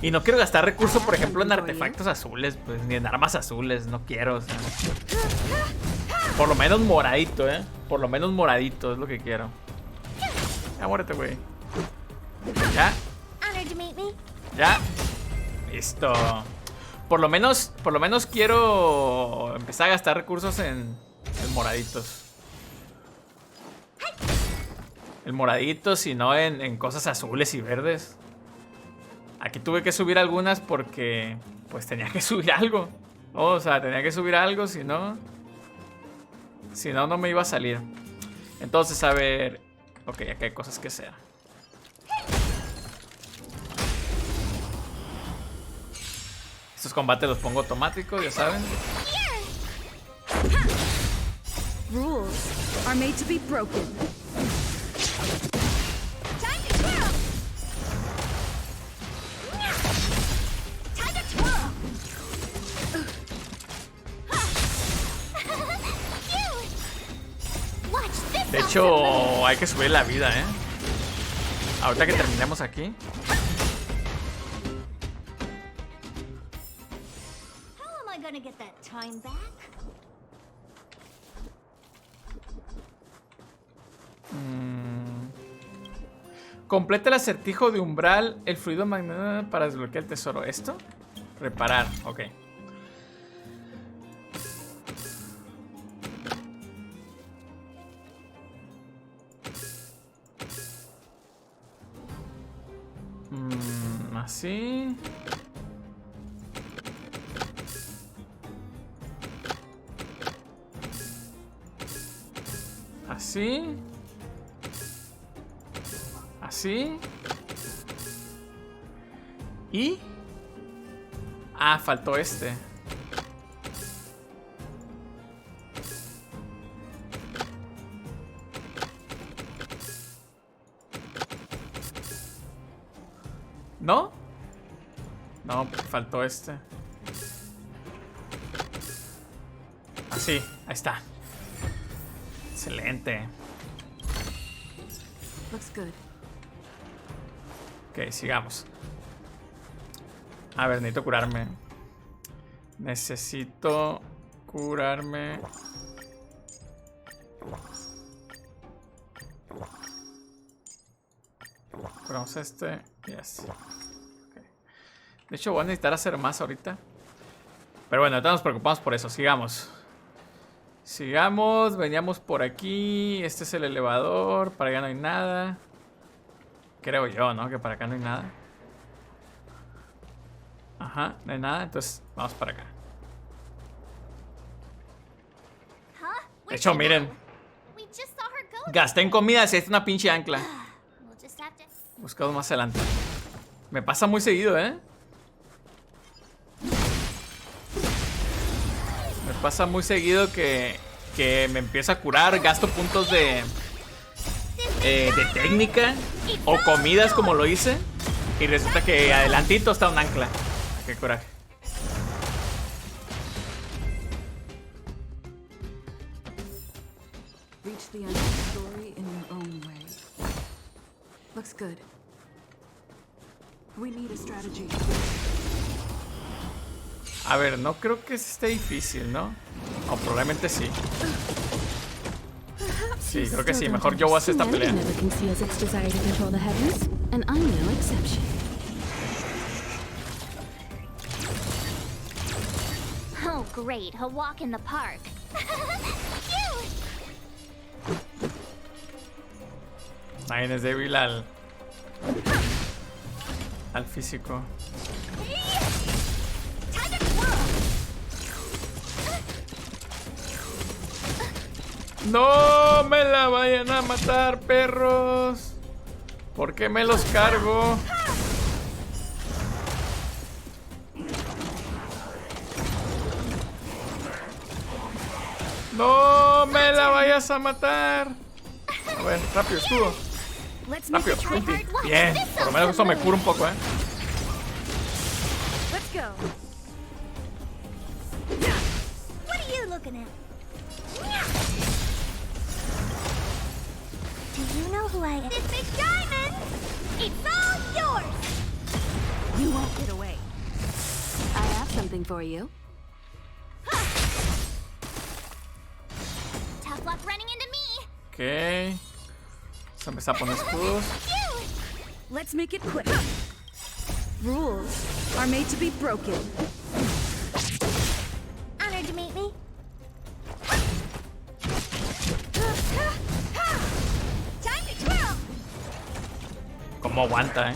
Y no quiero gastar recursos, por ejemplo, en artefactos azules, pues, ni en armas azules. No quiero, o sea. Por lo menos moradito, ¿eh? Por lo menos moradito es lo que quiero. Ya, muérete, güey. Ya. Honored to meet me. Ya. Listo. Por lo menos quiero empezar a gastar recursos en moraditos. En moraditos y no en cosas azules y verdes. Aquí tuve que subir algunas porque pues tenía que subir algo. O sea, tenía que subir algo, si no no me iba a salir. Entonces, a ver. Ok, aquí hay cosas que hacer. Estos combates los pongo automáticos, ya saben. Rules are made to be broken. Time to twirl. Time to twirl. Watch this. De hecho, hay que subir la vida, ¿eh? Ahorita que terminemos aquí. How am I gonna get that time back? Completa el acertijo de umbral, el fluido magnético para desbloquear el tesoro. ¿Esto? Reparar, ok. Así. Así. Así. Y... Ah, faltó este. ¿No? No, faltó este. Así, ahí está. Excelente. Looks good. Ok, sigamos. A ver, necesito curarme. Necesito curarme. Curamos este. Yes. Okay. De hecho, voy a necesitar hacer más ahorita. Pero bueno, ahorita nos preocupamos por eso. Sigamos. Sigamos. Veníamos por aquí. Este es el elevador. Para allá no hay nada. Creo yo, ¿no? Que para acá no hay nada. Ajá, no hay nada. Entonces, vamos para acá. De hecho, miren. Gasté en comida. Si es una pinche ancla. Buscamos más adelante. Me pasa muy seguido, ¿eh? Me pasa muy seguido que me empiezo a curar. Gasto puntos de técnica o comidas como lo hice. Y resulta que adelantito está un ancla. Qué coraje. Reach the end of the story in your own way. Looks good. We need a strategy. A ver, no creo que esté difícil, ¿no? O probablemente sí. Sí, creo que sí. Mejor yo voy a hacer esta pelea. Oh, great. A walk in the park. Nadie es débil al físico. No me la vayan a matar, perros. ¿Por qué me los cargo? No me la vayas a matar. A ver, rápido, escudo. Rápido, ulti. Bien, por lo menos eso me cura un poco, ¿eh? Let's go. What are you looking at? Do you know who I am? This big diamond! It's all yours! You won't get away. I have something for you. Tough luck running into me! Ok. Vamos a empezar a poner escudos. Let's make it quick. Rules are made to be broken. Honored to meet me. Time to twirl! Cómo aguanta, eh.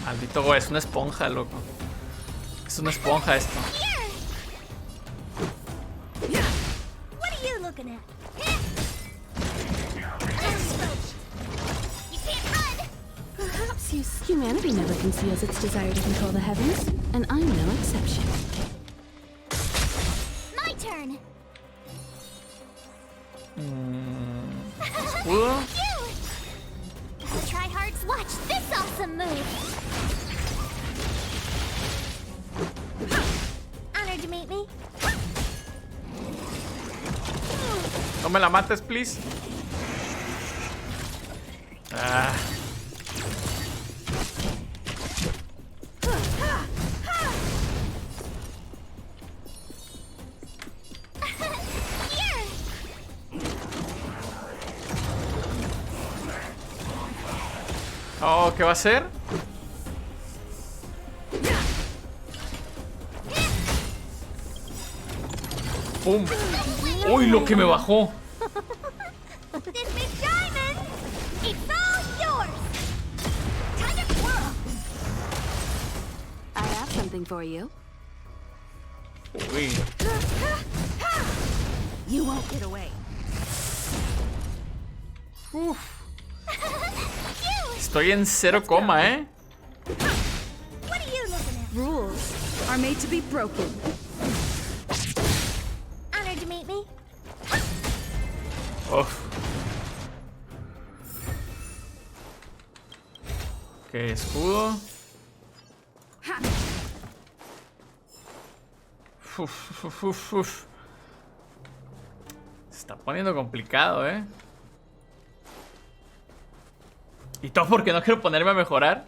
Maldito güey, es una esponja, loco. Es una esponja esto. What are you looking at? You can't run! Perhaps humanity never conceals its desire to control the heavens, and I'm no exception. My turn! Escudo. The tryhards, watch this awesome move! Honored to meet me. No me la mates, please. Ah. Oh, ¿qué va a hacer? ¡Pum! ¡Uy, lo que me bajó! This big diamond! It's all yours! Time to twirl! I have something for you. Uy. You won't get away. Uf. Estoy en 0, ¿eh? What are you looking at? Rules are made to be broken. Honored to meet me. Uf. Ok, escudo. Uf. Se está poniendo complicado, ¿eh? Y todo porque no quiero ponerme a mejorar.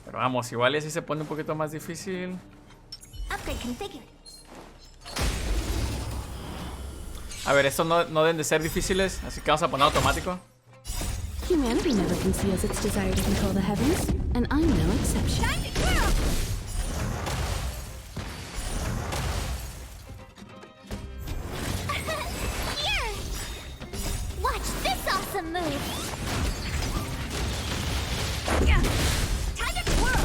Pero vamos, igual y así se pone un poquito más difícil. A ver, estos no deben de ser difíciles, así que vamos a poner automático. Humanity never conceals its desire to control the heavens, and I'm no exception. Here! Watch this awesome move! Time to twirl!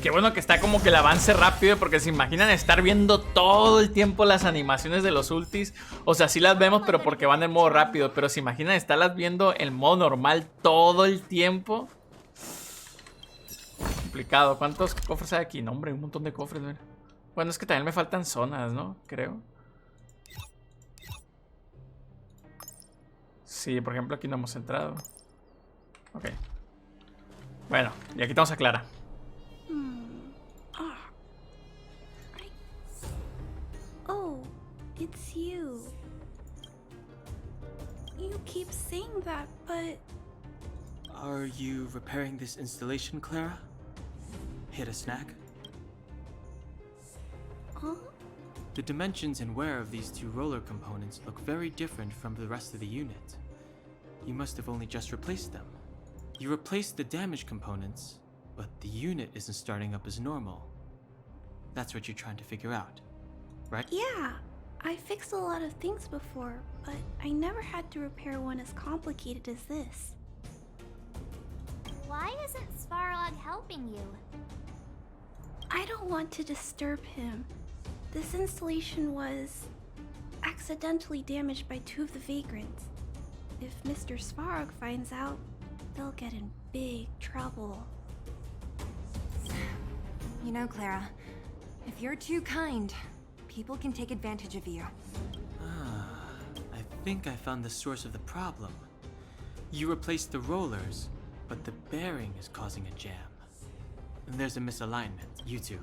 Qué bueno que está como que el avance rápido, porque se imaginan estar viendo todo el tiempo las animaciones de los ultis. O sea, sí las vemos, pero porque van en modo rápido. Pero se imaginan estarlas viendo en modo normal todo el tiempo. Complicado. ¿Cuántos cofres hay aquí? No, hombre, un montón de cofres. Mira. Bueno, es que también me faltan zonas, ¿no? Creo. Sí, por ejemplo, aquí no hemos entrado. Ok. Bueno, y aquí tenemos a Clara. Oh, it's you. You keep saying that, but... Are you repairing this installation, Clara? Hit a snack? Huh? The dimensions and wear of these two roller components look very different from the rest of the unit. You must have only just replaced them. You replaced the damaged components, but the unit isn't starting up as normal. That's what you're trying to figure out, right? Yeah, I fixed a lot of things before, but I never had to repair one as complicated as this. Why isn't Svarog helping you? I don't want to disturb him. This installation was accidentally damaged by two of the vagrants. If Mr. Svarog finds out, they'll get in big trouble. You know, Clara, if you're too kind, people can take advantage of you. I think I found the source of the problem. You replaced the rollers, but the bearing is causing a jam. And there's a misalignment. You two,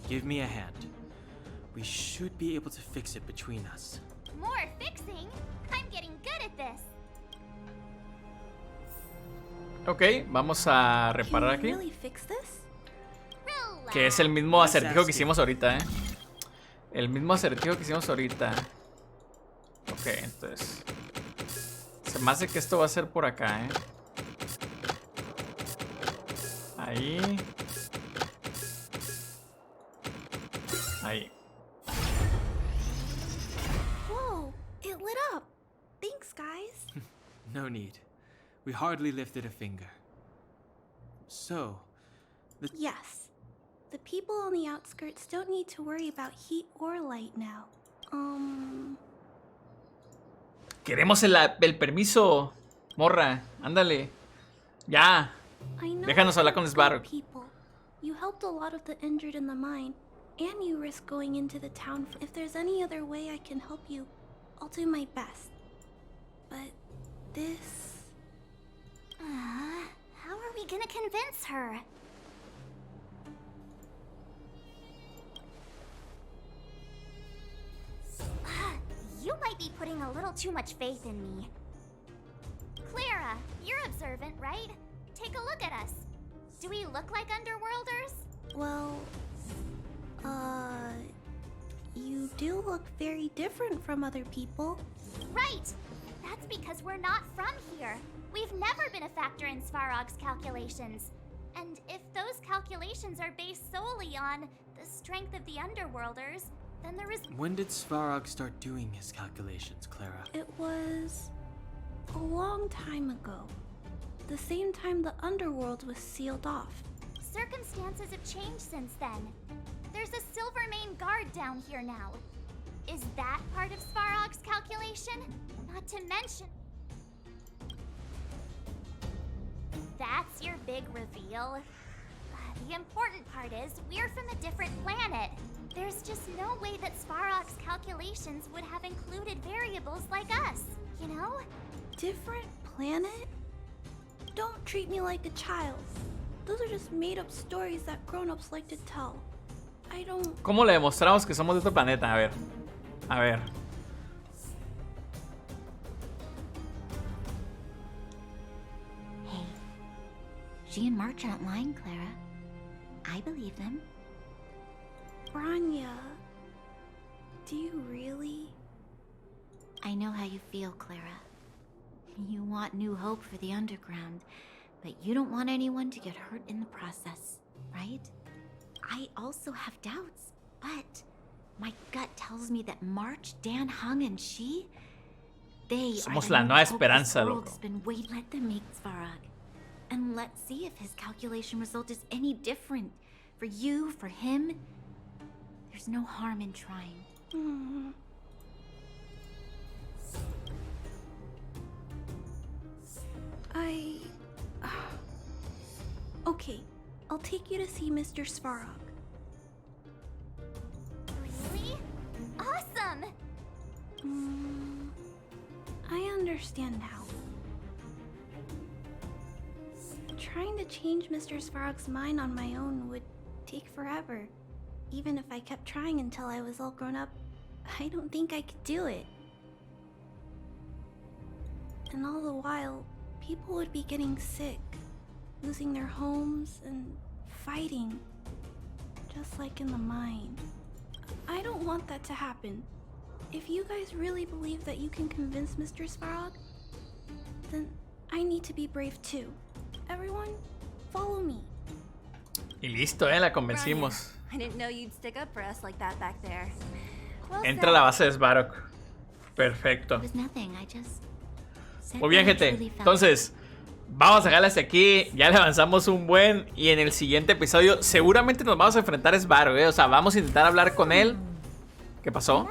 give me a hand. We should be able to fix it between us. More fixing? I'm getting good at this. Ok, vamos a reparar aquí. Really fix this? Que es el mismo acertijo que hicimos ahorita, El mismo acertijo que hicimos ahorita. Ok, entonces se me hace que esto va a ser por acá, Ahí. Ahí. Whoa, it lit up. Thanks, guys. No need. We hardly lifted a finger. So, Yes. The people on the outskirts don't need to worry about heat or light now. Queremos el permiso, morra. Ándale. Ya. I know Déjanos hablar con you're Svarog. good people. You helped a lot of the injured in the mine, and you risked going into the town. If there's any other way I can help you, I'll do my best. But this... How are we gonna convince her? You might be putting a little too much faith in me. Clara, you're observant, right? Take a look at us. Do we look like Underworlders? Well, you do look very different from other people. Right! That's because we're not from here. We've never been a factor in Svarog's calculations. And if those calculations are based solely on the strength of the Underworlders, then there is... when did Svarog start doing his calculations, Clara? It was a long time ago. The same time the Underworld was sealed off. Circumstances have changed since then. There's a Silvermane guard down here now. Is that part of Svarog's calculation? Not to mention... That's your big reveal? The important part is, we're from a different planet. There's just no way that Svarog's calculations would have included variables like us, you know? Different planet? Don't treat me like a child. Those are just made-up stories that grown-ups like to tell. I don't... ¿Cómo le demostramos que somos de otro planeta? A ver. A ver. Hey, she and March aren't lying, Clara. I believe them. Branya, do you really? I know how you feel, Clara. You want new hope for the underground, but you don't want anyone to get hurt in the process, right? I also have doubts, but my gut tells me that March, Dan Hung, and she, they Somos are la the nueva new hope this esperanza, world's loco. been waiting. Let them meet Svarog, and let's see if his calculation result is any different. For you, for him, there's no harm in trying. Okay, I'll take you to see Mr. Svarog. Really? Awesome! I understand now. Trying to change Mr. Svarog's mind on my own would take forever. Even if I kept trying until I was all grown up, I don't think I could do it. And all the while, people would be getting sick, losing their homes, and fighting. Just like in the mine. I don't want that to happen. If you guys really believe that you can convince Mr. Svarog, then I need to be brave too. Everyone, follow me. Y listo, la convencimos. I didn't know you'd stick up for us like that back there. Well Entra a la base de Svarog. Perfecto. It was nothing, I just said Muy bien, what I gente. truly felt. Entonces, vamos a dejarle hasta aquí. Ya le avanzamos un buen. Y en el siguiente episodio, seguramente nos vamos a enfrentar a Svarog, O sea, vamos a intentar hablar con él. ¿Qué pasó?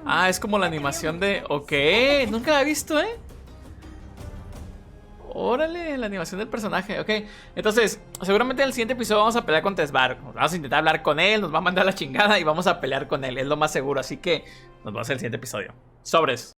Ah, es como la animación de... Ok, nunca la he visto, Órale, la animación del personaje, ok. Entonces, seguramente en el siguiente episodio vamos a pelear contra Svarog. Vamos a intentar hablar con él, nos va a mandar la chingada y vamos a pelear con él. Es lo más seguro, así que nos vemos en el siguiente episodio. Sobres.